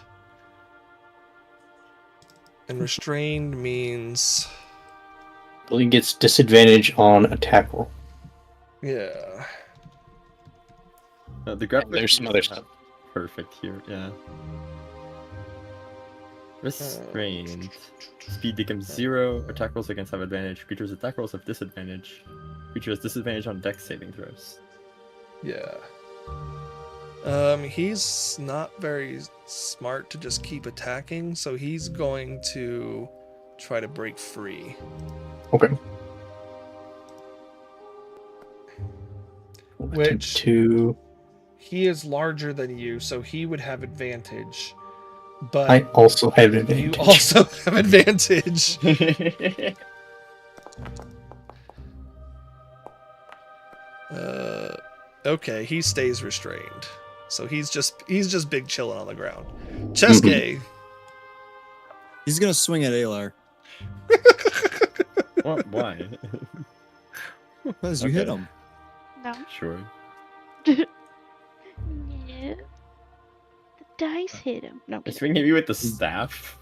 And restrained means... Bully gets disadvantage on attack roll. Yeah. The graphic There's some other stuff. perfect here, yeah. Restrained. Speed becomes 0. Attack rolls against have advantage. Creatures' attack rolls have disadvantage. Creature has disadvantage on dex saving throws. Yeah. He's not very smart to just keep attacking, so he's going to try to break free. Okay. Which- to He is larger than you, so he would have advantage. But I also have you advantage. also have advantage. Okay, he stays restrained. So he's just big chilling on the ground. Cheska, He's gonna swing at Alar. What? Why? Because you hit Okay. him. No. Sure. Yeah. The dice hit him. No. I'm You're kidding. swinging at me with the staff?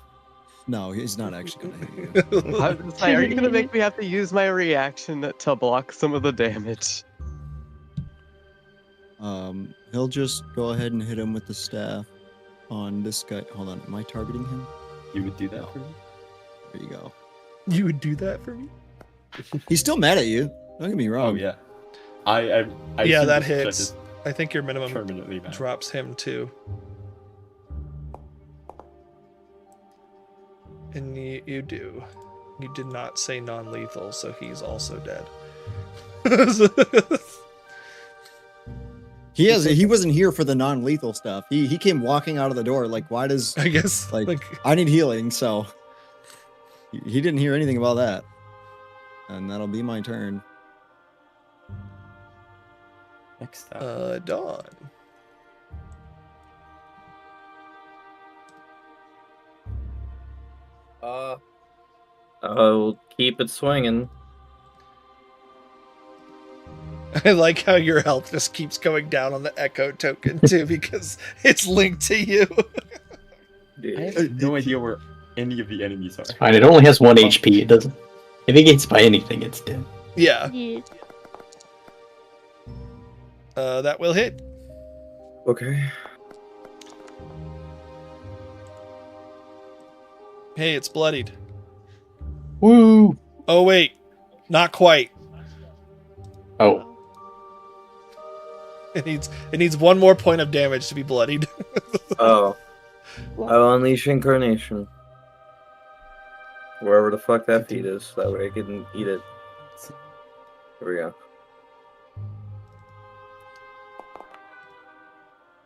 No, he's not actually gonna hit you. I was gonna say, are you gonna make me have to use my reaction to block some of the damage? He'll just go ahead and hit him with the staff on this guy. Hold on, am I targeting him? You would do that for me? There you go. you would do that for me? He's still mad at you. Don't get me Oh, wrong. yeah. I Yeah, assume that this check hits. is I think your minimum permanently bad. drops him too. And you do. You did not say non-lethal, so he's also dead. He wasn't here for the non-lethal stuff. He came walking out of the door like, why does I guess like, like I need healing, so he didn't hear anything about that. And that'll be my turn. Next up. Dawn. I'll keep it swinging. I like how your health just keeps going down on the echo token too, because it's linked to you. I have no idea where any of the enemies are. Fine, it only has 1 HP. It doesn't. If it gets by anything, it's dead. Yeah. Yeah. That will hit. Okay. Hey, it's bloodied. Woo! Oh wait, not quite. Oh, It needs one more point of damage to be bloodied. Oh. I'll unleash incarnation. Wherever the fuck that feed is, that way I can eat it. Here we go.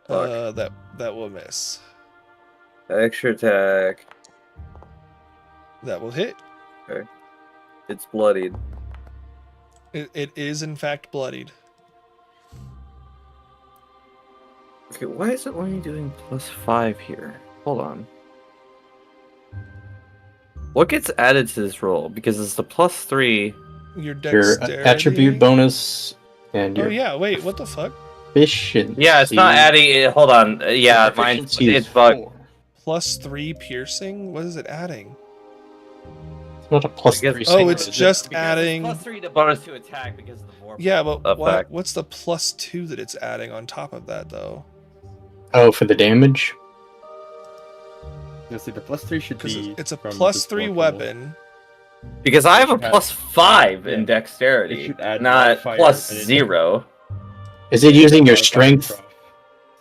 Fuck. That will miss. Extra attack. That will hit. It's bloodied. It is in fact bloodied. Okay, why is it only doing +5 here? Hold on. What gets added to this roll? Because it's the +3. Your your dexterity. attribute bonus and Oh your yeah, wait, what the fuck? efficiency. Yeah, it's not adding it. Hold on. Yeah, mine. Efficiency is It's bugged. 4. +3 piercing? What is it adding? It's not a plus I guess- 3. Oh, single, it's is it? just Because adding. It's +3 to bonus to attack because of the vorpal. Yeah, but effect. what's the +2 that it's adding on top of that though? Oh, for the damage. You'll see the +3 should Because be. it's a from this +3 vorpal. weapon. Because I have a It should +5 in yeah. dexterity, It should add not modifier, +0. Is it using your Modifier strength? trough.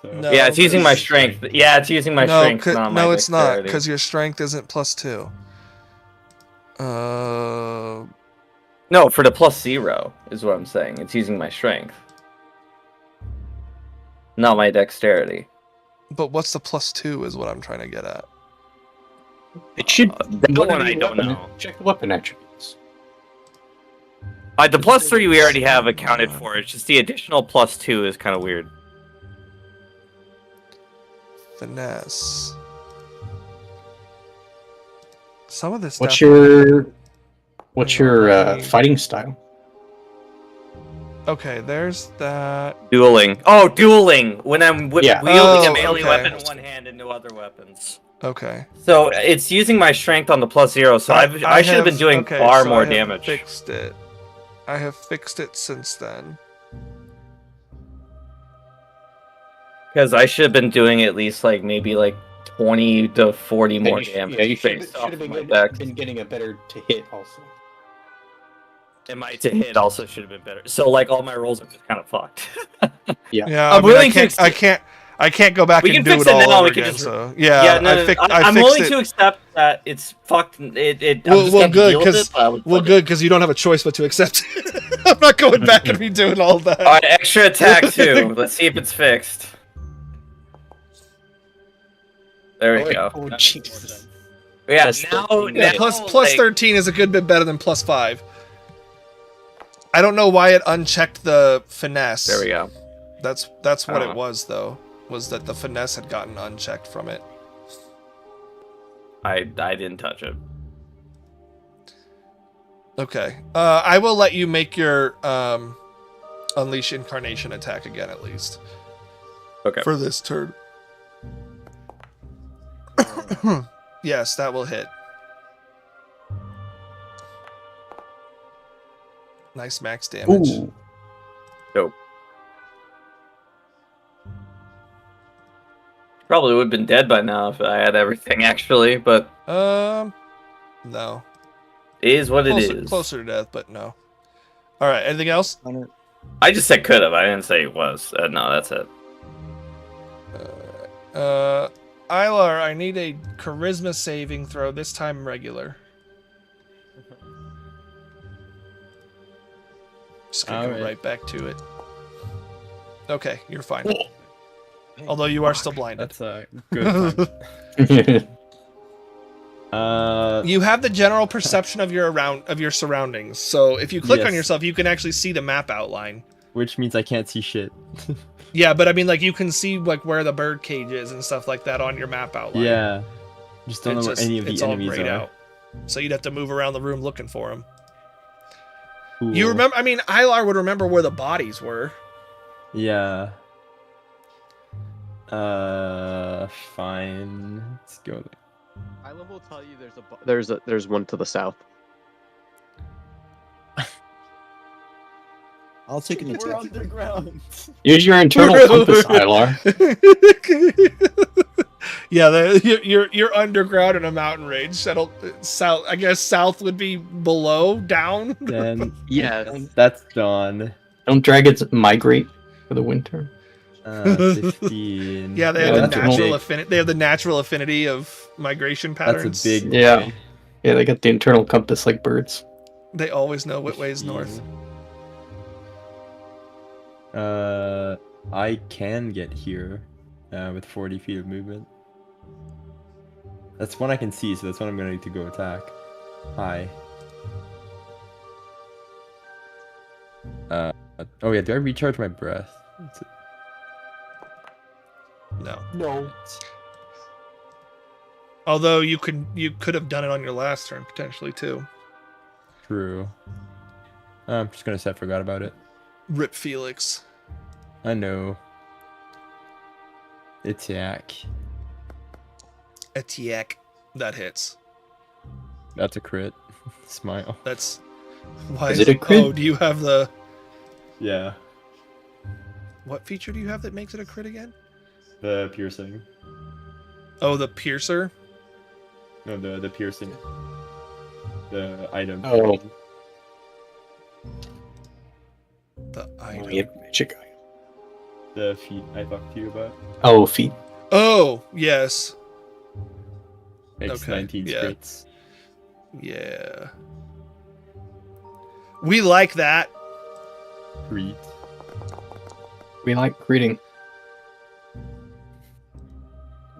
So, No. Yeah, it's using my because- strength. Yeah, it's using my no, strength, not my no, it's not, dexterity. because your strength isn't +2. No, for the +0 is what I'm saying. It's using my strength, not my dexterity. But what's the +2 is what I'm trying to get at. It should. that one I don't weapon- know. Check the weapon attributes. The +3 we already have accounted for. It's just the additional +2 is kind of weird. Finesse. Some of this What's stuff. What's your Alright. fighting style? Okay, there's that. Dueling. Oh, dueling! When I'm Yeah. wielding a Oh, melee okay. weapon in one hand and no other weapons. Okay. So it's using my strength on the +0, so I should have been doing far more damage. Fixed it. I have fixed it since then. Because I should have been doing at least like maybe like 20 to 40 more damage. Yeah, you should based off have of my been, dex. getting a better to hit also. And my to hit also should have been better. So like all my rolls are just kind of fucked. Yeah, I'm willing to I can't go back We and can do fix it it all now, over we can again. just- So yeah, no, I fixed I'm it. willing to accept that it's fucked. I'm just Well, gonna deal with good, it, but I would well, fuck it. good, because you don't have a choice but to accept it. I'm not going back and redoing all that. All right, extra attack too. Let's see if it's fixed. There we go. Oh, Jesus. Yeah, Plus now, 13. Yeah, now, plus like, 13 is a good bit better than +5. I don't know why it unchecked the finesse. There we go. That's what it was though. Was that the finesse had gotten unchecked from it? I didn't touch it. Okay. I will let you make your Unleash Incarnation attack again at least. Okay. For this turn. Yes, that will hit. Nice max damage. Ooh. Dope. Probably would have been dead by now if I had everything actually, but No. it is what it is. Closer to death, but no. All right. Anything else? I just said could have. I didn't say it was. No, that's it. Ilar, I need a charisma saving throw. This time regular. Just gonna go right back to it. Okay, you're fine. Although you are still blinded. That's a good one. You have the general perception of your surroundings. So if you click on Yes. yourself, you can actually see the map outline. Which means I can't see shit. Yeah, but I mean, like you can see like where the bird cage is and stuff like that on your map outline. Yeah. Just don't know where any of the it's all enemies grayed are. out. So you'd have to move around the room looking for them. Cool. You remember? I mean, Ilar would remember where the bodies were. Yeah. Fine. Let's go. Isla will tell you there's one to the south. I'll take an attack. underground. Use your internal compass, Ilar. Yeah, you're underground in a mountain range. That'll south. I guess south would be below, down. Then Yes. that's done. Don't dragons migrate for the winter? 15. Yeah, they have Yeah, the that's natural big. affinity. They have the natural affinity of migration That's patterns. a big. Yeah. boy. Yeah, they got the internal compass like birds. They always know what way is north. I can get here with 40 feet of movement. That's one I can see, so that's one I'm going to go attack. Hi. Oh yeah, do I recharge my breath? No. No. Although you could have done it on your last turn potentially too. True. I'm just gonna say I forgot about it. Rip Felix. I know. Attack. Etiek. That hits. That's a crit. Smile. That's why Is it a crit? Oh, do you have the Yeah. what feature do you have that makes it a crit again? The piercing. Oh, the piercer. No, the piercing. The item. Oh. The item. Yeah, magic item. The feat I talked to you about. Oh, feet. Oh, yes. Makes Okay, 19 yeah. crits. Yeah. We like that. Crit. We like critting.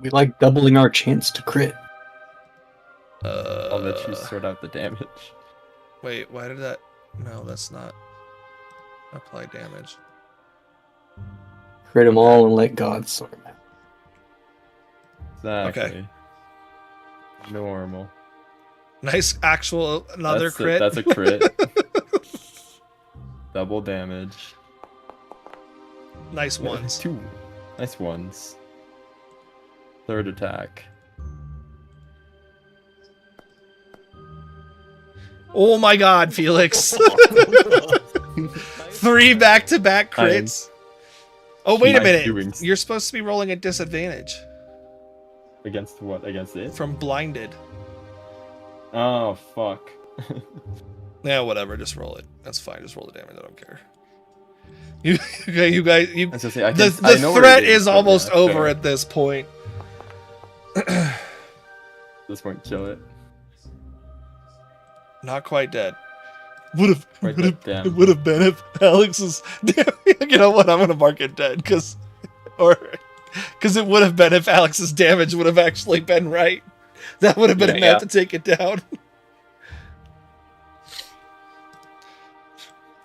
We like doubling our chance to crit. I'll let you sort out the damage. Wait, why did that? No, that's not apply damage. Crit them all and let God sort them out. Exactly. Normal. Nice actual another That's crit. That's a crit. Double damage. Nice ones. 2. Nice ones. Third attack. Oh my god, Felix. 3 back-to-back crits. Oh, wait a minute. You're supposed to be rolling at disadvantage. Against what? Against it? From blinded. Oh, fuck. Yeah, whatever. Just roll it. That's fine. Just roll the damage. I don't care. You guys. The threat is almost over at this point. At this point, kill it. Not quite dead. It would have been if Alex's. You know what? I'm gonna mark it dead because it would have been if Alex's damage would have actually been right. That would have been enough to take it down.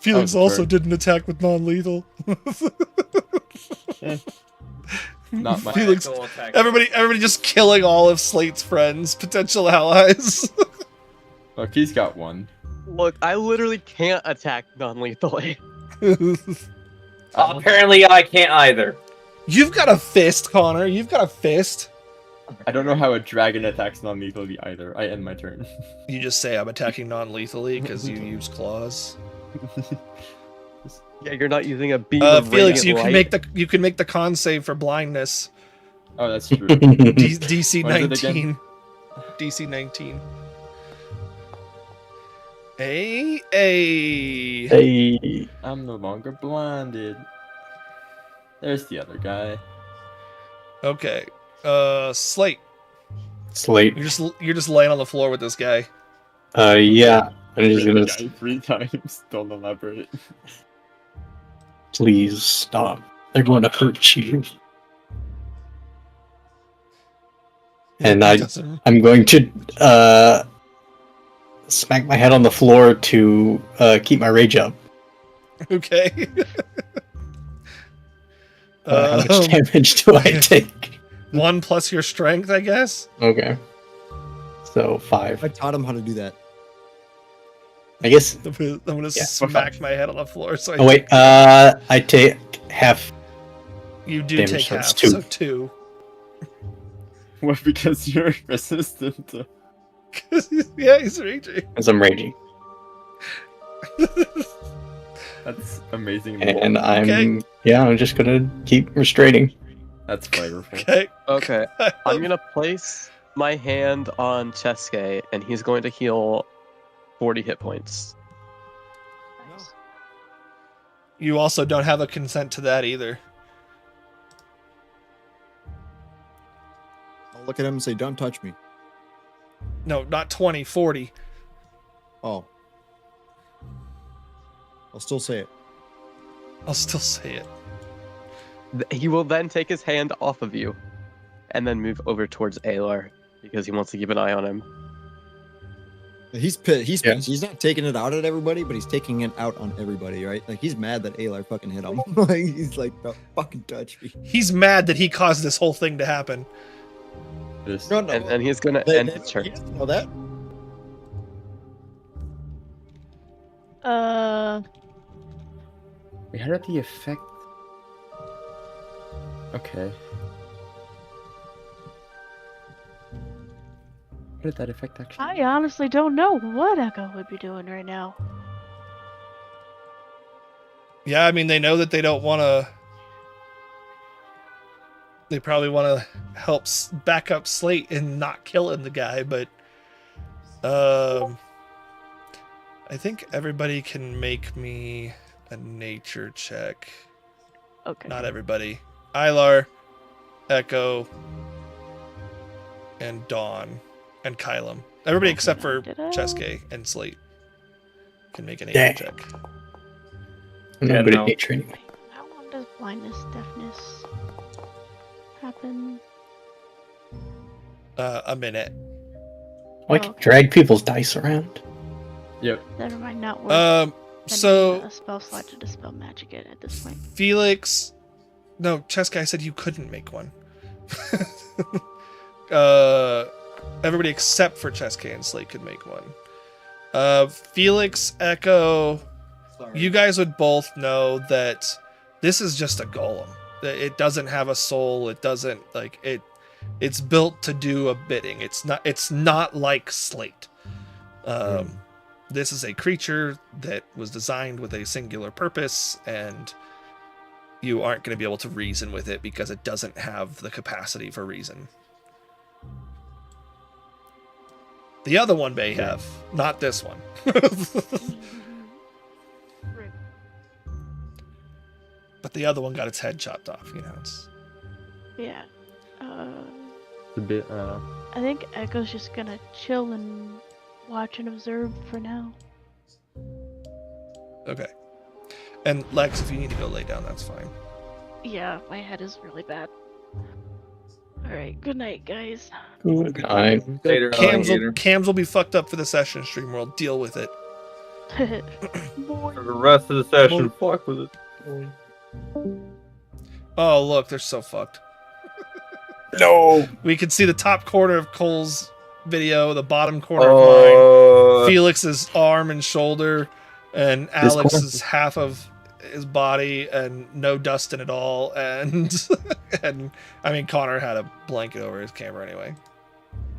Felix also didn't attack with non-lethal. Not my Felix. Everybody just killing all of Slate's friends, potential allies. Look, he's got one. Look, I literally can't attack non-lethally. Apparently, I can't either. You've got a fist, Connor. You've got a fist. I don't know how a dragon attacks non-lethally either. I end my turn. You just say I'm attacking non-lethally because you use claws. Yeah, you're not using a beam of Felix, you radiant can make the con save for blindness. Oh, that's true. DC What is it 19. DC 19. Hey. I'm no longer blinded. There's the other guy. Okay. Slate. You're just laying on the floor with this guy. Yeah. I'm just gonna. Guy 3 times. Don't elaborate. Please stop. They're going to hurt you. And I'm going to smack my head on the floor to keep my rage up. Okay. How much damage do I take? 1 plus your strength, I guess. Okay. So 5. I taught him how to do that. I guess. I'm gonna smack my head on the floor. So I take half. You do damage, take so half, it's 2. so 2. Well, because you're resistant to... Yeah, he's raging. Because I'm raging. That's amazing. And I'm just gonna keep restraining. That's flavorful. Okay. I'm gonna place my hand on Chaska, and he's going to heal 40 hit points. Nice. You also don't have a consent to that either. I'll look at him and say, "Don't touch me." No, not 20, 40. Oh. I'll still say it. I'll still say it. He will then take his hand off of you, and then move over towards Alar because he wants to keep an eye on him. He's pissed. He's pissed. He's not taking it out at everybody, but he's taking it out on everybody, right? Like, he's mad that Alar fucking hit him. Like, he's like, "Don't fucking touch me." He's mad that he caused this whole thing to happen. This... No. And he's gonna end his turn. He doesn't know that. Wait, how did the effect... Okay. What did that effect actually... I honestly don't know what Echo would be doing right now. Yeah, I mean, they know that they don't want to... They probably want to help back up Slate in not killing the guy, but... I think everybody can make me a nature check. Okay. Not everybody. Ilar, Echo, and Dawn, and Kylum. Everybody except for Chaska and Slate can make a nature check. I'm not good at nature anyway. How long does blindness, deafness happen? A minute. I can drag people's dice around. Yep. Never mind, not worth So a spell slot to dispel magic at this point. Felix, no, Chaska, I said you couldn't make one. Everybody except for Chaska and Slate could make one. Felix, Echo, you guys would both know that this is just a golem. It doesn't have a soul. It doesn't like it. It's built to do a bidding. It's not like Slate. this is a creature that was designed with a singular purpose, and you aren't going to be able to reason with it because it doesn't have the capacity for reason. The other one may have, not this one. Right. But the other one got its head chopped off, It's... Yeah. It's a bit. I think Echo's just gonna chill and watch and observe for now. Okay. And Lex, if you need to go lay down, that's fine. Yeah, my head is really bad. Alright, good night, guys. Good night. Later, alligator. Cams will be fucked up for the session stream world. Deal with it. For the rest of the session, fuck with it. Oh, look, they're so fucked. No. We can see the top corner of Cole's video, the bottom corner of mine, Felix's arm and shoulder, and Alex's half of his body, and no Dustin at all, and and I mean Connor had a blanket over his camera anyway.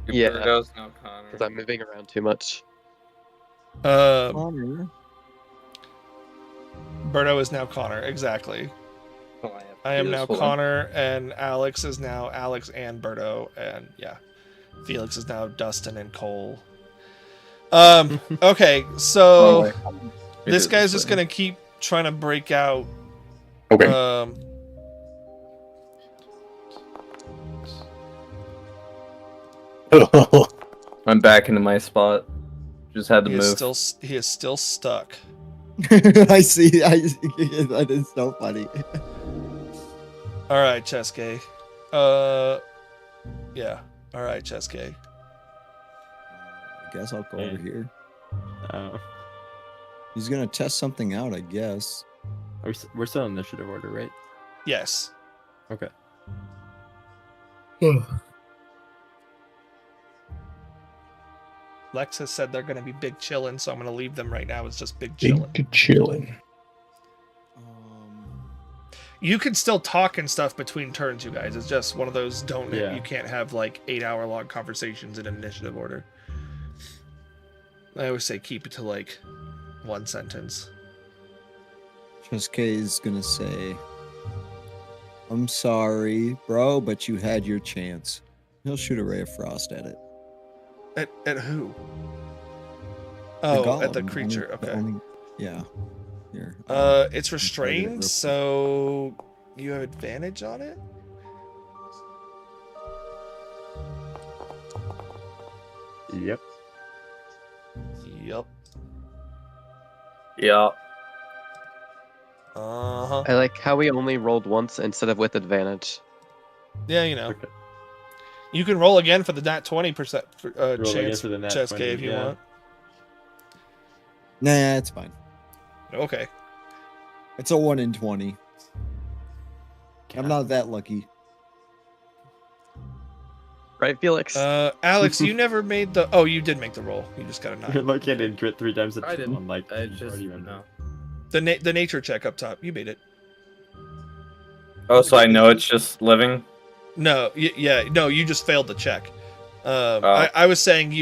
Yeah. Birdo's now Connor. Because I'm moving around too much. Berto is now Connor, exactly. Oh, I am now Connor, and Alex is now Alex and Berto, and yeah, Felix is now Dustin and Cole. Okay, so this guy's just gonna keep trying to break out. Okay. I'm back into my spot. Just had to He move. is still stuck. I see. That is so funny. All right, Chaska. Yeah. All right, Chaska. I guess I'll go over here. Uh, He's gonna test something out, I guess. we're still in initiative order, right? Yes. Okay. Lex has said they're gonna be big chillin', so I'm gonna leave them right now. It's just big chillin'. Big chilling. You can still talk and stuff between turns, you guys. It's just one of those Yeah. you can't have like 8-hour long conversations in initiative order. I always say keep it to like one sentence. Cheske is gonna say, "I'm sorry, bro, but you had your chance." He'll shoot a ray of frost at it. At who? The Oh, at the golem, creature. Okay. Yeah. Here. It's restrained, so you have advantage on it. Yep. Yup. Yeah. Uh-huh. I like how we only rolled once instead of with advantage. Yeah, you know. Okay. You can roll again for the nat 20% again chance, for the nat Cheske, 20, if you yeah. want. Nah, it's fine. Okay. It's a 1 in 20. I'm not that lucky. Right, Felix? Alex, you never made the... Oh, you did make the roll. You just got a 9. You're looking at grit 3 times. I didn't. I'm like, I you just already went no. The nature check up top. You made it. Oh, so I know it's just living. No, no, you just failed the check. Oh. I was saying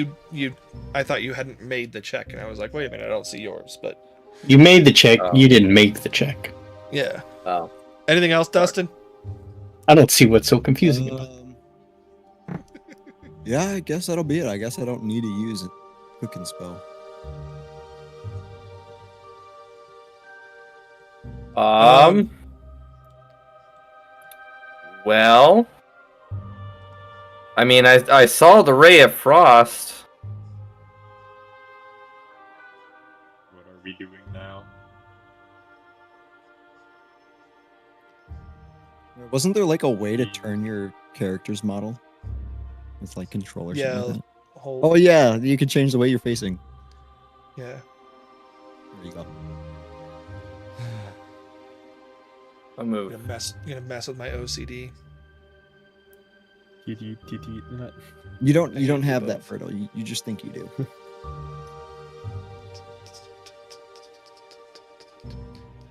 I thought you hadn't made the check, and I was like, wait a minute, I don't see yours, but You made the check. Oh. You didn't make the check. yeah. Oh. Anything else, Dustin? I don't see what's so confusing about it. Yeah, I guess that'll be it. I guess I don't need to use a cooking spell. Well, I mean, I saw the ray of frost. what are we doing now? Wasn't there like a way to turn your character's model with like control or something? Yeah. Like that? Hold. Oh yeah, you can change the way you're facing. Yeah. There you go. A I'm move. gonna mess with my OCD. Nut. You don't I hate you have that, both. Fertile. You just think you do.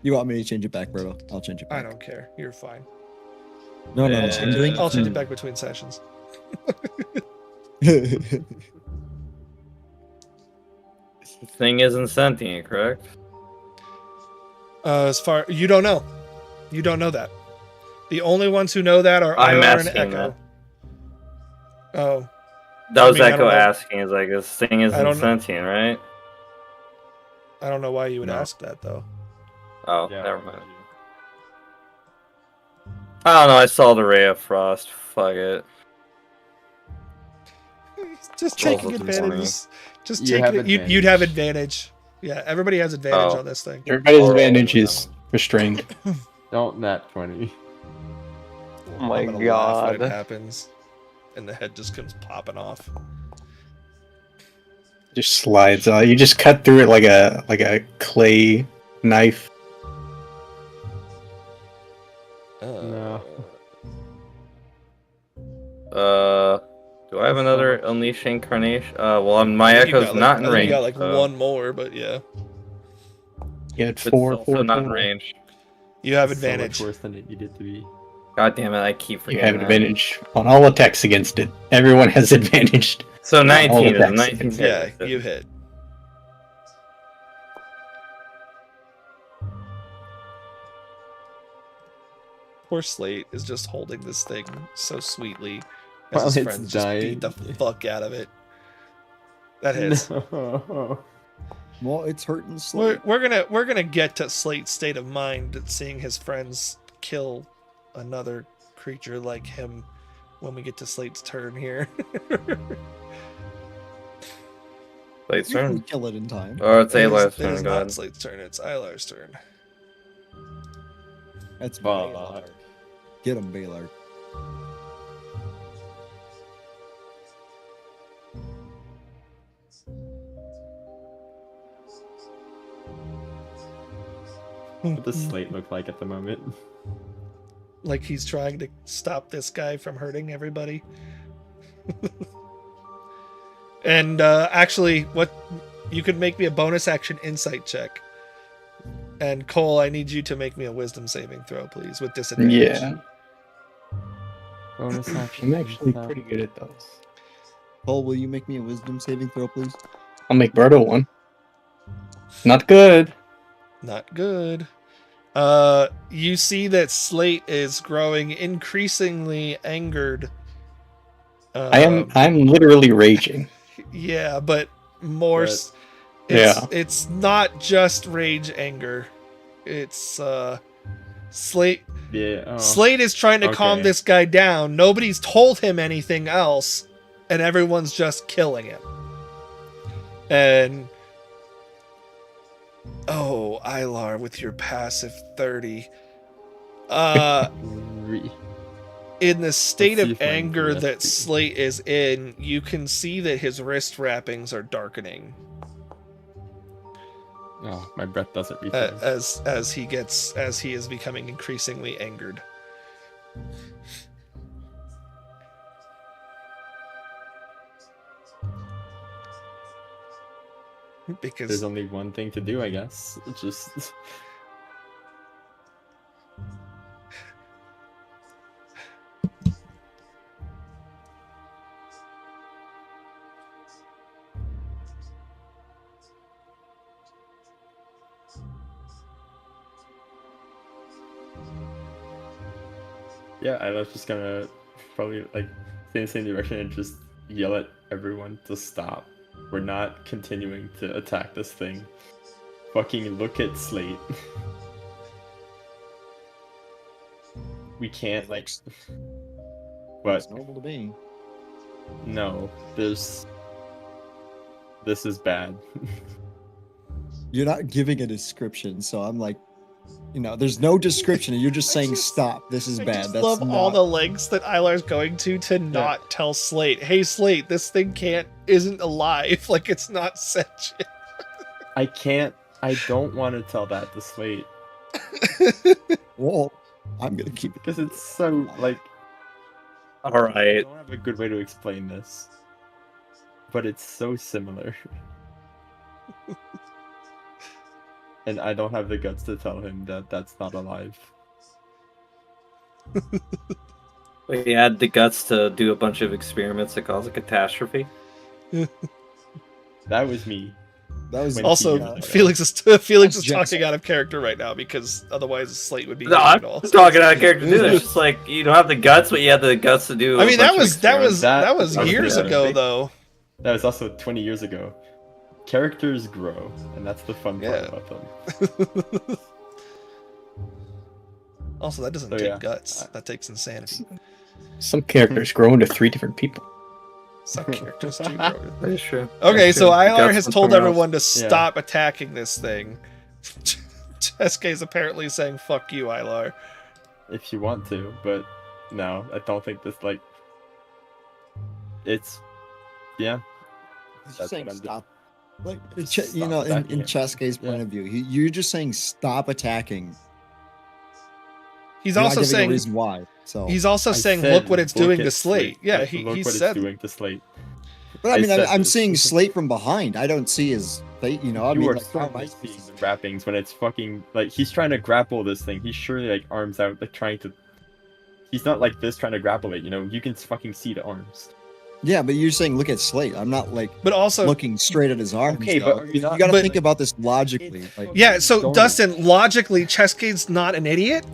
You want me to change it back, Berto? I'll change it I back. don't care. You're fine. No, Yeah. I'm doing I'll change it back between sessions. The thing isn't sentient, correct? As far you don't know, you don't know that. The only ones who know that are I'm Ilar and asking Echo. Oh, That was I don't Echo know. asking. Is like, this thing isn't don't know. sentient, right? I don't know why you would No. ask that though. Oh, Yeah, never mind. I don't know. I saw the ray of frost. Fuck it. Just Rolls taking a 20. advantage. Just You taking have it. You'd have advantage. advantage. Yeah, everybody has advantage Oh. on this thing. Everybody's Or- advantage is restrained. Don't nat 20. Oh my I'm gonna laugh when it god. happens, and the head just comes popping off. Just slides out. You just cut through it like a clay knife. No. Do I have another Unleash Incarnation? Well, my I think you Echo's got, like, not in I think range. you got like so one more, but yeah, You had it's four also not in total. range. you have It's so much advantage. worse than it needed to be. God damn it! I keep You forgetting. have that. advantage on all attacks against it. Everyone has advantage. So All 19 is attacks 19. against Yeah, hit. you hit. Poor Slate is just holding this thing so sweetly as While his it's friends just beat the dying. fuck out of it. That hits. No. Well, it's hurting Slate. We're gonna get to Slate's state of mind at seeing his friends kill another creature like him when we get to Slate's turn here. Late You can turn. kill it in time. Or it's It is- Alar's it is turn. Go not ahead. Slate's turn, it's Ilar's turn. That's Fuck. Baylor. Get him, Baylor. What does Slate look like at the moment? Like he's trying to stop this guy from hurting everybody. And actually, what you could make me a bonus action insight check. And Cole, I need you to make me a wisdom saving throw, please, with disadvantage. Yeah, Bonus action. I'm actually pretty good at those. Cole, will you make me a wisdom saving throw, please? I'll make Berto one. Not good. Not good. You see that Slate is growing increasingly angered. I'm literally raging. Yeah, but more. But- It's not just rage anger. It's Slate. Yeah. Oh. Slate is trying to calm Okay. this guy down. Nobody's told him anything else, and everyone's just killing him. And oh, Ilar with your passive 30. Re- In the state Let's see of if I can anger guess that the- Slate is in, you can see that his wrist wrappings are darkening Oh, my breath doesn't refill. as he is becoming increasingly angered. Because There's only one thing to do, I guess. Just yeah, I was just gonna probably like stay in the same direction and just yell at everyone to stop. We're not continuing to attack this thing. Fucking look at Slate. We can't like. What? It's normal to me. No, there's. This is bad. You're not giving a description, so I'm like, there's no description, and you're just saying stop. This is I bad. just That's love not. all the lengths that Ilar's going to not tell Slate, hey Slate, this thing isn't alive, like it's not sentient. I can't. I don't want to tell that to Slate Well, I'm gonna keep it. because it's so like. I Alright. don't have a good way to explain this, but it's so similar. And I don't have the guts to tell him that that's not alive. He had the guts to do a bunch of experiments that cause a catastrophe. That was me. That was When Also, Yeah. Felix is That's talking out of character right now because otherwise Slate would be. No, here I'm at all. talking out of character too. It's just like you don't have the guts, but you have the guts to do. I a mean, bunch that of was experiments. that was That was years pretty ago epic. though. That was also 20 years ago. Characters grow, and that's the fun part Yeah. about them. Also, that doesn't So, take yeah. guts. That takes insanity. Some characters grow into 3 different people. Some characters do grow. That is true. Okay, That's so true. Ilar Guts has from told somewhere else. everyone to Yeah. stop attacking this thing. Cheska is apparently saying "fuck you, Ilar." If you want to, but no, I don't think this, like... It's... Yeah. He's That's saying what I'm stop. Like, Stop you know, attacking in him. Chaska's point Yeah. of view, you're just saying stop attacking. He's You're not also giving a saying reason why. So, he's also I saying said, look what it's doing at to Slate. Yeah, Like, he look what said it's doing to Slate. but I I mean, said I'm this. seeing Slate from behind. I don't see his fate. You know, I You mean, are like, so how am I much supposed seeing to- the wrappings when it's fucking... Like, he's trying to grapple this thing. He's surely, like, arms out, like, trying to... He's not like this trying to grapple it, you know? You can fucking see the arms. Yeah, but you're saying look at Slate. I'm not like but also looking straight at his arms. Okay, though. but are you not- you got to but- think about this logically. Like, yeah. So Don't- Dustin, logically, Cheska's not an idiot.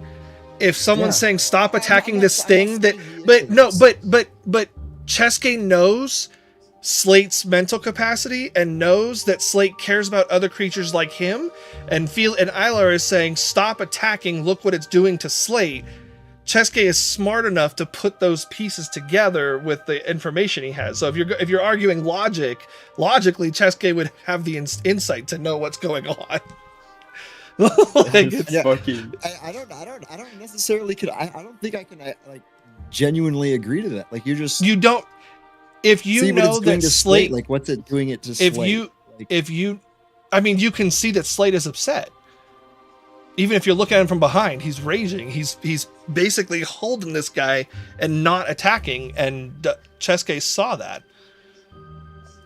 If someone's Yeah. saying stop attacking this I'm thing, not that saying he but is. no, but Cheska knows Slate's mental capacity and knows that Slate cares about other creatures like him, and Ilar is saying stop attacking. Look what it's doing to Slate. Cheska is smart enough to put those pieces together with the information he has. So if you're arguing logically, Cheska would have the insight to know what's going on. Like, It's Yeah. fucking... I don't necessarily could. I don't think I can like genuinely agree to that. Like, you're just you don't. If you see what know it's doing that to Slate, Like, what's it doing it to if Slate? you Like, if you, I mean, you can see that Slate is upset. Even if you're looking at him from behind, he's raging. He's basically holding this guy and not attacking. And Cheska saw that.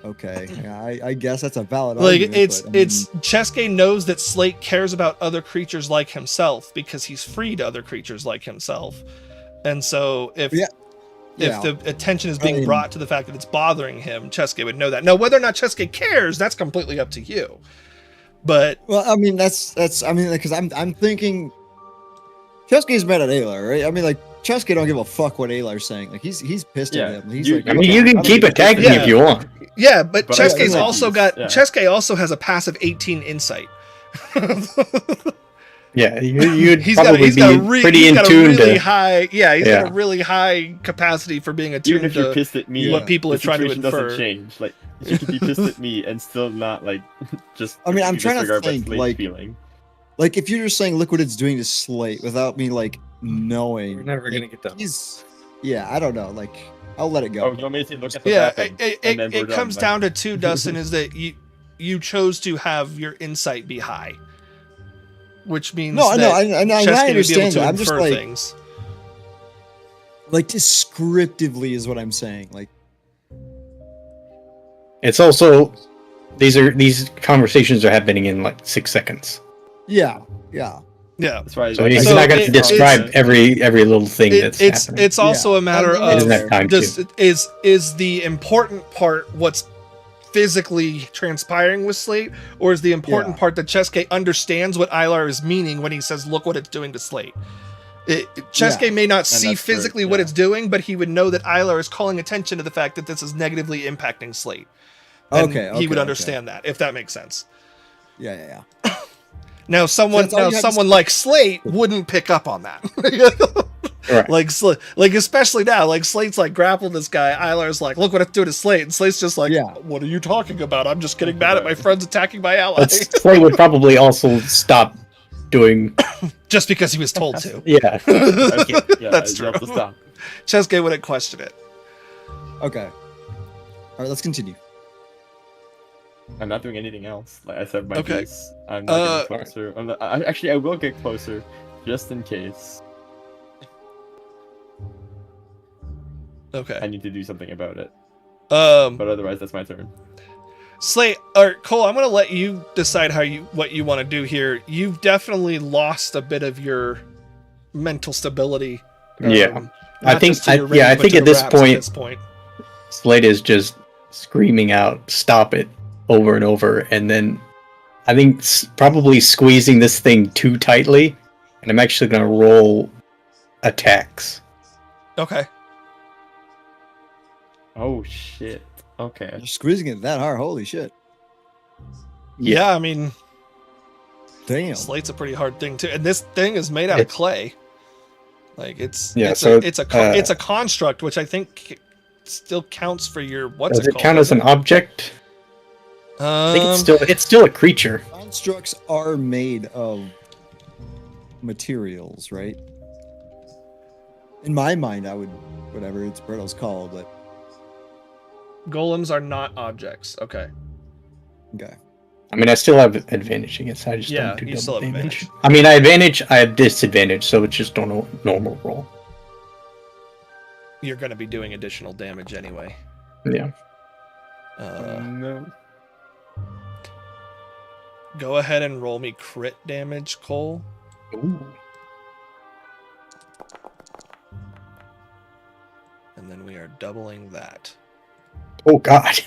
okay, yeah, I guess that's a valid Like argument. it's but, I mean, it's Cheska knows that Slate cares about other creatures like himself because he's freed other creatures like himself. And so if Yeah. if the attention is being I mean- brought to the fact that it's bothering him, Cheska would know that. Now, whether or not Cheska cares, that's completely up to you. But Well, I mean, that's I mean, because I'm thinking, Cheska's mad at Aylar, right? I mean, like, Cheska don't give a fuck what Aylar's saying. Like, he's pissed Yeah. at him. He's You- like, I mean, you can keep attacking Yeah. if you want. yeah, but But Cheska's I- also yeah. Cheska also has a passive 18 insight. Yeah, you'd he's probably got a be pretty he's in got a tune really to. high he's got Yeah. a really high capacity for being Even attuned if you're to pissed at me, what people the are trying to situation infer. doesn't change. Like, you can be pissed at me and still not, like, just... I mean, I'm completely trying to disregard what think, Slate's like- feeling. like, if you're just saying, look what it's doing to Slate without me, like, knowing. We're never gonna like, get done. He's, yeah, I don't know. Like, I'll let it go. Oh, you want me to look at the Yeah, mapping, and then we're it done, comes like- down to two, Dustin, is that you chose to have your insight be high, which means No, I know, that I Cheska would be able understand to that. I'm just infer like, things. like, descriptively is what I'm saying. Like, It's also these conversations are happening in like 6 seconds, yeah. Yeah, That's why. so he's So not going to it's- describe every little thing that's it's happening. it's also a matter Yeah. He doesn't have of time just is the important part what's physically transpiring with Slate, or is the important Yeah. part that Cheska understands what Ilar is meaning when he says, "Look what it's doing to Slate." Cheska Yeah. may not see that's true, physically what yeah. it's doing, but he would know that Ilar is calling attention to the fact that this is negatively impacting Slate. And Okay, he would okay. understand that, if that makes sense. Yeah. Now, someone that's all you have to someone say. like Slate wouldn't pick up on that. Right. like especially now, like Slate's like grappled this guy. Ilar's like, look what it's doing to Slate, and Slate's just like, Yeah. what are you talking about? I'm just getting mad at my friends attacking my ally, But Slate would probably also stop doing. just because he was told to. Yeah, Yeah, That's you have to true. stop. Cheska wouldn't question it. Okay. All right, let's continue. I'm not doing anything else. Like I said, my Okay. piece. I'm not getting closer. Actually, I will get closer, just in case I Okay. need to do something about it. Um, But otherwise, that's my turn. Slate or Cole, I'm gonna let you decide what you want to do here. You've definitely lost a bit of your mental stability. Yeah. I not think- just to your I- yeah, I but think to at the this raps point- this point. Slate is just screaming out, "Stop it!" over and over, and then I think probably squeezing this thing too tightly, and I'm actually gonna roll attacks. Okay. Oh shit. Okay. You're squeezing it that hard. Holy shit. Yeah, I mean, Damn. slate's a pretty hard thing too, and this thing is made out of clay. Like it's a construct, which I think still counts for your Does it count as an object? I think it's still a creature. Constructs are made of materials, right? In my mind, I would whatever it's Berto's called, but golems are not objects. Okay. okay. I mean, I still have advantage against it. I just Yeah, don't do you double still have damage. advantage. I mean, I have disadvantage, so it's just don't normal roll. You're going to be doing additional damage anyway. Yeah. No. Go ahead and roll me crit damage, Cole. Ooh. And then we are doubling that. Oh God.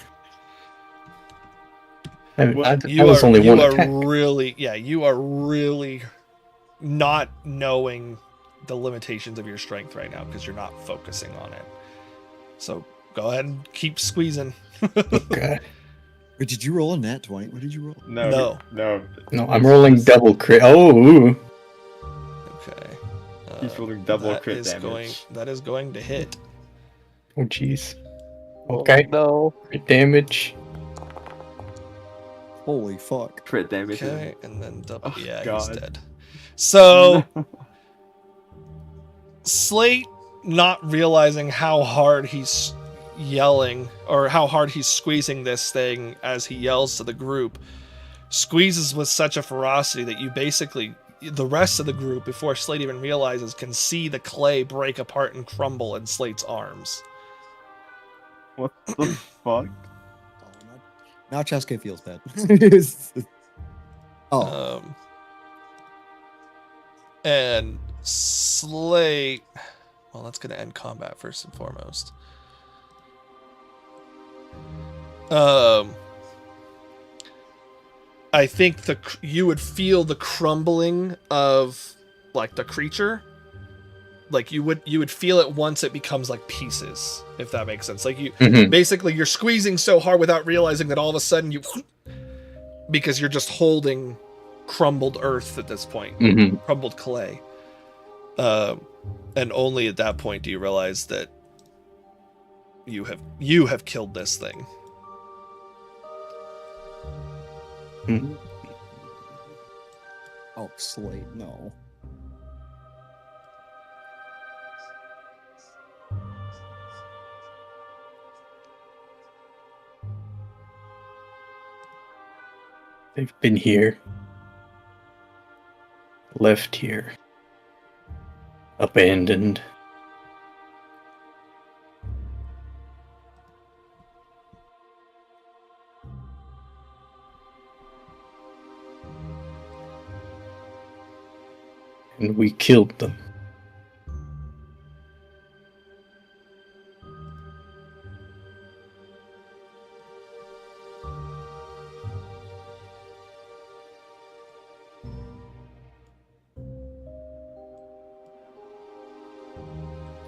That was only one attack. You are really not knowing the limitations of your strength right now because you're not focusing on it. So go ahead and keep squeezing. Okay. Wait, did you roll a nat 20? What did you roll? No. No, I'm rolling double crit. Oh. Ooh. Okay. He's rolling double that crit is damage. that is going to hit. Oh jeez. Okay. No. Crit damage. Holy fuck. Crit damage. Okay, and then double. Oh, Yeah, he's God. dead. So Slate, not realizing how hard he's yelling or how hard he's squeezing this thing as he yells to the group, squeezes with such a ferocity that you basically, the rest of the group, before Slate even realizes, can see the clay break apart and crumble in Slate's arms. What the fuck? Now Chaska feels bad. And Slate, well, that's going to end combat first and foremost. I think you would feel the crumbling of like the creature. Like you would feel it once it becomes like pieces, if that makes sense. Like basically you're squeezing so hard without realizing that all of a sudden because you're just holding crumbled earth at this point, crumbled clay. And only at that point do you realize that you have killed this thing. Oh, Slate, no. They've been here. Left here. Abandoned. And we killed them.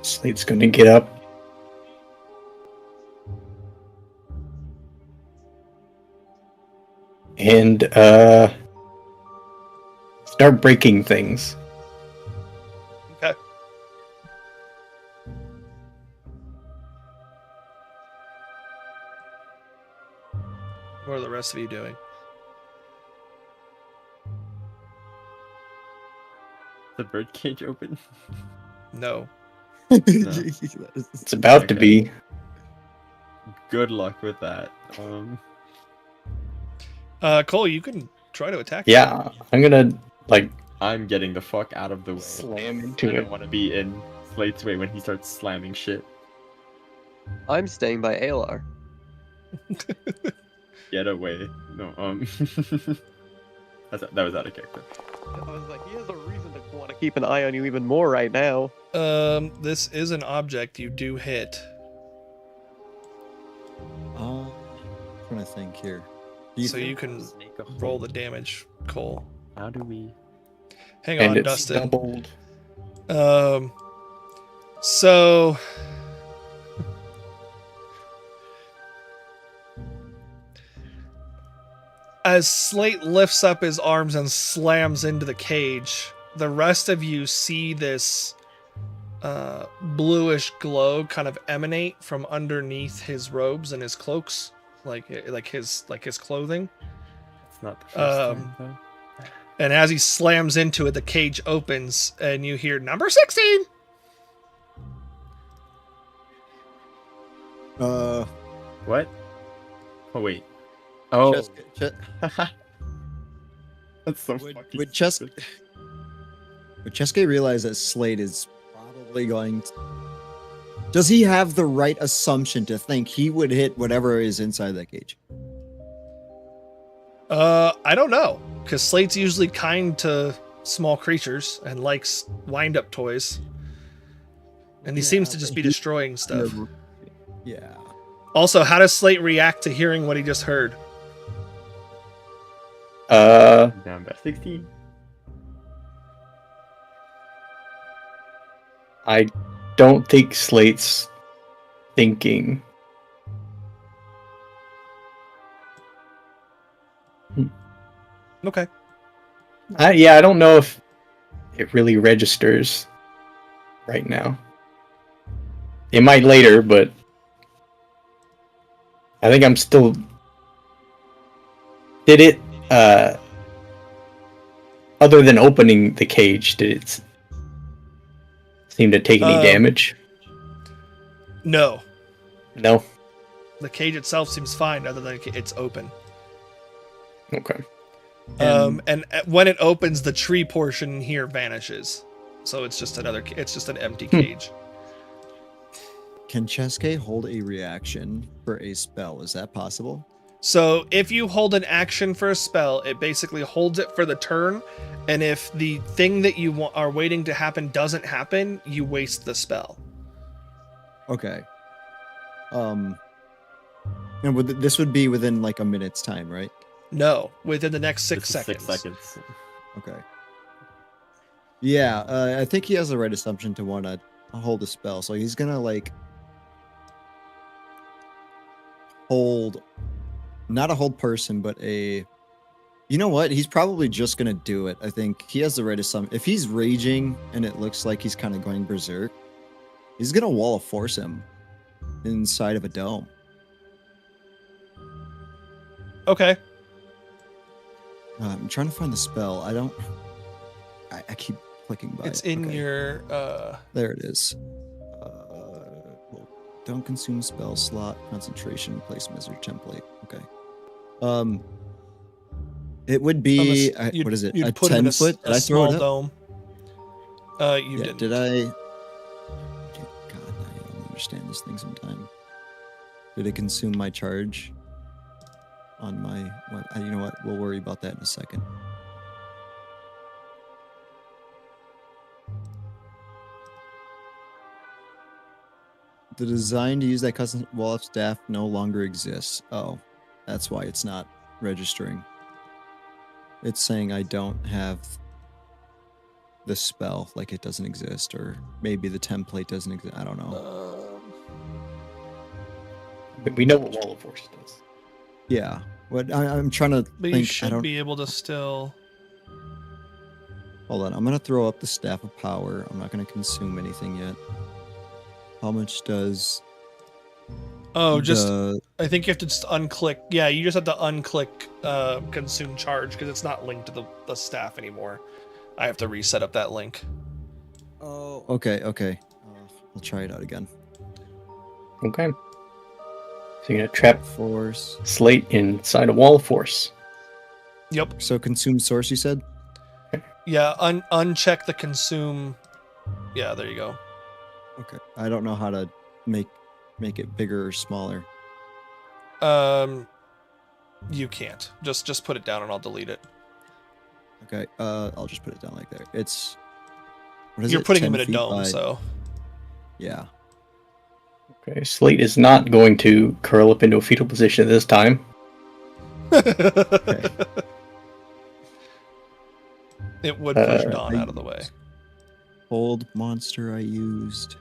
Slate's gonna get up. And start breaking things. Okay. What are the rest of you doing? The birdcage open? No. It's about to be. Good luck with that. Cole, you can try to attack. Yeah, I'm gonna I'm getting the fuck out of the way. slam I into don't it. want to be in Slate's way when he starts slamming shit. I'm staying by Alar. Get away. No, that was out of character. I was like, he has a reason to want to keep an eye on you even more right now. This is an object you do hit. I'm trying to think here. So you can roll the damage, Cole. How do we? Hang And on, it's Dustin. doubled. So as Slate lifts up his arms and slams into the cage, the rest of you see this bluish glow kind of emanate from underneath his robes and his cloaks, like his clothing. It's not the first time though. And as he slams into it, the cage opens, and you hear number 16. What? Oh wait. Oh. That's so Would fucking Chaska stupid. would Chaska realize that Slade is probably going to... Does he have the right assumption to think he would hit whatever is inside that cage? I don't know, because Slate's usually kind to small creatures and likes wind-up toys. And he seems to just be destroying stuff. Yeah. Also, how does Slate react to hearing what he just heard? Down by 16. I don't think Slate's thinking. Okay. Yeah, I don't know if it really registers right now. It might later, but I think I'm still. Did it, other than opening the cage, did it seem to take any damage? No. No? The cage itself seems fine, other than it's open. Okay. And when it opens, the tree portion here vanishes. So it's just an empty cage. Can Chaska hold a reaction for a spell? Is that possible? So if you hold an action for a spell, it basically holds it for the turn, and if the thing that you are waiting to happen doesn't happen, you waste the spell. Okay. And this would be within like a minute's time, right? No, within the next 6 This is seconds. 6 seconds. Okay. Yeah, I think he has the right assumption to want to hold a spell. So he's gonna like hold, not a hold person, but a. You know what? He's probably just gonna do it. I think he has the right assumption. If he's raging and it looks like he's kind of going berserk, he's gonna wall of force him inside of a dome. Okay. I'm trying to find the spell. I keep clicking by. It's in Okay. your There it is. Well, don't consume spell slot, concentration, place measure template. Okay. It would be what is it? You'd A put him in 10-foot? Did a I throw small it up? dome. You Yeah, didn't. did I? God, I don't understand this thing sometimes. Did it consume my charge on my? What? You know what? We'll worry about that in a second. The design to use that custom wall of staff no longer exists. Oh, that's why it's not registering. It's saying I don't have the spell, like it doesn't exist, or maybe the template doesn't exist. I don't know. But we know what Wall of Force does. Yeah. What I'm trying to But think. you I should don't. be able to still. Hold on. I'm gonna throw up the staff of power. I'm not gonna consume anything yet. How much does? Oh, just the- I think you have to just unclick. Yeah, you just have to unclick consume charge because it's not linked to the staff anymore. I have to reset up that link. Oh. Okay. Okay. I'll try it out again. Okay. So you're gonna trap Force. Slate inside a Wall of Force. Yep. So consume source. You said. Yeah. Uncheck the consume. Yeah. There you go. Okay. I don't know how to make it bigger or smaller. You can't. Just put it down and I'll delete it. Okay. I'll just put it down like there. It's. What is You're it? putting him 10 in a feet dome, by- so Yeah. Okay, Slate is not going to curl up into a fetal position at this time. It would push Uh, Dawn out of the way. Old monster I used.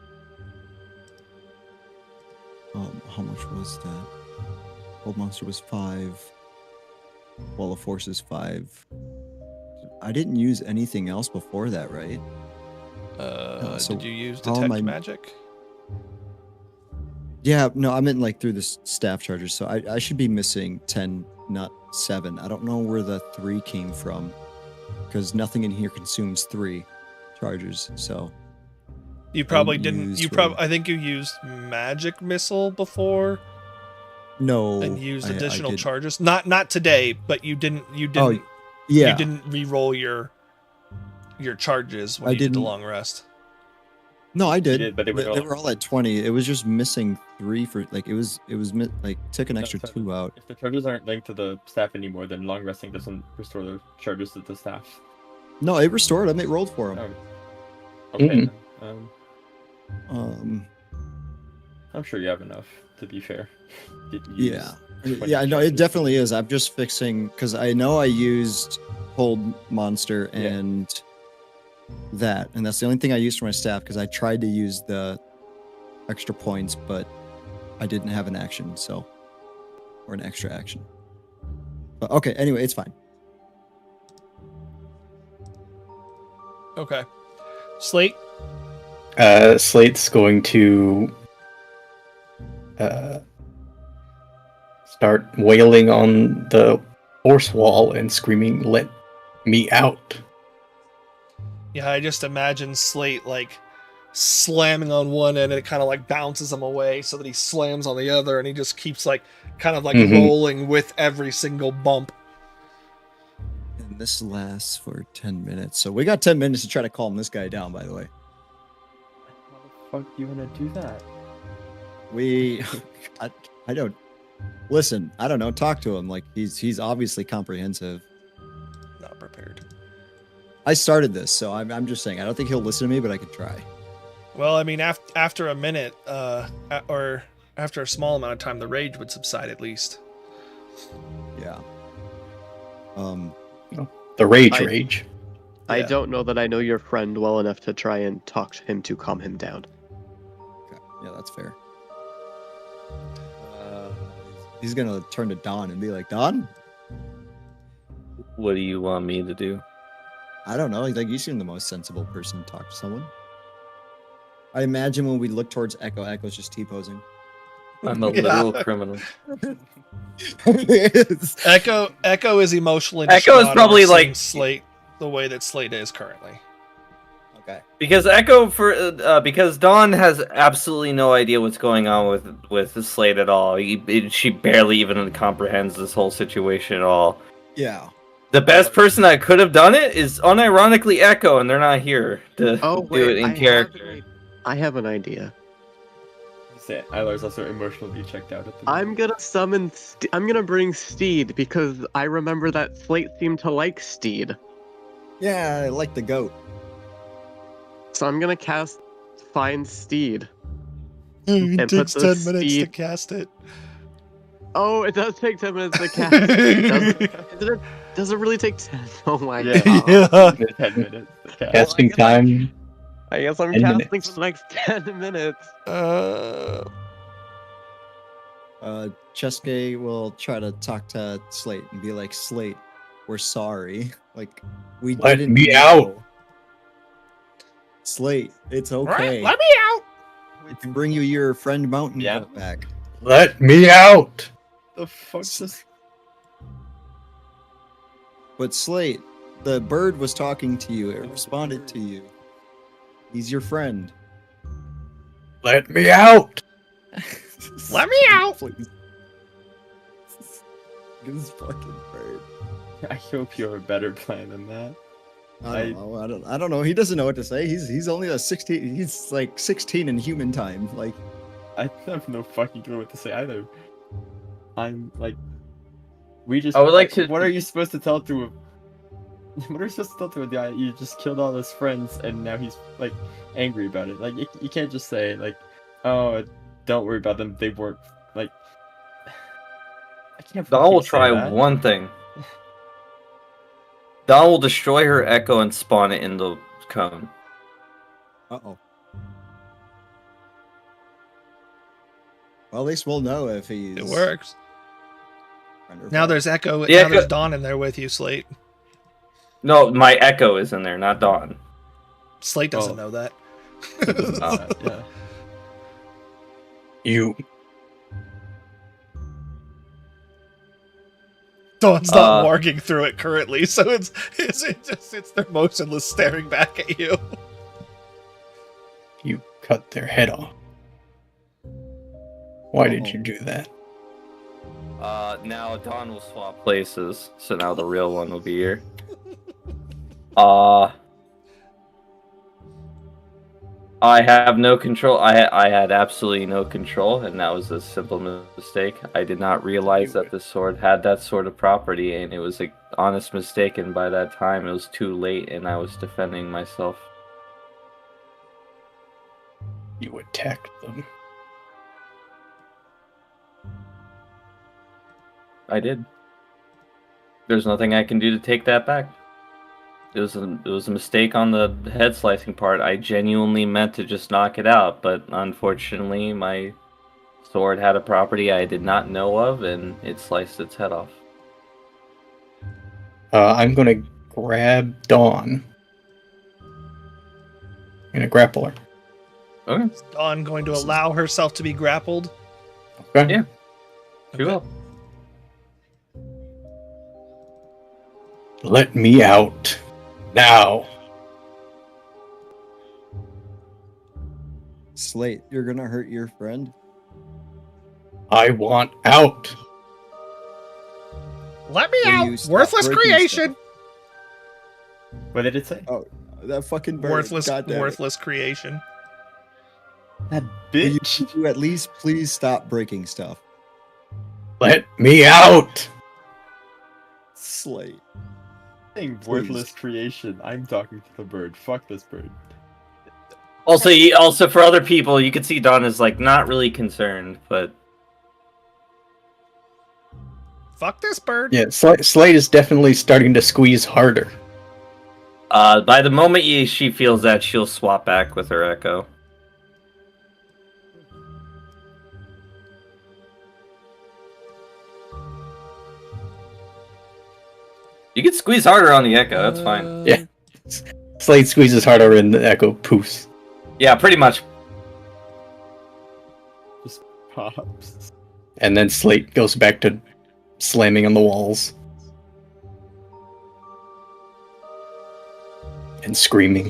How much was that? Old monster was 5. Wall of Force is 5. I didn't use anything else before that, right? So Did you use how am detect I- magic? Yeah, no, I meant like through the staff charges. So I should be missing 10, not 7. I don't know where the 3 came from because nothing in here consumes 3 charges. So You probably didn't didn't. use You really- probably. I think you used magic missile before no, and used I additional did- charges. Not today, but you didn't. You Oh, didn't. yeah, You didn't re-roll your charges when I you did the didn't. long rest. No, I did. did, but they were They all- were all at 20. It was just missing 3 for like it was like took an extra 2 out. If the charges aren't linked to the staff anymore, then long resting doesn't restore the charges to the staff. No, it restored them. It rolled for them. Oh. Okay. Mhm. I'm sure you have enough, to be fair. Didn't Yeah. use 20 Yeah, no, it charges. definitely is. I'm just fixing because I know I used Hold Monster Yeah. and that, and that's the only thing I used for my staff because I tried to use the extra points, but I didn't have an action, so or an extra action. But okay, anyway, it's fine. Okay. Slate. Slate's going to start wailing on the force wall and screaming, "Let me out!" Yeah, I just imagine Slate like slamming on one end and it kind of like bounces him away so that he slams on the other and he just keeps like kind of like Mhm. rolling with every single bump. And this lasts for 10 minutes, so we got 10 minutes to try to calm this guy down. By the way, How the fuck do you want to do that? we, I don't listen. I don't know. Talk to him. Like he's obviously comprehensive. Not prepared. I started this, so I'm just saying I don't think he'll listen to me, but I could try. Well, I mean, after a minute, or after a small amount of time, the rage would subside at least. Yeah. The rage, I- rage. I Yeah. don't know that I know your friend well enough to try and talk to him to calm him down. Okay. Yeah, that's fair. He's gonna turn to Don and be like, Don, What do you want me to do? I don't know. Like you seem the most sensible person to talk to someone. I imagine when we look towards Echo, Echo's just T-posing. I'm a Yeah. literal criminal. Echo is emotionally. Echo is distraught probably, over seeing like- Slate the way that Slate is currently. Okay. Because because Dawn has absolutely no idea what's going on with Slade at all. She barely even comprehends this whole situation at all. Yeah. The best person that could have done it is unironically Echo, and they're not here to Oh, do it in character. I have an idea. Say, Ilar's also emotionally checked out at the I'm gonna summon. I'm gonna bring Steed because I remember that Slate seemed to like Steed. Yeah, I like the goat. So I'm gonna cast Find Steed. It And takes put the 10 minutes to speed- cast it. Oh, it does take 10 minutes to cast. Does it really take 10? Oh my Yeah. god. Yeah. 10 minutes. Yeah. Casting guess I- time. I guess I'm 10 casting minutes. for the next 10 minutes. Cheske will try to talk to Slate and be like, Slate, we're sorry. Like, we Let didn't me know. out. Slate, it's okay. Let me out. We can bring you your friend Mountain Yeah. Goat back. Let me out. The fuck just... But Slate, the bird was talking to you. It responded to you. He's your friend. Let me out. Let me out. Please. This fucking bird. I hope you have a better plan than that. I don't know. I don't know. He doesn't know what to say. He's only a 16. He's like 16 in human time. Like, I have no fucking clue what to say either. I'm like... We just... I would like to- What are you supposed to tell to him? What are you supposed to tell to a guy? You just killed all his friends and now he's, like, angry about it. Like, you can't just say, like, oh, don't worry about them. They weren't, like... Can't Dawn will fucking say try that. one thing. Dawn will destroy her echo and spawn it in the cone. Uh-oh. Well, at least we'll know if he's... It works. friend or Now foe. there's Echo. The now there's Echo- Dawn in there with you, Slate. No, my echo is in there, not Dawn. Slate doesn't Oh. know that. Yeah. You. Dawn's not Uh, walking through it currently, so it just sits there motionless, staring back at you. You cut their head off. Why did Uh-oh. you do that? Now Dawn will swap places, so now the real one will be here. I have no control. I had absolutely no control, and that was a simple mistake. I did not realize that the sword had that sort of property, and it was an honest mistake. And by that time, it was too late, and I was defending myself. You attacked them. I did. There's nothing I can do to take that back. It was a mistake on the head slicing part. I genuinely meant to just knock it out, but unfortunately, my sword had a property I did not know of, and it sliced its head off. I'm gonna grab Dawn. I'm gonna grapple her. Okay. Is Dawn going to allow herself to be grappled? Okay. Yeah. She will. Let me out. Now. Slate, you're gonna hurt your friend? I want out. Let me Will you out! stop Worthless breaking creation! What did it say? Oh, that fucking bird. Worthless, Goddamn it. worthless creation. That Will bitch. you at least please stop breaking stuff? Let me out. Slate. Saying worthless creation. I'm talking to the bird. Fuck this bird. Also, for other people, you can see Dawn is like not really concerned, but Fuck this bird. Yeah, Slade is definitely starting to squeeze harder. by the moment she feels that, she'll swap back with her echo. You can squeeze harder on the echo. That's fine. Yeah. Slade squeezes harder and the echo poofs. Yeah, pretty much. Just pops. And then Slate goes back to slamming on the walls. And screaming.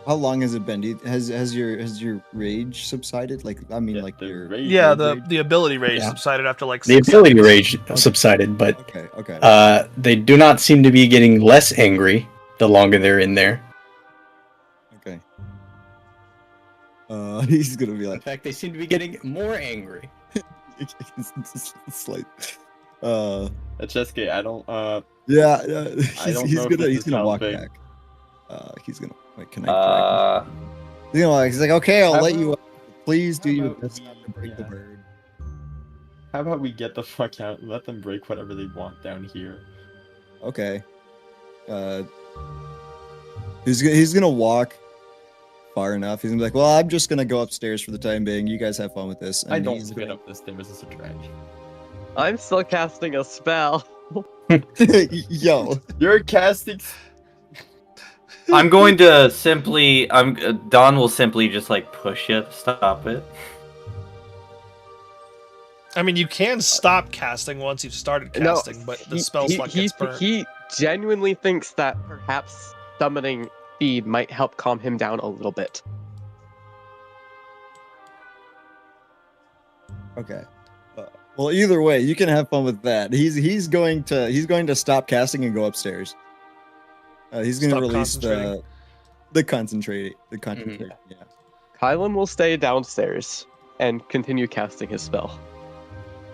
How long has it been? Has your rage subsided? Like, I mean, Yeah, like the your rage- Yeah, rage? the ability rage Yeah. subsided after like The 6 ability seconds. rage subsided, but Okay. they do not seem to be getting less angry the longer they're in there. Okay. He's gonna be In like, fact, they seem to be getting more angry. it's like, Cheske, I don't. yeah. I don't He's know if gonna this he's is gonna walk helping. back. He's gonna wait. Can I? Drag him? Uh, He's like, okay, I'll How let you. about- Please do how your about best not to break the yeah. bird. How about we get the fuck out and let them break whatever they want down here? Okay. He's gonna walk far enough. He's gonna be like, well, I'm just gonna go upstairs for the time being. You guys have fun with this. I And don't he's get gonna- up this stairs as a drag. I'm still casting a spell. Yo, You're casting. I'm going to simply. Dawn will simply just like push it, stop it. I mean, you can stop casting once you've started casting, but the spell slot gets burnt. He genuinely thinks that perhaps summoning speed might help calm him down a little bit. okay. Well, either way, you can have fun with that. He's going to stop casting and go upstairs. He's going to Stop release concentrating. the concentrate. Yeah. Kylan will stay downstairs and continue casting his spell.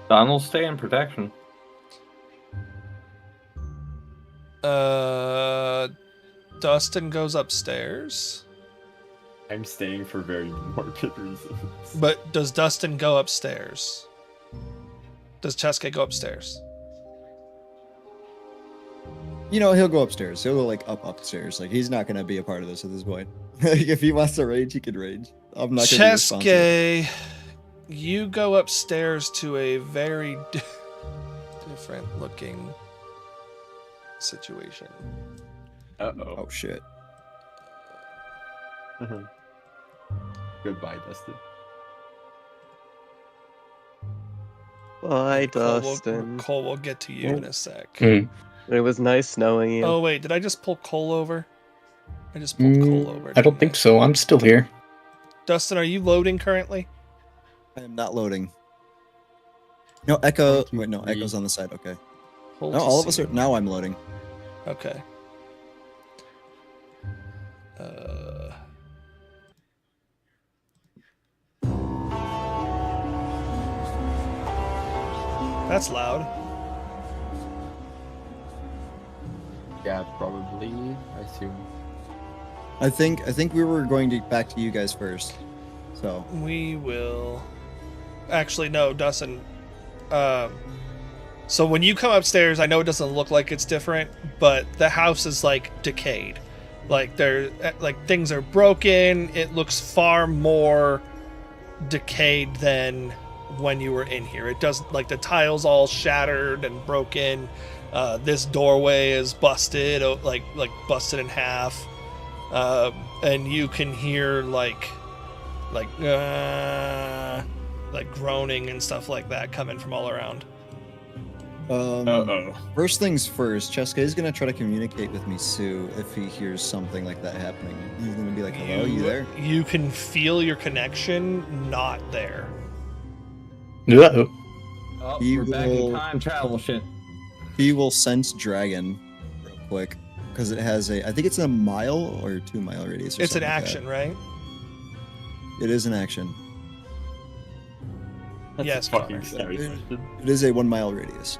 Dawn will stay in protection. Dustin goes upstairs. I'm staying for very morbid reasons. But does Dustin go upstairs? Does Cheska go upstairs? he'll go upstairs. He'll go like upstairs. Like he's not gonna be a part of this at this point. If he wants to rage, he can rage. I'm not gonna be responsible. Chaska, you go upstairs to a very different looking situation. Uh-oh. Oh shit. Goodbye, Dustin. Bye, Dustin. Cole will get to you in a sec. Mm. It was nice knowing you. Oh wait, did I just pull Cole over? I just pulled Cole over. I don't think so. I'm still here. Dustin, are you loading currently? I am not loading. No, Echo. Wait, no, Echo's on the side. Okay. Hold No, to all of us see. are. Now I'm loading. Okay. That's loud. Yeah, probably. I assume. I think we were going to back to you guys first. So We will. Actually, no, Dustin. So when you come upstairs, I know it doesn't look like it's different, but the house is like decayed. Like things are broken. It looks far more decayed than when you were in here. It doesn't, like, the tiles all shattered and broken. This doorway is busted, like busted in half. And you can hear like groaning and stuff like that coming from all around. First things first, Chaska is gonna try to communicate with Misu if he hears something like that happening. He's gonna be like, "Hello, you there?" You can feel your connection not there. Uh-oh. Oh, He we're back in will- time travel shit. He will sense dragon real quick because it has I think it's a mile or 2 mile radius. Or It's an something like action, right? that. It is an action. That's Yes, fucking Connor. scary. It is a 1 mile radius.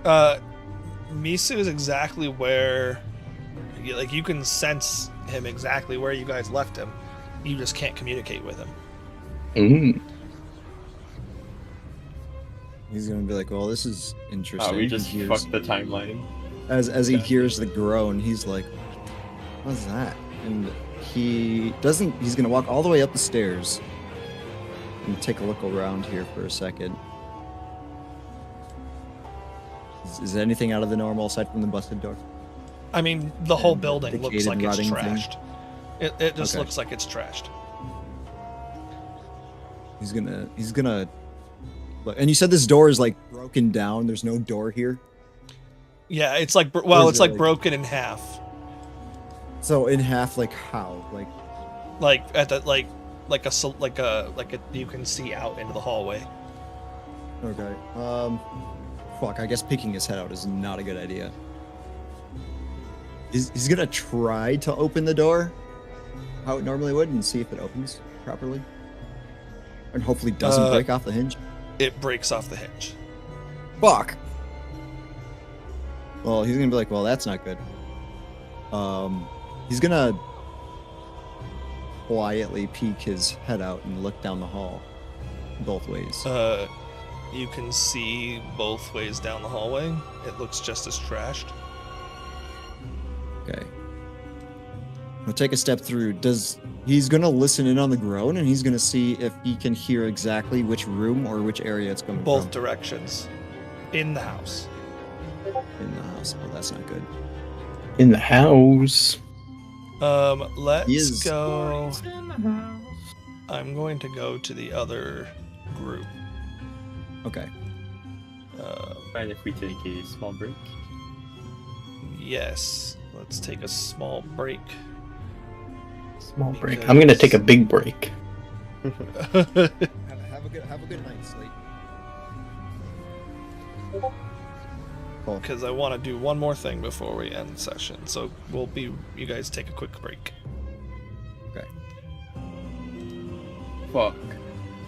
Misu is exactly where, you can sense him exactly where you guys left him. You just can't communicate with him. Mm. He's gonna be like, "Well, this is interesting." Oh, we just He hears- fucked the timeline. as he hears the groan, he's like, "What's that?" And he doesn't. He's gonna walk all the way up the stairs and take a look around here for a second. Is there anything out of the normal aside from the busted door? I mean, the whole And building looks decayed, like it's rotting thing? trashed. It just Okay. looks like it's trashed. He's gonna look. And you said this door is like broken down. There's no door here. Yeah, it's like Or is it's it like like- broken in half. So in half, like how? Like at the like a you can see out into the hallway. Okay. Fuck. I guess peeking his head out is not a good idea. He's gonna try to open the door how it normally would and see if it opens properly, and hopefully doesn't break off the hinge. It breaks off the hinge. Fuck. Well, he's gonna be like, well, that's not good. He's gonna quietly peek his head out and look down the hall, both ways. You can see both ways down the hallway. It looks just as trashed. Okay. We'll take a step through. He's gonna listen in on the groan and he's gonna see if he can hear exactly which room or which area it's coming Both from. directions. In the house. In the house. Oh, that's not good. In the house. Let's He is- go. I'm going to go to the other group. Okay. Mind if we take a small break? Yes. Let's take a small break. Small break. I'm gonna take a big break. Have a good night's sleep. Cool. Because I want to do one more thing before we end the session. So you guys take a quick break. Okay. Fuck.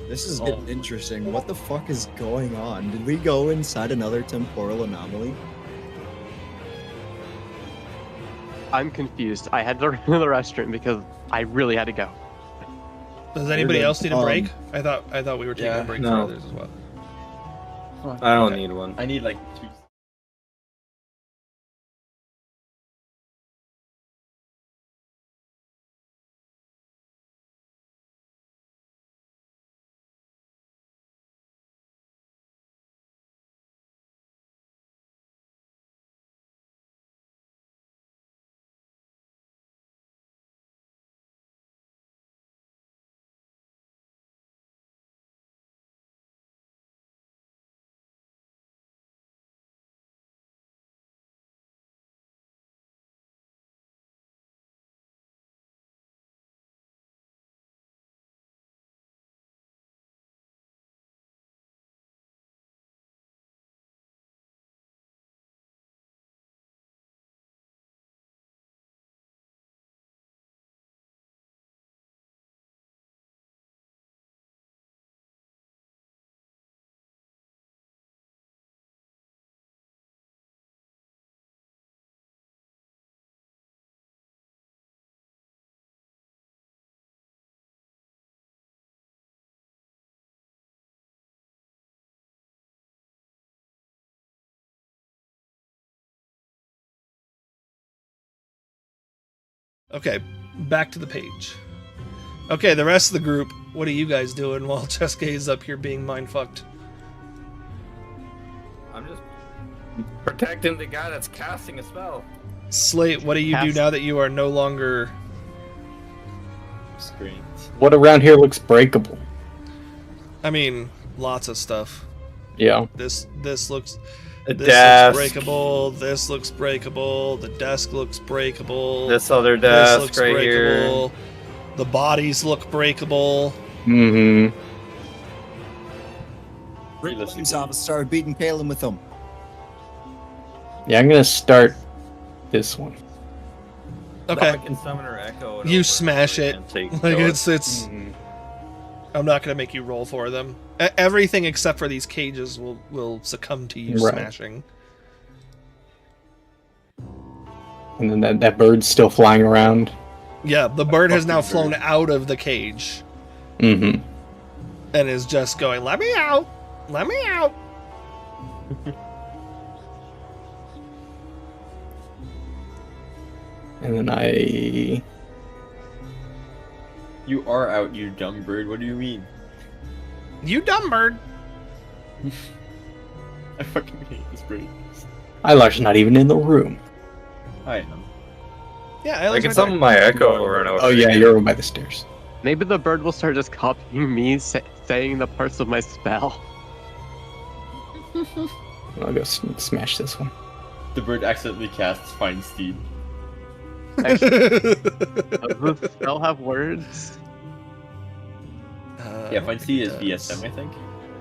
This is getting interesting. What the fuck is going on? Did we go inside another temporal anomaly? I'm confused. I had to run to the restaurant because I really had to go. Does anybody good. else need a break? I thought we were taking yeah, a break no. for others as well. I don't Okay. need one. I need like 2 Okay, back to the page. Okay, the rest of the group, what are you guys doing while Chaska is up here being mind-fucked? I'm just protecting the guy that's casting a spell. Slate, what do you do now that you are no longer... Screens. What around here looks breakable? I mean, lots of stuff. Yeah. This looks... The This desk. looks breakable. This looks breakable. The desk looks breakable. This other This desk looks right breakable. The bodies look breakable. Mm-hmm. Rick Williams office started beating Kalen with them. Yeah, I'm gonna start this one. here. Okay, I can summon her echo. and you over smash it. and take Like kill it. it's. I'm not gonna make you roll for them. Everything except for these cages will succumb to you Right. smashing. And then that bird's still flying around. Yeah, the bird has now fucking flown bird. out of the cage Mm-hmm. and is just going, "Let me out! Let me out!" And then I... You are out, you dumb bird. What do you mean? You dumb bird. I fucking hate this bird. Ilar's not even in the room. I am. Yeah, I Ellie's can right summon my echo over and over. Oh yeah, again. you're over by the stairs. Maybe the bird will start just copying me saying the parts of my spell. I'll go smash this one. The bird accidentally casts Find Steed. Actually, does the spell have words? Yeah, Find Steed is does. VSM, I think.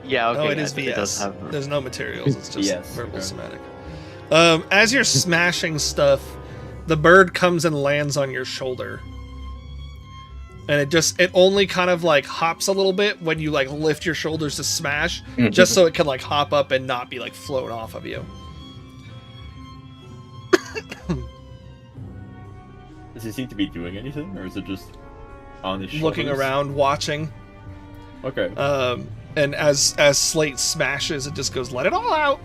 Yeah, okay. Oh, it is It does VS. have There's no materials. It's just VS, verbal okay. somatic. As you're smashing stuff, the bird comes and lands on your shoulder, and it only kind of like hops a little bit when you like lift your shoulders to smash, just so it can like hop up and not be like flown off of you. Does he seem to be doing anything, or is it just on his shoulders? Looking around, watching. Okay. And as Slate smashes, it just goes, "Let it all out."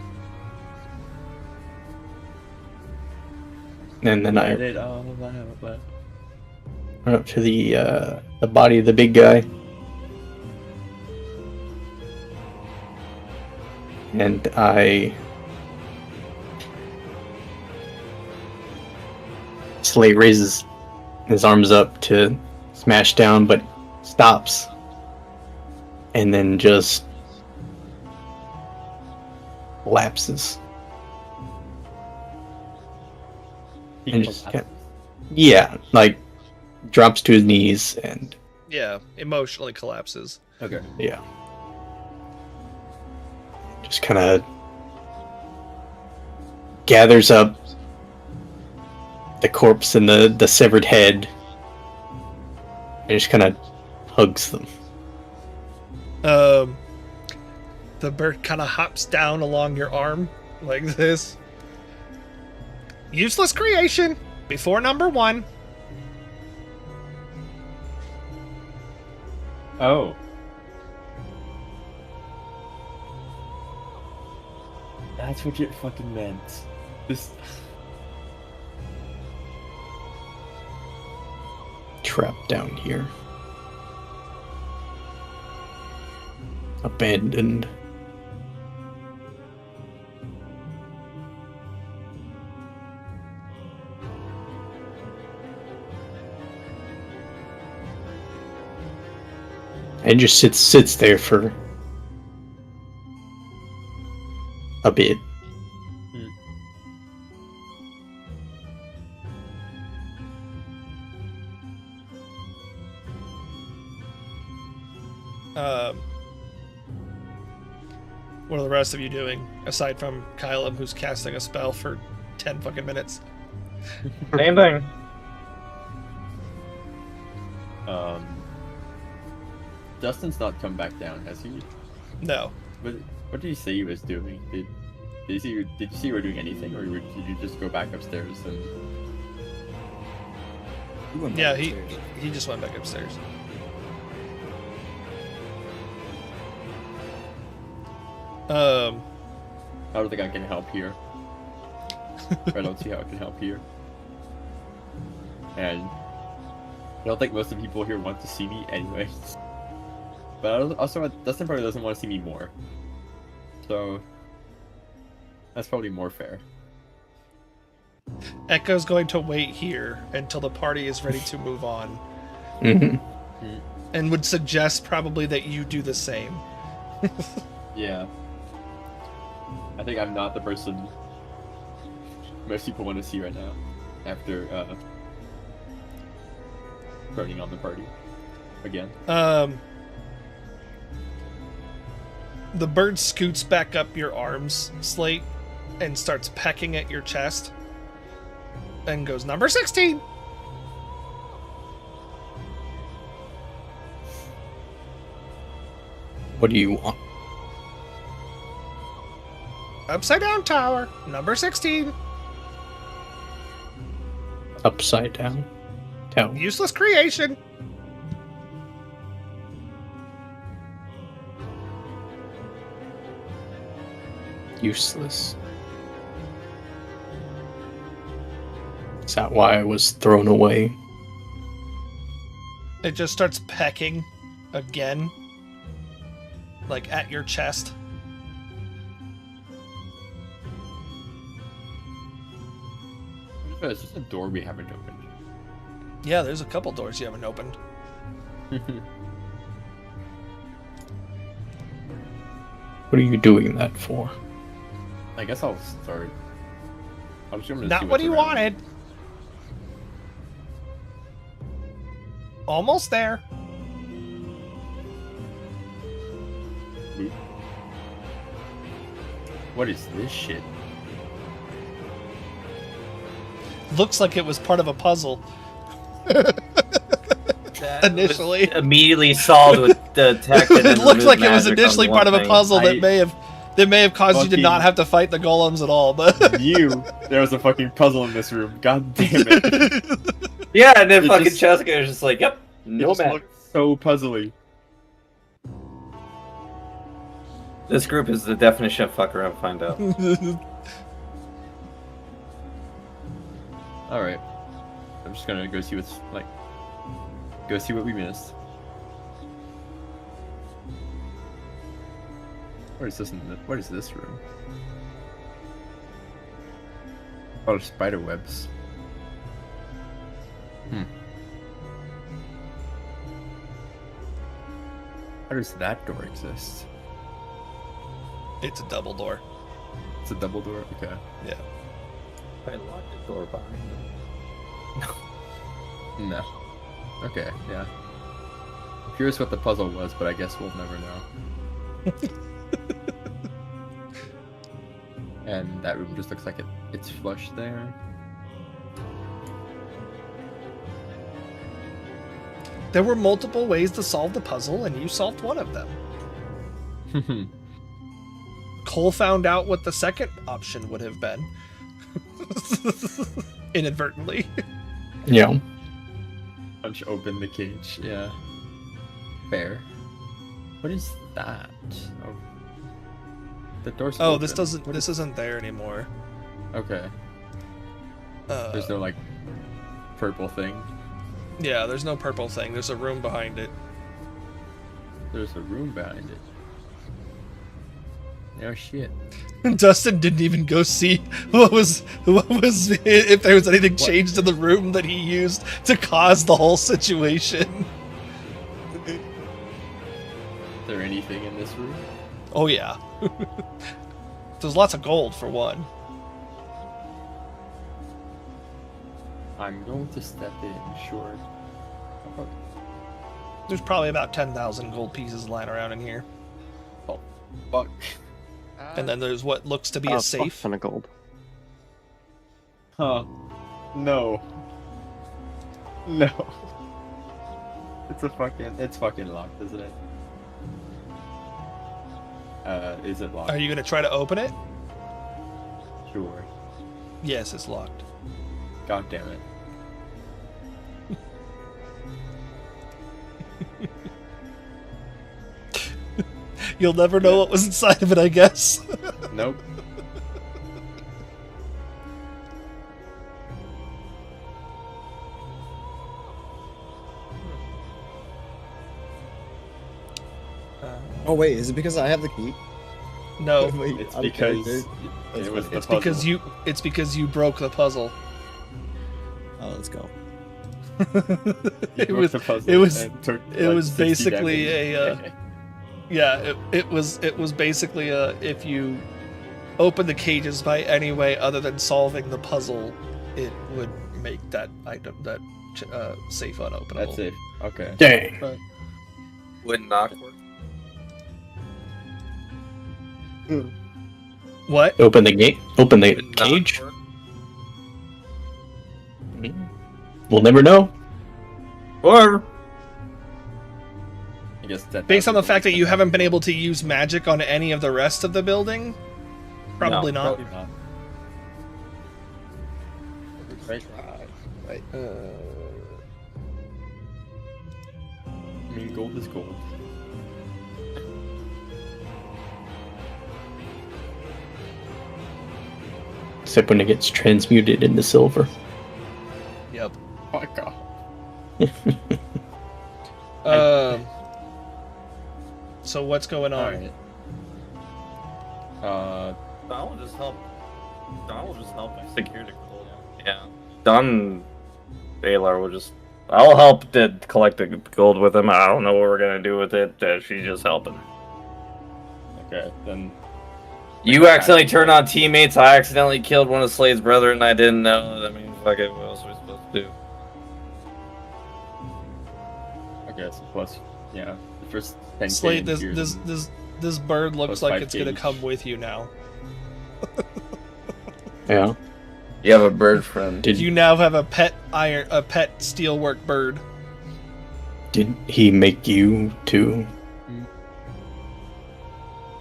And then I Let it all out, let- run up to the body of the big guy. And Slate raises his arms up to smash down, but stops. And then just collapses. He And just collapses. Yeah, like drops to his knees and Yeah, emotionally collapses. Okay. yeah. Just kind of gathers up the corpse and the severed head and just kind of hugs them. The bird kind of hops down along your arm like this. Useless creation before number 1. Oh. That's what it fucking meant. This. Trapped down here. Abandoned. And just sits there for a bit. What are the rest of you doing aside from Kylam, who's casting a spell for 10 fucking minutes? Same thing. Dustin's not come back down, has he? No. What did he say he was doing? Did you see you were doing anything, or did you just go back upstairs and? You went back Yeah, upstairs. he just went back upstairs. I don't think I can help here. I don't see how I can help here. And don't think most of the people here want to see me anyway. But also, Dustin probably doesn't want to see me more. So, that's probably more fair. Echo's going to wait here until the party is ready to move on. And would suggest probably that you do the same. Yeah. I think I'm not the person most people want to see right now. After, turning on the party. Again. The bird scoots back up your arms, Slate, and starts pecking at your chest. And goes, number 16! What do you want? Upside down tower, number 16. Upside down? Tower. Useless creation. Useless. Is that why I was thrown away? It just starts pecking again. Like at your chest. It's just a door we haven't opened. Yeah, there's a couple doors you haven't opened. What are you doing that for? I guess I'll start. I'm just gonna see Not what what's he around. wanted. Almost there. Boop. What is this shit? Looks like it was part of a puzzle. That Initially. was immediately solved with detected. It and looked like it was magic initially on part of one a thing. puzzle that may have caused you to Fucking- not have to fight the golems at all, but You! There was a fucking puzzle in this room. God damn it. Yeah, and then It fucking just- Chaska is just like, yep, It no just matter. looked so puzzly. This group is the definition of fuck around, find out. Alright. I'm just gonna go see what's like. Go see what we missed. What is this what is this room? Oh, spider webs. How does that door exist? it's a double door. It's a double door? Okay. Yeah. I locked the door behind them. No. Okay, yeah. I'm curious what the puzzle was, but I guess we'll never know. And that room just looks like it's flush there. There were multiple ways to solve the puzzle, and you solved one of them. Cole found out what the second option would have been. Inadvertently. Yeah. Punch open the cage, yeah. Fair. What is that? Oh. The door's Oh, open. this isn't there anymore. Okay. There's no like purple thing. Yeah, there's no purple thing. There's a room behind it. There's a room behind it. Oh shit. Dustin didn't even go see what was if there was anything changed in the room that he used to cause the whole situation. Is there anything in this room? Oh yeah. There's lots of gold for one. I'm going to step in, sure. There's probably about 10,000 gold pieces lying around in here. Oh, fuck. And then there's what looks to be a safe. Ton of gold. Huh. No. No. It's fucking locked, isn't it? Is it locked? Are you gonna try to open it? Sure. Yes, it's locked. God damn it. You'll never know what was inside of it, I guess. Nope. Oh wait, is it because I have the key? No, Wait, It's okay, because dude. it was the it's because puzzle. it's because you broke the puzzle. Oh, let's go. You it broke was the puzzle it was and took, it like, was 60 basically damage. yeah, it was basically if you open the cages by any way other than solving the puzzle, it would make that item that safe unopenable. That's it. Okay. Dang. Would not work. What? Open the gate. Open the Would not cage. work. We'll never know. Or I guess that Based on the fact that you haven't been able to use magic on any of the rest of the building, probably No, not. Probably not. Right. Right. I mean, gold is gold. Except when it gets transmuted into silver. Yep. Fuck off. So what's going on? Alright. Don will just help. Don will just help secure the gold. Yeah. Don Baylor will just. I'll help to collect the gold with him. I don't know what we're gonna do with it. She's just helping. Okay, then. You accidentally turned on teammates. I accidentally killed one of Slade's brother, and I didn't know. I mean, fuck it. What else are we supposed to do? Okay, so plus, yeah, the first 10K Slade, appears this bird looks Plus like 5 it's gonna each. come with you now. Yeah. You have a bird friend. Did You now have a pet steelwork bird. did he make you too?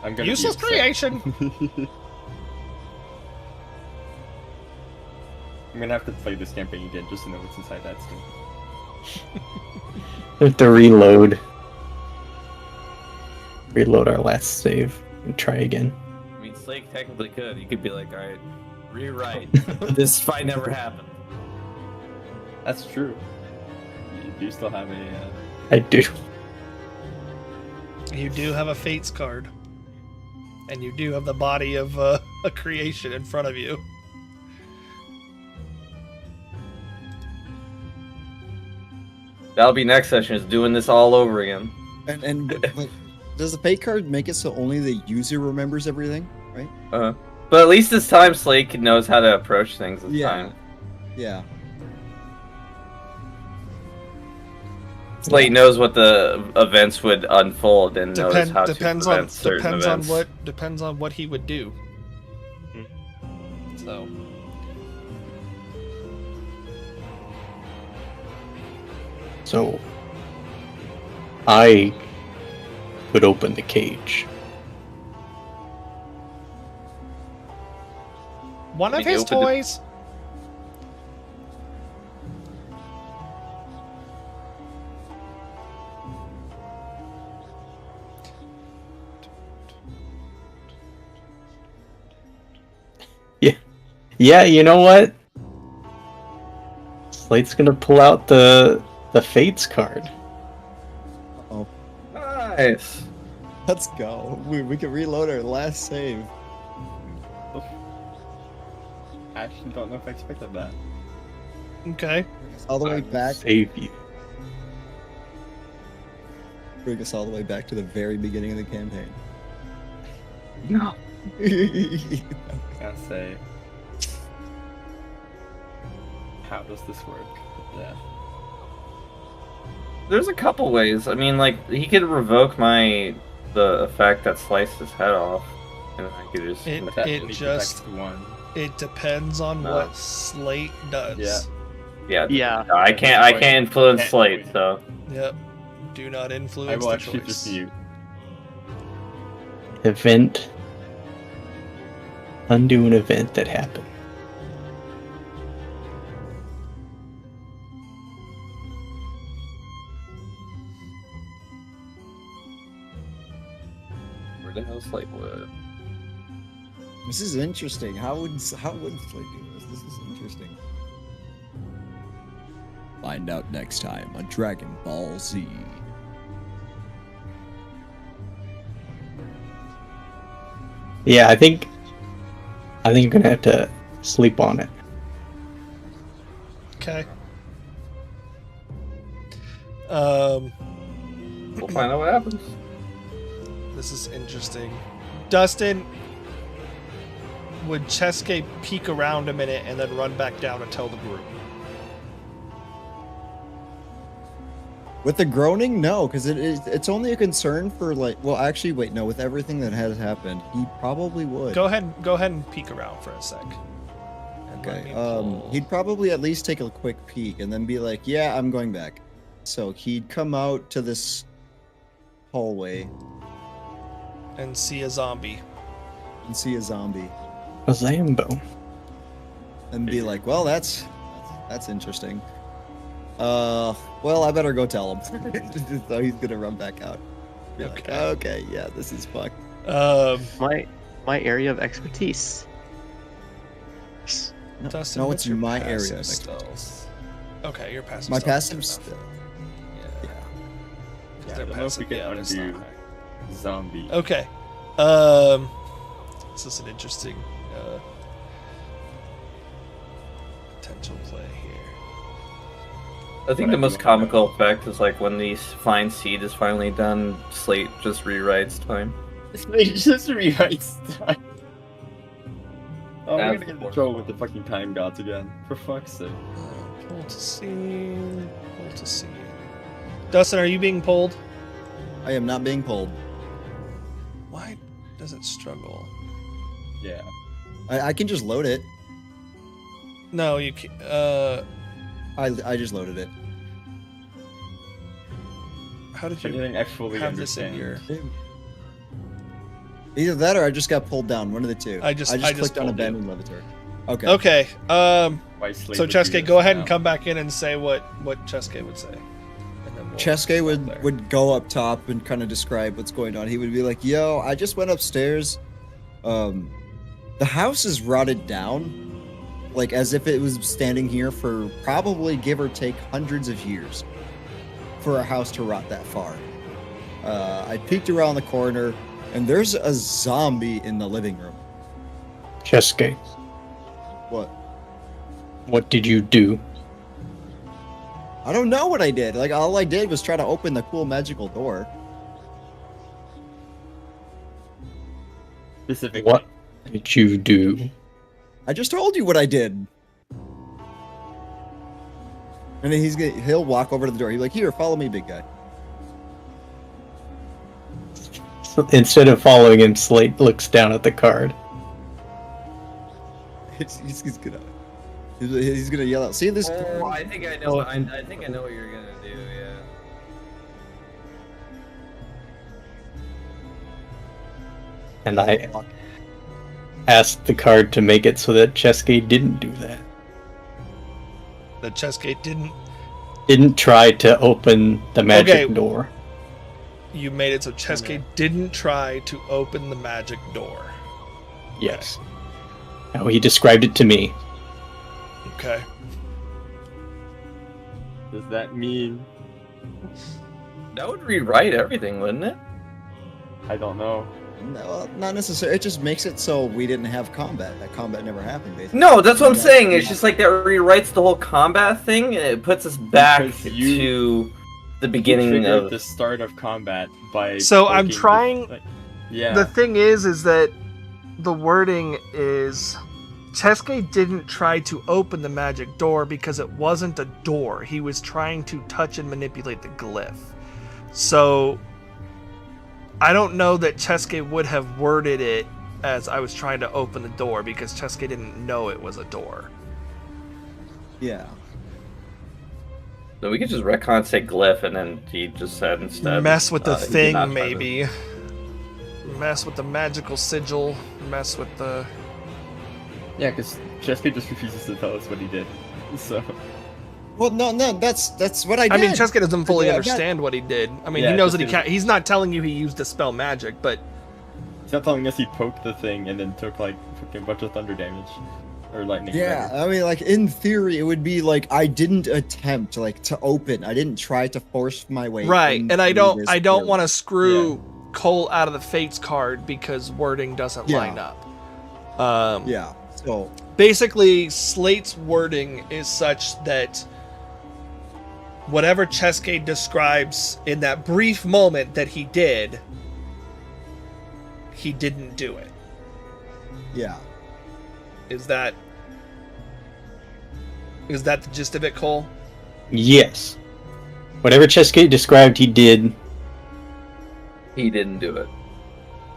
I'm gonna be Useless upset. creation. I'm gonna have to play this campaign again just to know what's inside that skin. We have to reload. Reload our last save and try again. I mean, Slade technically could. He could be like, alright, rewrite. This fight never happened. That's true. You do still have a. I do. You do have a Fates card. And you do have the body of a creation in front of you. That'll be next session, is doing this all over again. But does the fate card make it so only the user remembers everything? Right? But at least this time Slade knows how to approach things this Yeah. time. Yeah. Slade knows what the events would unfold and knows how depends to on prevent certain depends events. on what he would do. So So I could open the cage. one I of mean, his you opened it- toys. Yeah, you know what? Slate's gonna pull out the Fates card. Oh, Nice. let's go. We can reload our last save. I actually don't know if I expected that. Okay. All the way back. Save you. Bring us all the way back to the very beginning of the campaign. No. I say. How does this work? Yeah. There's a couple ways. I mean, like, he could revoke the effect that sliced his head off. And I could just... It But that it only just protects one. it depends on No. what Slate does. Yeah. Yeah. Yeah. I can't influence Slade, so... Yep. Do not influence I will the actually choice. just mute. Event. Undo an event that happened. Where the hell Slade would? This is interesting. How would Slate do this? This is interesting. Find out next time on Dragon Ball Z. Yeah, I think I'm gonna have to sleep on it. Okay. We'll find out what happens. This is interesting. Dustin, would Cheske peek around a minute and then run back down and tell the group? With the groaning, no, because it's only a concern for like. Well, actually, wait, no. With everything that has happened, he probably would. Go ahead and peek around for a sec. And let Okay. me pull- He'd probably at least take a quick peek and then be like, "Yeah, I'm going back." So he'd come out to this hallway and see a zombie. and see a zombie A Zambo. and be like, "Well, that's interesting." Well, I better go tell him. So he's gonna run back out. Be like, Okay. okay, yeah, this is fucked. My area of expertise. No, Dustin, no, what's it's your my area passive of stealth? expertise. Okay, your passive. My stealth is passive good stealth. enough. Yeah. Yeah, I Their don't know if we passive, can yeah, it's undo not high. zombie. Okay. This is an interesting potential play here. I think the most comical effect is like when the fine seed is finally done, Slate just rewrites time. It just rewrites time. Oh, we're That's gonna get in the trouble worst with the fucking time gods again. For fuck's sake. Pull to scene. Pull to scene. Dustin, are you being pulled? I am not being pulled. Why does it struggle? Yeah. I can just load it. No, you can. I just loaded it. How did I you didn't actually have this in understand. your? Either that or I just got pulled down. One of the two. I just clicked on pulled you. abandoned levitor. Okay. Okay. Why Slade So would do Cheske, this go ahead now. and come back in and say what Cheske would say. And then we'll Cheske stop would there. go up top and kind of describe what's going on. He would be like, "Yo, I just went upstairs. The house is rotted down, like as if it was standing here for probably give or take hundreds of years for a house to rot that far. I peeked around the corner, and there's a zombie in the living room. Cheske, What? what did you do? I don't know what I did. Like all I did was try to open the cool magical door. Specifically. What did you do? I just told you what I did." And then he'll walk over to the door. He'll be like, "Here, follow me, big guy." Instead of following him, Slate looks down at the card. He's gonna yell out, "See this?" Oh, I think I know. I think I know what you're gonna do. Yeah. And I asked the card to make it so that Cheske didn't do that. The Cheske didn't. Didn't try to open the magic Okay. door. You made it so Cheske didn't try to open the magic door. Yes. How he described it to me. Okay. Does that mean? That would rewrite everything, wouldn't it? I don't know. No, not necessarily. It just makes it so we didn't have combat. That combat never happened, basically. No, that's what I'm Yeah. saying. It's just like that rewrites the whole combat thing. And it puts us back Because you- to the You beginning triggered of. the start of combat by. So I'm poking the- trying- like- yeah. The thing is that the wording is Cheske didn't try to open the magic door because it wasn't a door. He was trying to touch and manipulate the glyph. So I don't know that Cheske would have worded it as I was trying to open the door because Cheske didn't know it was a door. Yeah. So we could just retcon say glyph, and then he just said instead. Mess with the he did thing, not try to- maybe. Mess with the magical sigil. Mess with the. Yeah, because Cheske just refuses to tell us what he did. So. Well, no, that's what I did. I mean, Cheske doesn't fully Yeah, I got- understand what he did. I mean, Yeah, he knows that he Cheske can't. He's not telling you he used to spell magic, but He's not telling us he poked the thing and then took like fucking bunch of thunder damage. Or lightning Yeah, damage. I mean, like in theory, it would be like I didn't attempt to open. I didn't try to force my way. right. And I into don't. this I don't door. want to screw Cole out of the Fates card because wording doesn't Yeah. line up. Yeah. So Basically, Slate's wording is such that whatever Cheska describes in that brief moment that he didn't do it. yeah. Is that the gist of it, Cole? Yes. Whatever Cheskate described, he did. He didn't do it.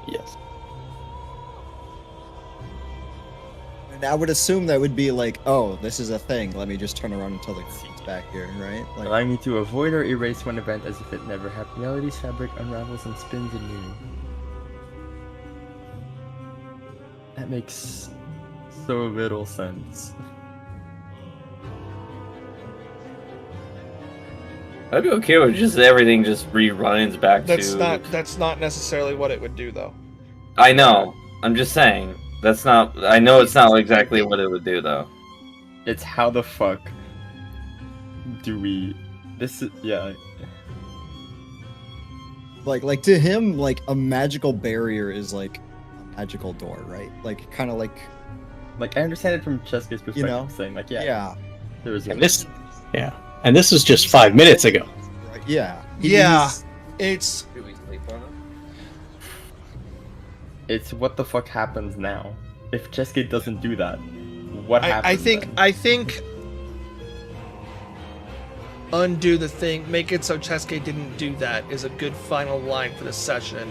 Yes. And I would assume that would be like, oh, this is a thing. Let me just turn around until the it's back here, right? Like, Allowing me to avoid or erase one event as if it never happened. Reality's fabric unravels and spins anew. That makes so little sense. I'd be okay with just everything just reruns back That's to. that's not necessarily what it would do, though. I know. I'm just saying. That's not. I know it's not exactly what it would do, though. It's how the fuck do we... This is... Yeah. like to him, like a magical barrier is like a magical door, right? Like kind of like, Like, I understand it from Cheska's perspective, know? saying, like, yeah, yeah, there was a... And this, yeah, and this was just 5 minutes ago. right, yeah, Yeah. He's- It's Do we sleep on it? It's what the fuck happens now. If Cheska doesn't do that, what happens I then? think undo the thing, make it so Cheska didn't do that is a good final line for the session.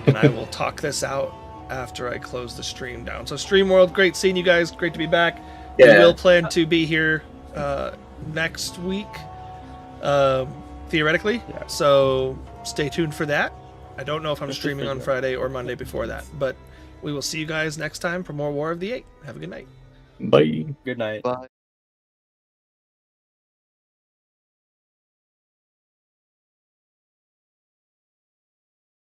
And I will talk this out after I close the stream down. So Stream World, great seeing you guys. Great to be back. We Yeah. will plan to be here next week, theoretically. Yeah. So stay tuned for that. I don't know if I'm Just to streaming on figure out. Friday or Monday before that, but we will see you guys next time for more War of the Eight. Have a good night. Bye. Good night. Bye.